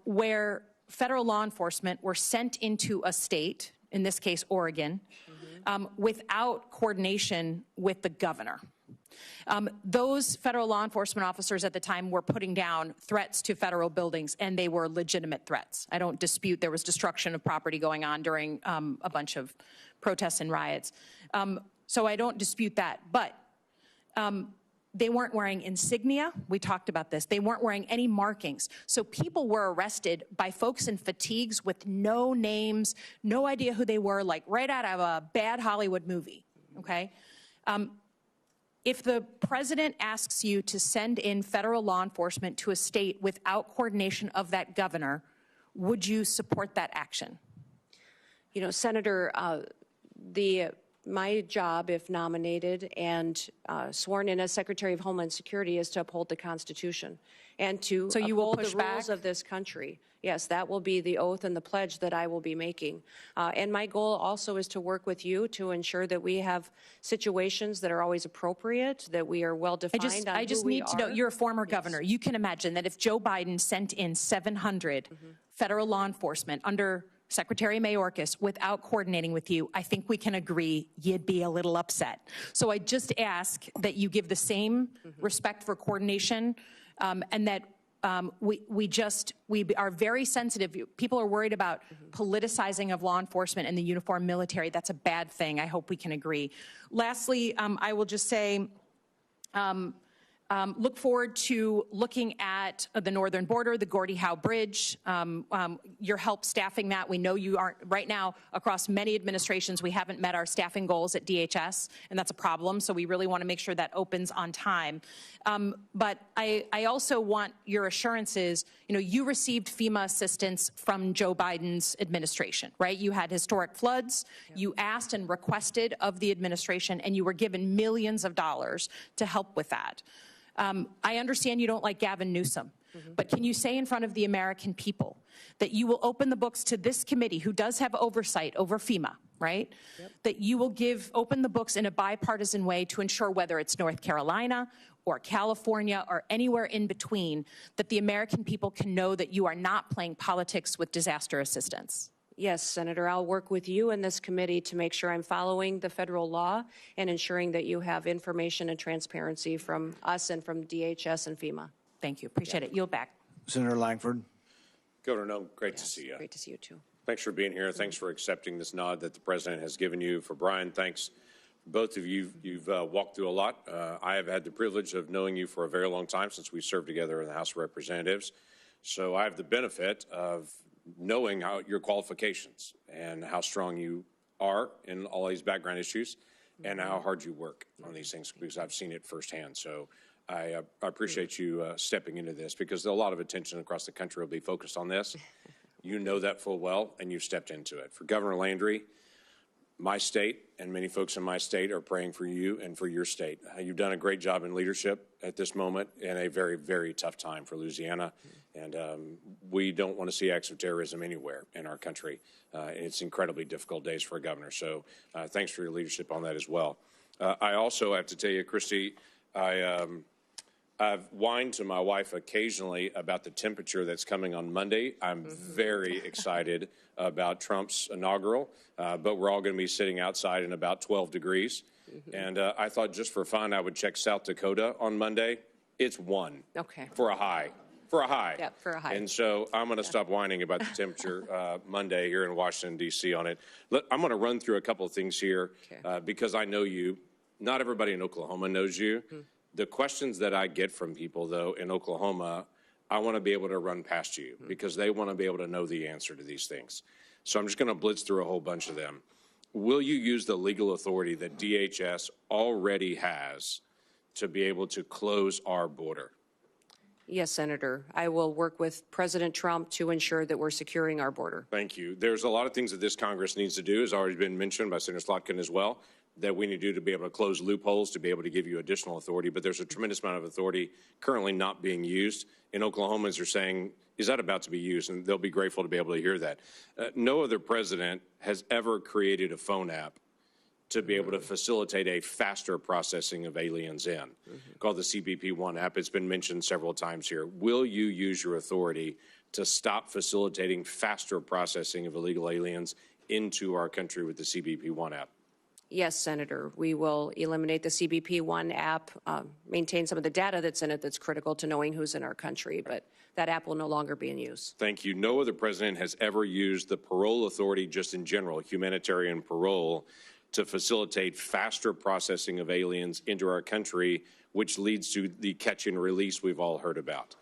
where federal law enforcement were sent into a state, in this case Oregon, without coordination with the governor. Those federal law enforcement officers at the time were putting down threats to federal buildings, and they were legitimate threats. I don't dispute there was destruction of property going on during a bunch of protests and riots. So I don't dispute that. But they weren't wearing insignia. We talked about this. They weren't wearing any markings. So people were arrested by folks in fatigues with no names, no idea who they were, like right out of a bad Hollywood movie, okay? If the president asks you to send in federal law enforcement to a state without coordination of that governor, would you support that action? You know, Senator, my job, if nominated and sworn in as Secretary of Homeland Security, is to uphold the Constitution and to uphold the rules of this country. Yes, that will be the oath and the pledge that I will be making. And my goal also is to work with you to ensure that we have situations that are always appropriate, that we are well defined. I just need to know, you're a former governor. You can imagine that if Joe Biden sent in 700 federal law enforcement under Secretary Mayorkas without coordinating with you, I think we can agree you'd be a little upset. So I just ask that you give the same respect for coordination and that we are very sensitive. People are worried about politicizing of law enforcement and the uniformed military. That's a bad thing. I hope we can agree. Lastly, I will just say, look forward to looking at the northern border, the Gordie Howe Bridge, your help staffing that. We know you aren't, right now, across many administrations, we haven't met our staffing goals at DHS, and that's a problem, so we really want to make sure that opens on time. But I also want your assurances, you know, you received FEMA assistance from Joe Biden's administration, right? You had historic floods, you asked and requested of the administration, and you were given millions of dollars to help with that. I understand you don't like Gavin Newsom, but can you say in front of the American people that you will open the books to this committee, who does have oversight over FEMA, right? That you will open the books in a bipartisan way to ensure, whether it's North Carolina or California or anywhere in between, that the American people can know that you are not playing politics with disaster assistance? Yes, Senator, I'll work with you and this committee to make sure I'm following the federal law and ensuring that you have information and transparency from us and from DHS and FEMA. Thank you. Appreciate it. Yield back. Senator Langford. Governor Noem, great to see you. Great to see you, too. Thanks for being here. Thanks for accepting this nod that the president has given you. For Brian, thanks. Both of you, you've walked through a lot. I have had the privilege of knowing you for a very long time, since we served together in the House of Representatives. So I have the benefit of knowing your qualifications and how strong you are in all these background issues and how hard you work on these things, because I've seen it firsthand. So I appreciate you stepping into this, because a lot of attention across the country will be focused on this. You know that full well, and you've stepped into it. For Governor Landry, my state and many folks in my state are praying for you and for your state. You've done a great job in leadership at this moment in a very, very tough time for Louisiana. And we don't want to see acts of terrorism anywhere in our country. It's incredibly difficult days for a governor. So thanks for your leadership on that as well. I also have to tell you, Kristi, I've whined to my wife occasionally about the temperature that's coming on Monday. I'm very excited about Trump's inaugural, but we're all going to be sitting outside in about 12 degrees. And I thought, just for fun, I would check South Dakota on Monday. It's 1 for a high. For a high. Yeah, for a high. And so I'm going to stop whining about the temperature Monday here in Washington, D.C. on it. I'm going to run through a couple of things here because I know you. Not everybody in Oklahoma knows you. The questions that I get from people, though, in Oklahoma, I want to be able to run past you because they want to be able to know the answer to these things. So I'm just going to blitz through a whole bunch of them. Will you use the legal authority that DHS already has to be able to close our border? Yes, Senator. I will work with President Trump to ensure that we're securing our border. Thank you. There's a lot of things that this Congress needs to do, has already been mentioned by Senator Slotkin as well, that we need to do to be able to close loopholes, to be able to give you additional authority. But there's a tremendous amount of authority currently not being used. And Oklahomans are saying, is that about to be used? And they'll be grateful to be able to hear that. No other president has ever created a phone app to be able to facilitate a faster processing of aliens in, called the CBP-1 app. It's been mentioned several times here. Will you use your authority to stop facilitating faster processing of illegal aliens into our country with the CBP-1 app? Yes, Senator. We will eliminate the CBP-1 app, maintain some of the data that's in it that's critical to knowing who's in our country, but that app will no longer be in use. Thank you. No other president has ever used the parole authority, just in general, humanitarian parole, to facilitate faster processing of aliens into our country, which leads to the catch and release we've all heard about.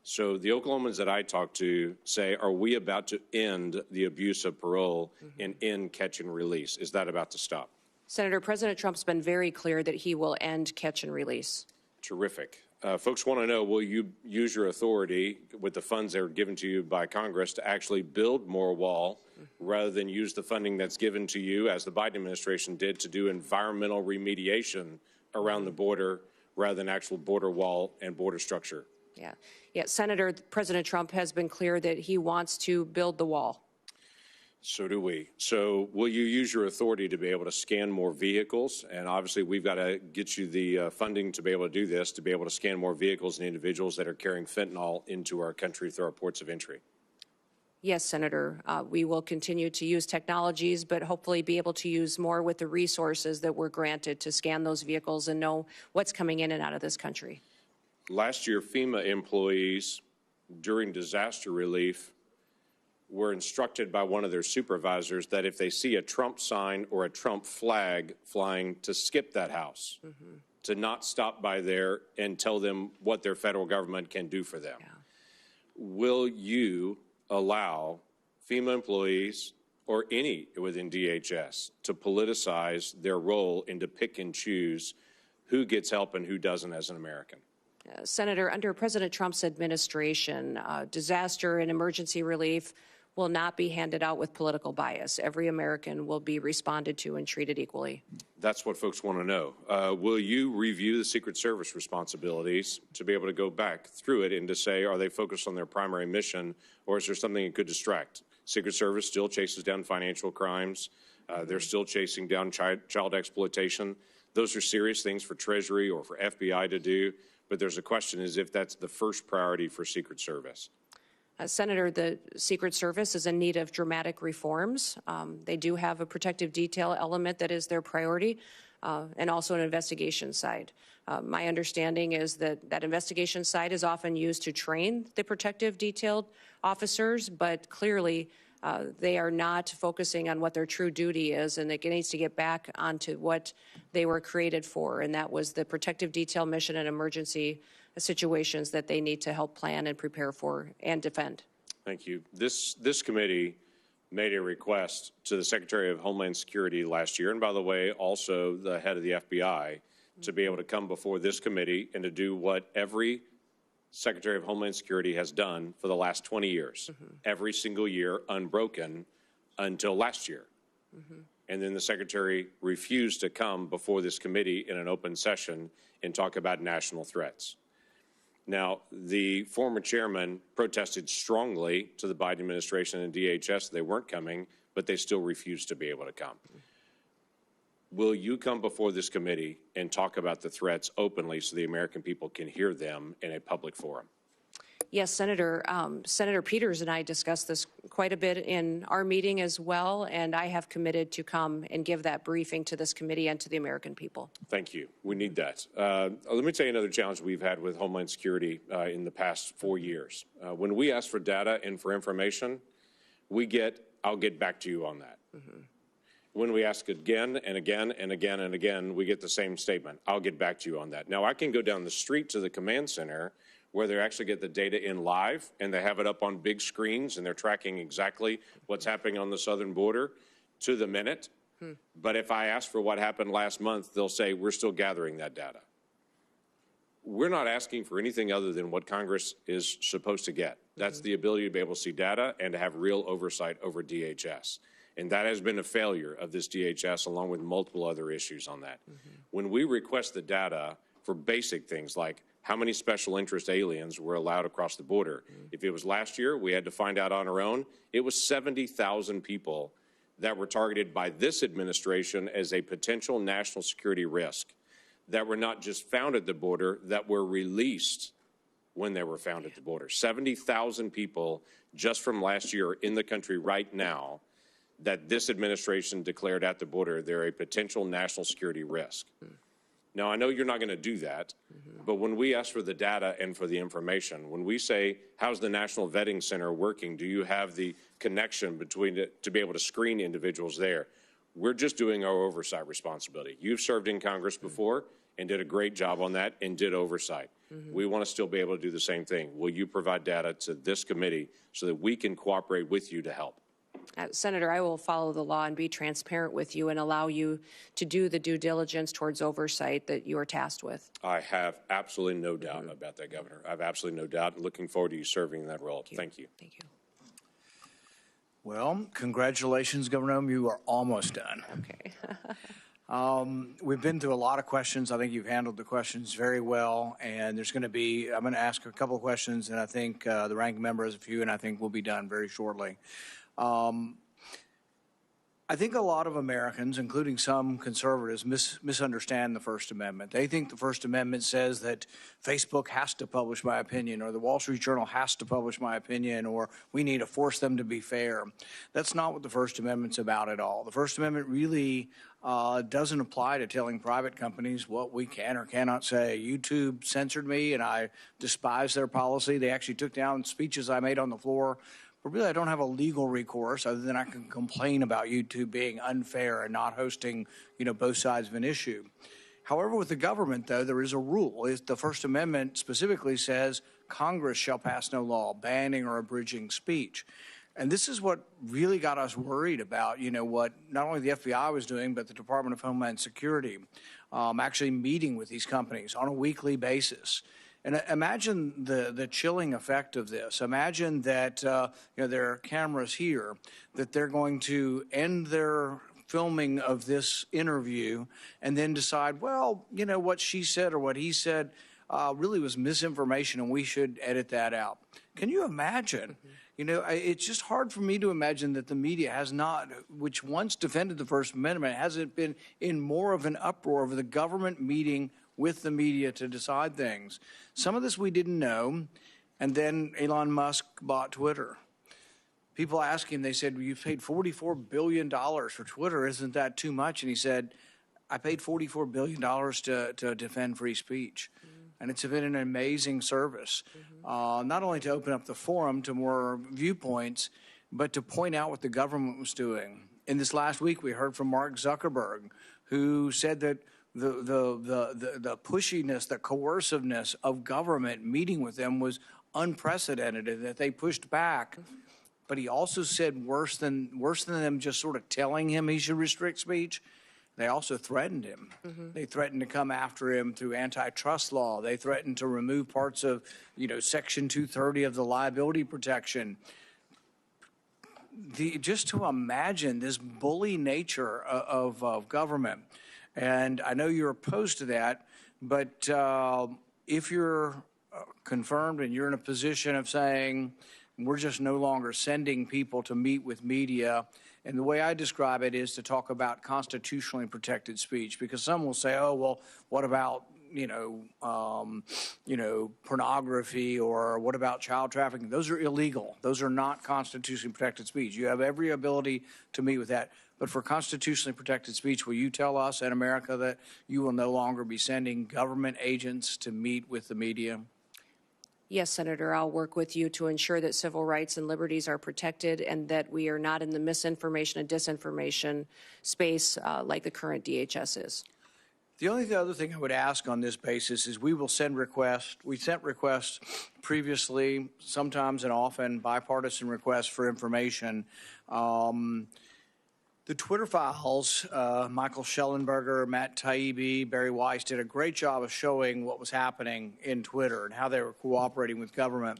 So the Oklahomans that I talk to say, are we about to end the abuse of parole and end catch and release? Is that about to stop? Senator, President Trump's been very clear that he will end catch and release. Terrific. Folks want to know, will you use your authority with the funds that are given to you by Congress to actually build more wall rather than use the funding that's given to you, as the Biden administration did, to do environmental remediation around the border rather than actual border wall and border structure? Yeah, Senator, President Trump has been clear that he wants to build the wall. So do we. So will you use your authority to be able to scan more vehicles? And obviously, we've got to get you the funding to be able to do this, to be able to scan more vehicles and individuals that are carrying fentanyl into our country through our ports of entry. Yes, Senator, we will continue to use technologies, but hopefully be able to use more with the resources that we're granted to scan those vehicles and know what's coming in and out of this country. Last year, FEMA employees during disaster relief were instructed by one of their supervisors that if they see a Trump sign or a Trump flag flying, to skip that house, to not stop by there and tell them what their federal government can do for them. Will you allow FEMA employees or any within DHS to politicize their role and to pick and choose who gets help and who doesn't as an American? Senator, under President Trump's administration, disaster and emergency relief will not be handed out with political bias. Every American will be responded to and treated equally. That's what folks want to know. Will you review the Secret Service responsibilities to be able to go back through it and to say, are they focused on their primary mission, or is there something that could distract? Secret Service still chases down financial crimes. They're still chasing down child exploitation. Those are serious things for Treasury or for FBI to do. But there's a question is if that's the first priority for Secret Service. Senator, the Secret Service is in need of dramatic reforms. They do have a protective detail element that is their priority, and also an investigation side. My understanding is that that investigation side is often used to train the protective detail officers, but clearly they are not focusing on what their true duty is, and it needs to get back onto what they were created for, and that was the protective detail mission and emergency situations that they need to help plan and prepare for and defend. Thank you. This committee made a request to the Secretary of Homeland Security last year, and by the way, also the head of the FBI, to be able to come before this committee and to do what every Secretary of Homeland Security has done for the last 20 years, every single year, unbroken, until last year. And then the Secretary refused to come before this committee in an open session and talk about national threats. Now, the former chairman protested strongly to the Biden administration and DHS. They weren't coming, but they still refused to be able to come. Will you come before this committee and talk about the threats openly so the American people can hear them in a public forum? Yes, Senator. Senator Peters and I discussed this quite a bit in our meeting as well, and I have committed to come and give that briefing to this committee and to the American people. Thank you. We need that. Let me tell you another challenge we've had with Homeland Security in the past 4 years. When we ask for data and for information, we get, I'll get back to you on that. When we ask again and again and again and again, we get the same statement, I'll get back to you on that. Now, I can go down the street to the command center where they actually get the data in live and they have it up on big screens and they're tracking exactly what's happening on the southern border to the minute. But if I ask for what happened last month, they'll say, we're still gathering that data. We're not asking for anything other than what Congress is supposed to get. That's the ability to be able to see data and to have real oversight over DHS. And that has been a failure of this DHS, along with multiple other issues on that. When we request the data for basic things like how many special interest aliens were allowed across the border, if it was last year, we had to find out on our own, it was 70,000 people that were targeted by this administration as a potential national security risk, that were not just found at the border, that were released when they were found at the border. 70,000 people just from last year in the country right now that this administration declared at the border they're a potential national security risk. Now, I know you're not going to do that, but when we ask for the data and for the information, when we say, how's the National Vetting Center working? Do you have the connection between it to be able to screen individuals there? We're just doing our oversight responsibility. You've served in Congress before and did a great job on that and did oversight. We want to still be able to do the same thing. Will you provide data to this committee so that we can cooperate with you to help? Senator, I will follow the law and be transparent with you and allow you to do the due diligence towards oversight that you are tasked with. I have absolutely no doubt about that, Governor. I have absolutely no doubt, and looking forward to you serving in that role. Thank you. Thank you. Well, congratulations, Governor Noem. You are almost done. Okay. We've been through a lot of questions. I think you've handled the questions very well. And there's going to be, I'm going to ask a couple of questions, and I think the ranking member has a few, and I think we'll be done very shortly. I think a lot of Americans, including some conservatives, misunderstand the First Amendment. They think the First Amendment says that Facebook has to publish my opinion, or the Wall Street Journal has to publish my opinion, or we need to force them to be fair. That's not what the First Amendment's about at all. The First Amendment really doesn't apply to telling private companies what we can or cannot say. YouTube censored me, and I despise their policy. They actually took down speeches I made on the floor. But really, I don't have a legal recourse other than I can complain about YouTube being unfair and not hosting, both sides of an issue. However, with the government, though, there is a rule. The First Amendment specifically says Congress shall pass no law banning or abridging speech. And this is what really got us worried about, what not only the FBI was doing, but the Department of Homeland Security, actually meeting with these companies on a weekly basis. And imagine the chilling effect of this. Imagine that there are cameras here, that they're going to end their filming of this interview and then decide, well, what she said or what he said really was misinformation and we should edit that out. Can you imagine? It's just hard for me to imagine that the media has not, which once defended the First Amendment, hasn't been in more of an uproar over the government meeting with the media to decide things. Some of this we didn't know, and then Elon Musk bought Twitter. People asked him, they said, well, you've paid $44 billion for Twitter, isn't that too much? And he said, I paid $44 billion to defend free speech. And it's been an amazing service, not only to open up the forum to more viewpoints, but to point out what the government was doing. In this last week, we heard from Mark Zuckerberg, who said that the pushiness, the coerciveness of government meeting with them was unprecedented, and that they pushed back. But he also said worse than them just sort of telling him he should restrict speech, they also threatened him. They threatened to come after him through antitrust law. They threatened to remove parts of, Section 230 of the liability protection. Just to imagine this bully nature of government. And I know you're opposed to that, but if you're confirmed and you're in a position of saying, we're just no longer sending people to meet with media, and the way I describe it is to talk about constitutionally protected speech, because some will say, oh, well, what about, pornography, or what about child trafficking? Those are illegal. Those are not constitutionally protected speech. You have every ability to meet with that. But for constitutionally protected speech, will you tell us in America that you will no longer be sending government agents to meet with the media? Yes, Senator, I'll work with you to ensure that civil rights and liberties are protected and that we are not in the misinformation and disinformation space like the current DHS is. The other thing I would ask on this basis is we will send requests. We sent requests previously, sometimes and often bipartisan requests for information. The Twitter files, Michael Schellenberger, Matt Taibbi, Barry Weiss did a great job of showing what was happening in Twitter and how they were cooperating with government.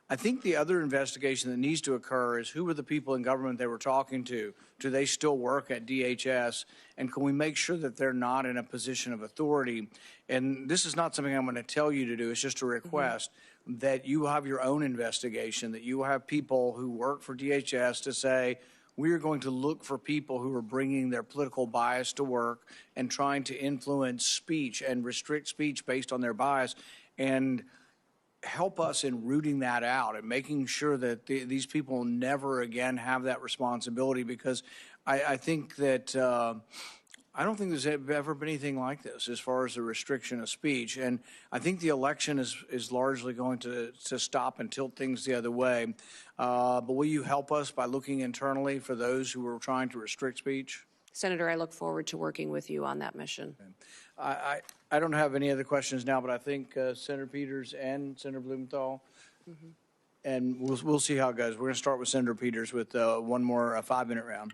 I think the other investigation that needs to occur is who were the people in government they were talking to? Do they still work at DHS? And can we make sure that they're not in a position of authority? And this is not something I'm going to tell you to do. It's just a request that you have your own investigation, that you have people who work for DHS to say, we are going to look for people who are bringing their political bias to work and trying to influence speech and restrict speech based on their bias, and help us in rooting that out and making sure that these people never again have that responsibility, because I think that I don't think there's ever been anything like this as far as the restriction of speech. And I think the election is largely going to stop and tilt things the other way. But will you help us by looking internally for those who are trying to restrict speech? Senator, I look forward to working with you on that mission. I don't have any other questions now, but I think Senator Peters and Senator Blumenthal. and we'll see how it goes. We're going to start with Senator Peters with one more 5-minute round.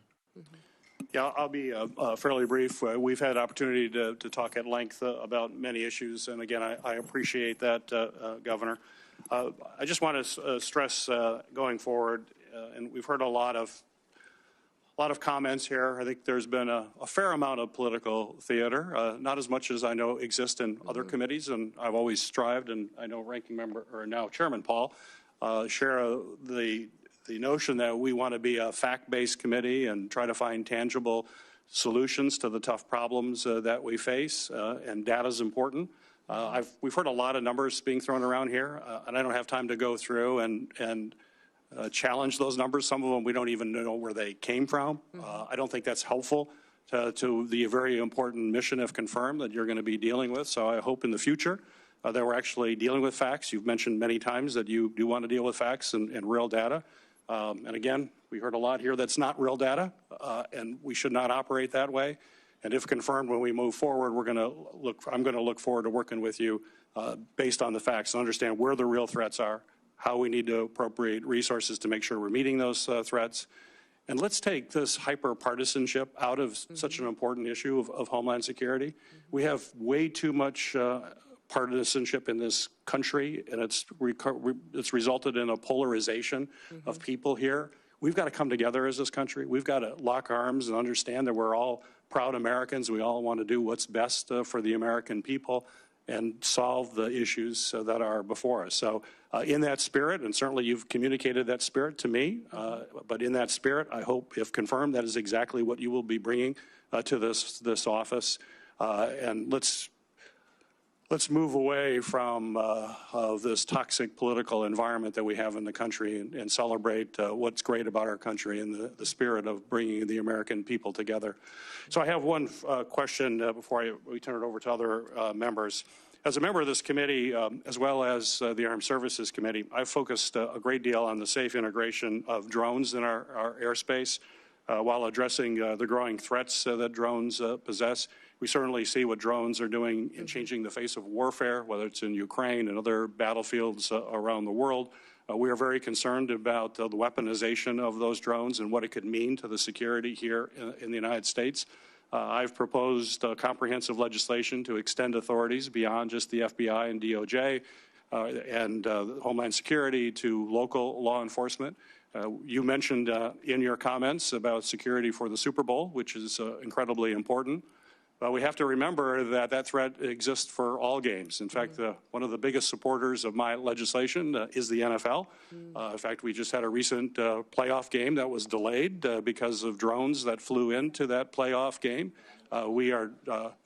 Yeah, I'll be fairly brief. We've had opportunity to talk at length about many issues, and again, I appreciate that, Governor. I just want to stress going forward, and we've heard a lot of comments here. I think there's been a fair amount of political theater, not as much as I know exists in other committees, and I've always strived, and I know Ranking Member, or now Chairman Paul, share the notion that we want to be a fact-based committee and try to find tangible solutions to the tough problems that we face, and data is important. We've heard a lot of numbers being thrown around here, and I don't have time to go through and challenge those numbers. Some of them we don't even know where they came from. I don't think that's helpful to the very important mission, if confirmed, that you're going to be dealing with. So I hope in the future that we're actually dealing with facts. You've mentioned many times that you do want to deal with facts and real data. And again, we heard a lot here that's not real data, and we should not operate that way. And if confirmed, when we move forward, I'm going to look forward to working with you based on the facts and understand where the real threats are, how we need to appropriate resources to make sure we're meeting those threats. And let's take this hyper-partisanship out of such an important issue of Homeland Security. We have way too much partisanship in this country, and it's resulted in a polarization of people here. We've got to come together as this country. We've got to lock arms and understand that we're all proud Americans. We all want to do what's best for the American people and solve the issues that are before us. So in that spirit, and certainly you've communicated that spirit to me, but in that spirit, I hope, if confirmed, that is exactly what you will be bringing to this office. And let's move away from this toxic political environment that we have in the country and celebrate what's great about our country and the spirit of bringing the American people together. So I have one question before we turn it over to other members. As a member of this committee, as well as the Armed Services Committee, I've focused a great deal on the safe integration of drones in our airspace while addressing the growing threats that drones possess. We certainly see what drones are doing in changing the face of warfare, whether it's in Ukraine and other battlefields around the world. We are very concerned about the weaponization of those drones and what it could mean to the security here in the United States. I've proposed comprehensive legislation to extend authorities beyond just the FBI and DOJ and Homeland Security to local law enforcement. You mentioned in your comments about security for the Super Bowl, which is incredibly important. But we have to remember that that threat exists for all games. In fact, one of the biggest supporters of my legislation is the NFL. In fact, we just had a recent playoff game that was delayed because of drones that flew into that playoff game. We are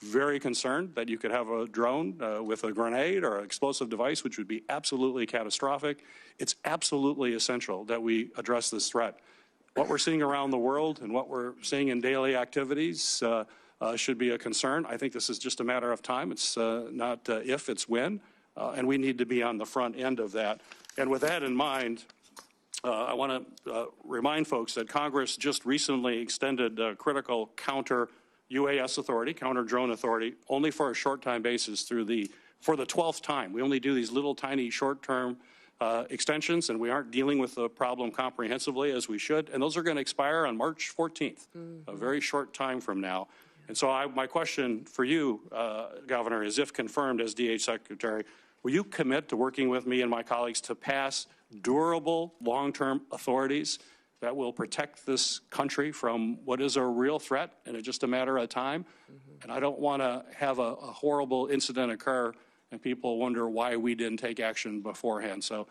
very concerned that you could have a drone with a grenade or an explosive device, which would be absolutely catastrophic. It's absolutely essential that we address this threat. What we're seeing around the world and what we're seeing in daily activities should be a concern. I think this is just a matter of time. It's not if, it's when, and we need to be on the front end of that. And with that in mind, I want to remind folks that Congress just recently extended critical counter-UAS authority, counter-drone authority, only for a short-time basis for the 12th time. We only do these little tiny short-term extensions, and we aren't dealing with the problem comprehensively as we should. And those are going to expire on March 14th, a very short time from now. And so my question for you, Governor, is if confirmed as DHS Secretary, will you commit to working with me and my colleagues to pass durable, long-term authorities that will protect this country from what is a real threat and it's just a matter of time? And I don't want to have a horrible incident occur and people wonder why we didn't take action beforehand. So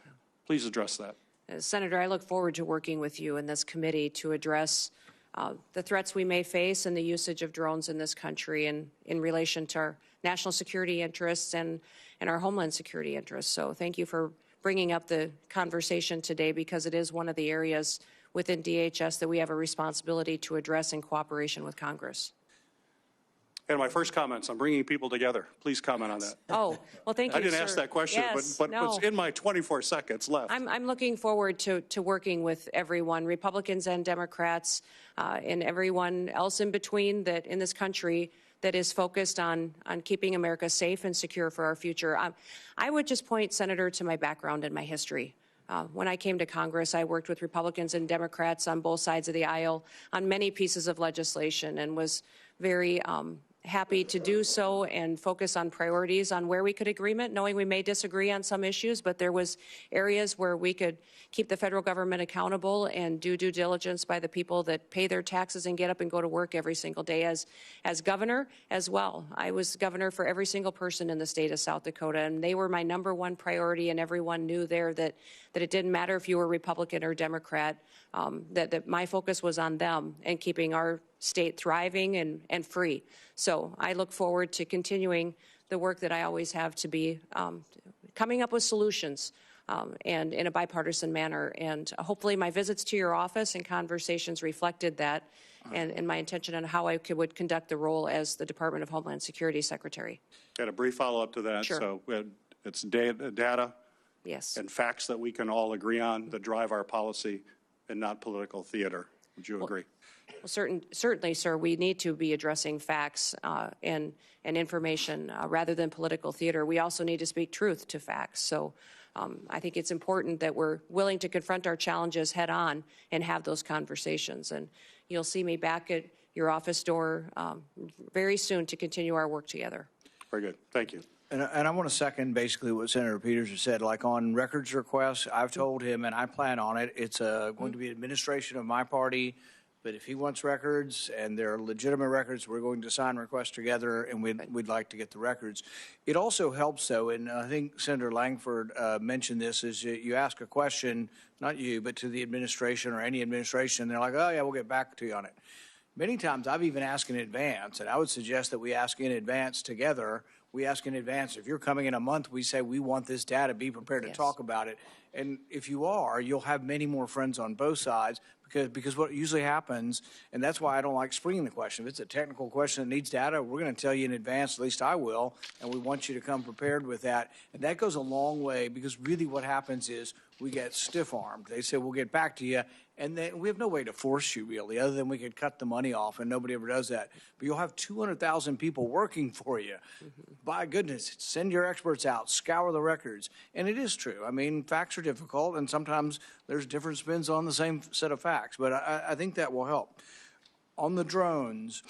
please address that. Senator, I look forward to working with you in this committee to address the threats we may face and the usage of drones in this country and in relation to our national security interests and our homeland security interests. So thank you for bringing up the conversation today, because it is one of the areas within DHS that we have a responsibility to address in cooperation with Congress. And my first comments on bringing people together. Please comment on that. Oh, well, thank you, I didn't sir. ask that question, yes, but no. it's in my 24 seconds left. I'm looking forward to working with everyone, Republicans and Democrats, and everyone else in between that in this country that is focused on keeping America safe and secure for our future. I would just point, Senator, to my background and my history. When I came to Congress, I worked with Republicans and Democrats on both sides of the aisle on many pieces of legislation and was very happy to do so and focus on priorities on where we could agreement, knowing we may disagree on some issues, but there was areas where we could keep the federal government accountable and do due diligence by the people that pay their taxes and get up and go to work every single day. As governor as well, I was governor for every single person in the state of South Dakota, and they were my #1 priority, and everyone knew there that it didn't matter if you were Republican or Democrat, that my focus was on them and keeping our state thriving and free. So I look forward to continuing the work that I always have to be coming up with solutions and in a bipartisan manner. And hopefully my visits to your office and conversations reflected that and my intention on how I would conduct the role as the Department of Homeland Security Secretary. Got a brief follow-up to that. Sure. So it's data Yes. and facts that we can all agree on that drive our policy and not political theater. Would you agree? Well, certainly, sir, we need to be addressing facts and information rather than political theater. We also need to speak truth to facts. So I think it's important that we're willing to confront our challenges head on and have those conversations. And you'll see me back at your office door very soon to continue our work together. Very good. Thank you. And I want to second basically what Senator Peters has said. Like on records requests, I've told him, and I plan on it, it's going to be administration of my party. But if he wants records and they're legitimate records, we're going to sign requests together, and we'd like to get the records. It also helps, though, and I think Senator Langford mentioned this, is you ask a question, not you, but to the administration or any administration, and they're like, oh, yeah, we'll get back to you on it. Many times I've even asked in advance, and I would suggest that we ask in advance together. We ask in advance. If you're coming in a month, we say we want this data. Be prepared to talk about it. And if you are, you'll have many more friends on both sides because what usually happens, and that's why I don't like springing the question. If it's a technical question that needs data, we're going to tell you in advance, at least I will, and we want you to come prepared with that. And that goes a long way because really what happens is we get stiff-armed. They say, we'll get back to you, and then we have no way to force you really, other than we could cut the money off, and nobody ever does that. But you'll have 200,000 people working for you. By goodness, send your experts out, scour the records. And it is true. I mean, facts are difficult, and sometimes there's different spins on the same set of facts. But I think that will help. On the drones,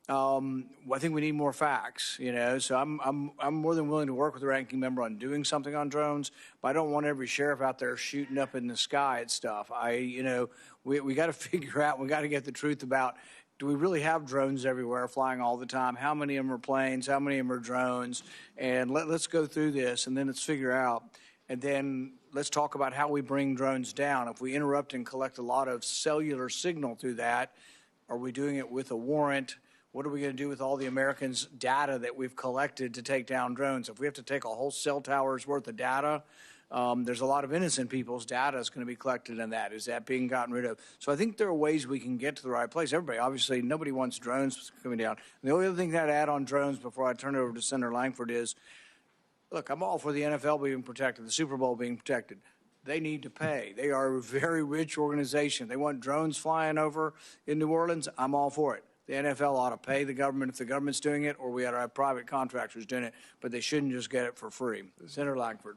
I think we need more facts, you know, so I'm more than willing to work with the ranking member on doing something on drones, but I don't want every sheriff out there shooting up in the sky at stuff. We got to figure out, we got to get the truth about, do we really have drones everywhere flying all the time? How many of them are planes? How many of them are drones? And let's go through this, and then let's figure out, and then let's talk about how we bring drones down. If we interrupt and collect a lot of cellular signal through that, are we doing it with a warrant? What are we going to do with all the Americans' data that we've collected to take down drones? If we have to take a whole cell tower's worth of data, there's a lot of innocent people's data is going to be collected in that. Is that being gotten rid of? So I think there are ways we can get to the right place. Everybody, obviously, nobody wants drones coming down. And the only other thing that I'd add on drones before I turn it over to Senator Langford is, look, I'm all for the NFL being protected, the Super Bowl being protected. They need to pay. They are a very rich organization. They want drones flying over in New Orleans. I'm all for it. The NFL ought to pay the government if the government's doing it, or we ought to have private contractors doing it, but they shouldn't just get it for free. Senator Langford.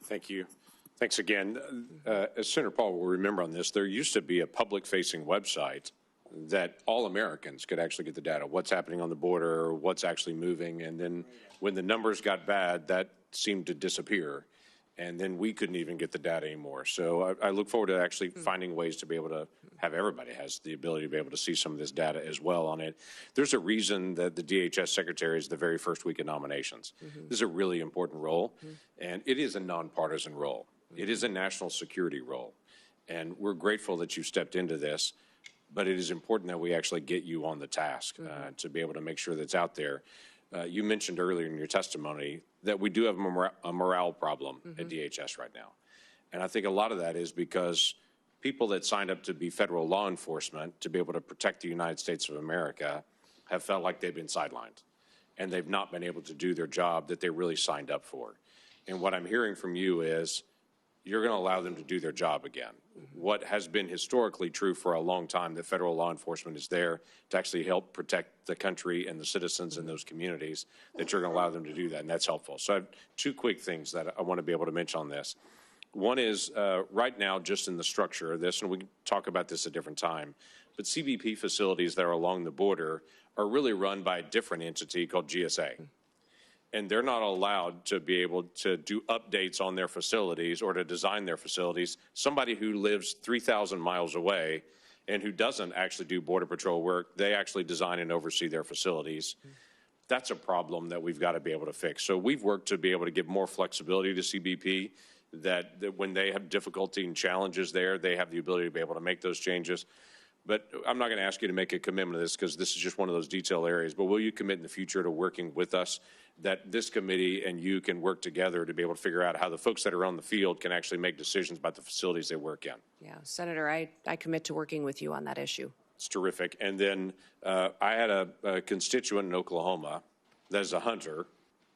Thank you. Thanks again. As Senator Paul will remember on this, there used to be a public-facing website that all Americans could actually get the data, what's happening on the border, what's actually moving, and then when the numbers got bad, that seemed to disappear. And then we couldn't even get the data anymore. So I look forward to actually finding ways to be able to have everybody has the ability to be able to see some of this data as well on it. There's a reason that the DHS Secretary is the very first week of nominations. This is a really important role, and it is a nonpartisan role. It is a national security role, and we're grateful that you stepped into this, but it is important that we actually get you on the task to be able to make sure that's out there. You mentioned earlier in your testimony that we do have a morale problem at DHS right now. And I think a lot of that is because people that signed up to be federal law enforcement to be able to protect the United States of America have felt like they've been sidelined and they've not been able to do their job that they really signed up for. And what I'm hearing from you is you're going to allow them to do their job again. What has been historically true for a long time, that federal law enforcement is there to actually help protect the country and the citizens in those communities, that you're going to allow them to do that, and that's helpful. So I have two quick things that I want to be able to mention on this. One is right now, just in the structure of this, and we can talk about this at a different time, but CBP facilities that are along the border are really run by a different entity called GSA. And they're not allowed to be able to do updates on their facilities or to design their facilities. Somebody who lives 3,000 miles away and who doesn't actually do Border Patrol work, they actually design and oversee their facilities. That's a problem that we've got to be able to fix. So we've worked to be able to give more flexibility to CBP, that when they have difficulty and challenges there, they have the ability to be able to make those changes. But I'm not going to ask you to make a commitment to this because this is just one of those detail areas. But will you commit in the future to working with us, that this committee and you can work together to be able to figure out how the folks that are on the field can actually make decisions about the facilities they work in? Yeah, Senator, I commit to working with you on that issue. It's terrific. And then I had a constituent in Oklahoma that is a hunter,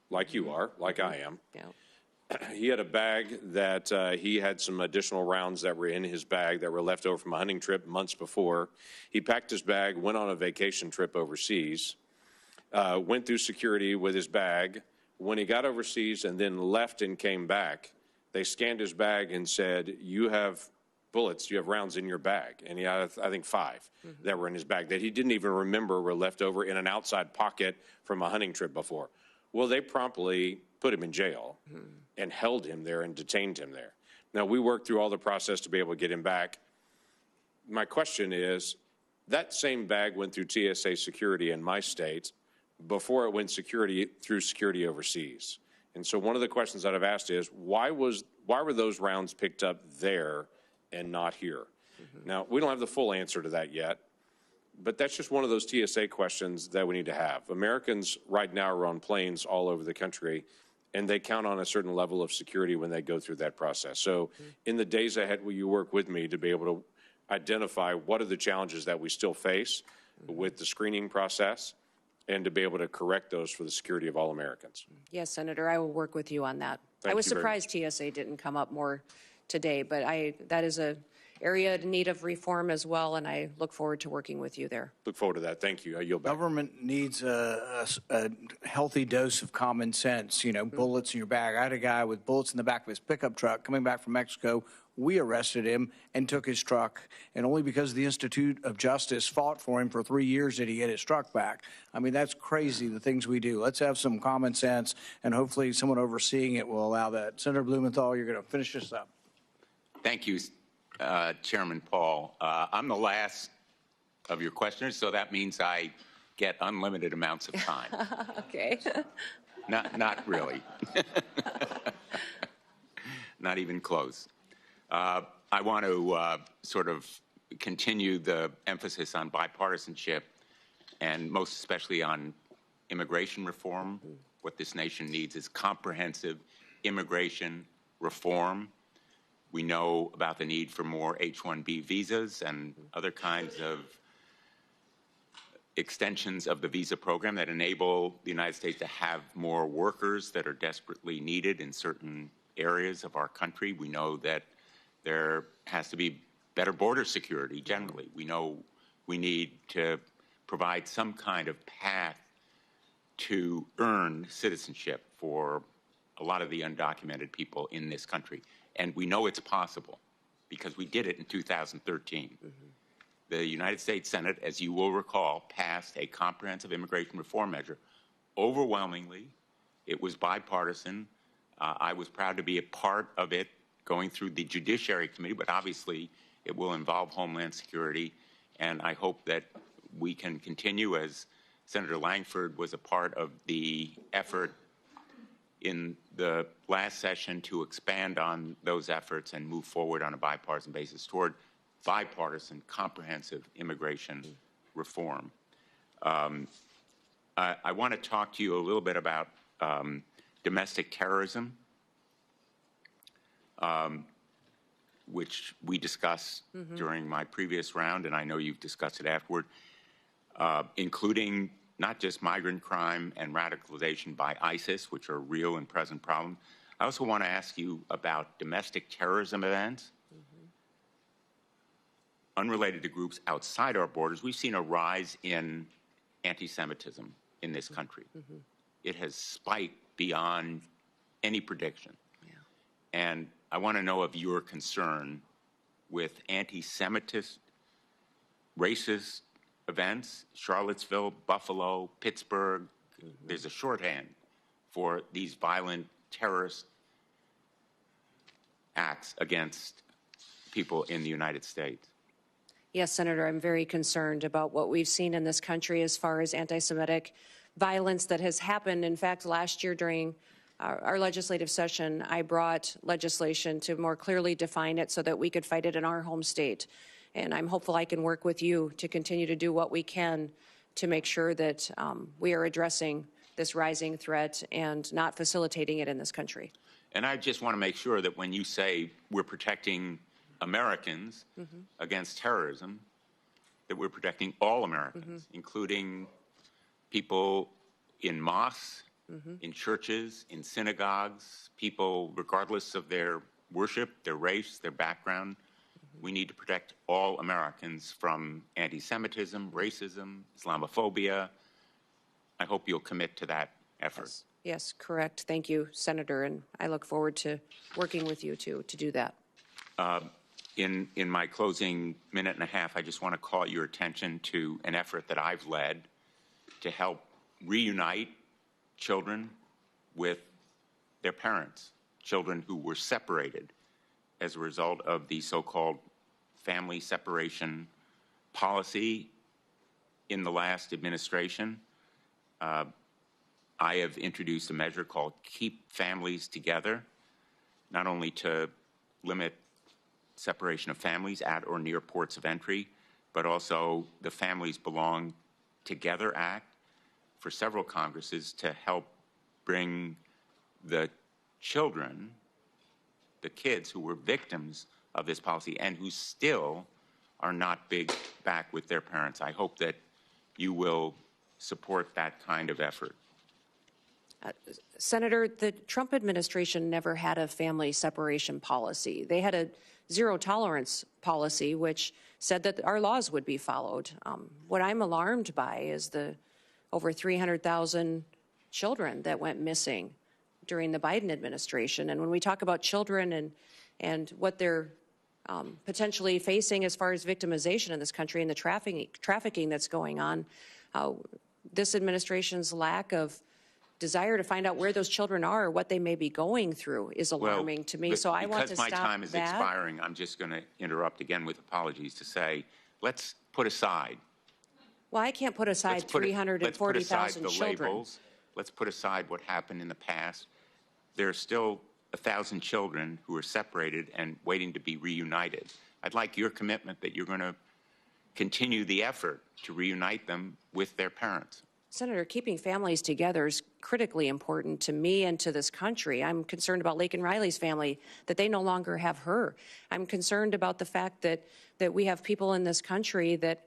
like you are, like I am. Yeah. He had a bag that he had some additional rounds that were in his bag that were left over from a hunting trip months before. He packed his bag, went on a vacation trip overseas, went through security with his bag. When he got overseas and then left and came back, they scanned his bag and said, you have bullets, you have rounds in your bag. And he had, I think, 5 that were in his bag that he didn't even remember were left over in an outside pocket from a hunting trip before. Well, they promptly put him in jail and held him there and detained him there. Now, we worked through all the process to be able to get him back. My question is, that same bag went through TSA security in my state before it went through security overseas. And so one of the questions that I've asked is, why were those rounds picked up there and not here? Now, we don't have the full answer to that yet, but that's just one of those TSA questions that we need to have. Americans right now are on planes all over the country, and they count on a certain level of security when they go through that process. So in the days ahead, will you work with me to be able to identify what are the challenges that we still face with the screening process and to be able to correct those for the security of all Americans? Yes, Senator, I will work with you on that. Thank I was you very surprised TSA didn't come up more today, but that is an area in need of reform as well, and I look forward to working with you there. Look forward to that. Thank you. I yield back. Government needs a healthy dose of common sense, bullets in your bag. I had a guy with bullets in the back of his pickup truck coming back from Mexico. We arrested him and took his truck, and only because the Institute of Justice fought for him for 3 years did he get his truck back. I mean, that's crazy, the things we do. Let's have some common sense, and hopefully someone overseeing it will allow that. Senator Blumenthal, you're going to finish this up. Thank you, Chairman Paul. I'm the last of your questioners, so that means I get unlimited amounts of time. Okay. Not really. Not even close. I want to sort of continue the emphasis on bipartisanship and most especially on immigration reform. What this nation needs is comprehensive immigration reform. We know about the need for more H-1B visas and other kinds of extensions of the visa program that enable the United States to have more workers that are desperately needed in certain areas of our country. We know that there has to be better border security generally. We know we need to provide some kind of path to earn citizenship for a lot of the undocumented people in this country. And we know it's possible because we did it in 2013. The United States Senate, as you will recall, passed a comprehensive immigration reform measure. Overwhelmingly, it was bipartisan. I was proud to be a part of it going through the Judiciary Committee, but obviously it will involve Homeland Security. And I hope that we can continue, as Senator Langford was a part of the effort in the last session, to expand on those efforts and move forward on a bipartisan basis toward bipartisan, comprehensive immigration reform. I want to talk to you a little bit about domestic terrorism, which we discussed during my previous round, and I know you've discussed it afterward, including not just migrant crime and radicalization by ISIS, which are real and present problems. I also want to ask you about domestic terrorism events unrelated to groups outside our borders. We've seen a rise in anti-Semitism in this country. It has spiked beyond any prediction. And I want to know of your concern with anti-Semitist, racist events, Charlottesville, Buffalo, Pittsburgh. There's a shorthand for these violent terrorist acts against people in the United States. Yes, Senator, I'm very concerned about what we've seen in this country as far as anti-Semitic violence that has happened. In fact, last year during our legislative session, I brought legislation to more clearly define it so that we could fight it in our home state. And I'm hopeful I can work with you to continue to do what we can to make sure that we are addressing this rising threat and not facilitating it in this country. And I just want to make sure that when you say we're protecting Americans against terrorism, that we're protecting all Americans, including people in mosques, in churches, in synagogues, people regardless of their worship, their race, their background. We need to protect all Americans from anti-Semitism, racism, Islamophobia. I hope you'll commit to that effort. Yes, correct. Thank you, Senator, and I look forward to working with you to do that. In my closing minute and a half, I just want to call your attention to an effort that I've led to help reunite children with their parents, children who were separated as a result of the so-called family separation policy in the last administration. I have introduced a measure called Keep Families Together, not only to limit separation of families at or near ports of entry, but also the Families Belong Together Act for several Congresses to help bring the children, the kids who were victims of this policy and who still are not big back with their parents. I hope that you will support that kind of effort. Senator, the Trump administration never had a family separation policy. They had a zero tolerance policy, which said that our laws would be followed. What I'm alarmed by is the over 300,000 children that went missing during the Biden administration. And when we talk about children and what they're potentially facing as far as victimization in this country and the trafficking that's going on, this administration's lack of desire to find out where those children are or what they may be going through is alarming to me. So I want to stop that. Because my time is expiring, I'm just going to interrupt again with apologies to say, let's put aside. Well, I can't put aside 340,000 children. Labels. Let's put aside what happened in the past. There are still 1,000 children who are separated and waiting to be reunited. I'd like your commitment that you're going to continue the effort to reunite them with their parents. Senator, keeping families together is critically important to me and to this country. I'm concerned about Laken Riley's family, that they no longer have her. I'm concerned about the fact that we have people in this country that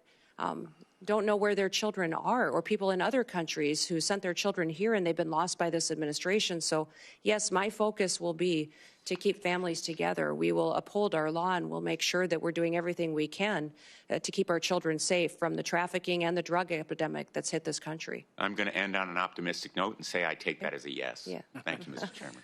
don't know where their children are, or people in other countries who sent their children here and they've been lost by this administration. So, yes, my focus will be to keep families together. We will uphold our law and we'll make sure that we're doing everything we can to keep our children safe from the trafficking and the drug epidemic that's hit this country. I'm going to end on an optimistic note and say I take that as a yes. Yeah. Thank you, Mr. Chairman.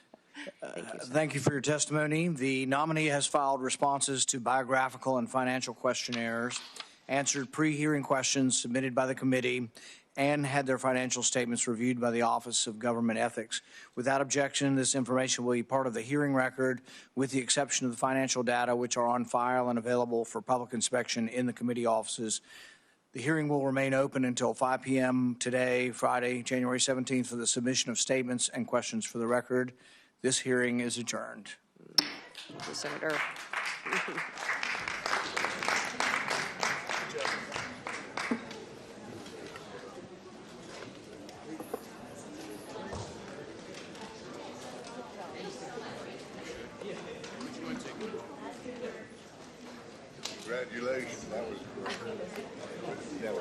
Thank you for your testimony. The nominee has filed responses to biographical and financial questionnaires, answered pre-hearing questions submitted by the committee, and had their financial statements reviewed by the Office of Government Ethics. Without objection, this information will be part of the hearing record, with the exception of the financial data, which are on file and available for public inspection in the committee offices. The hearing will remain open until 5 p.m. today, Friday, January 17th, for the submission of statements and questions for the record. This hearing is adjourned. Thank you, Senator. Congratulations. That was great.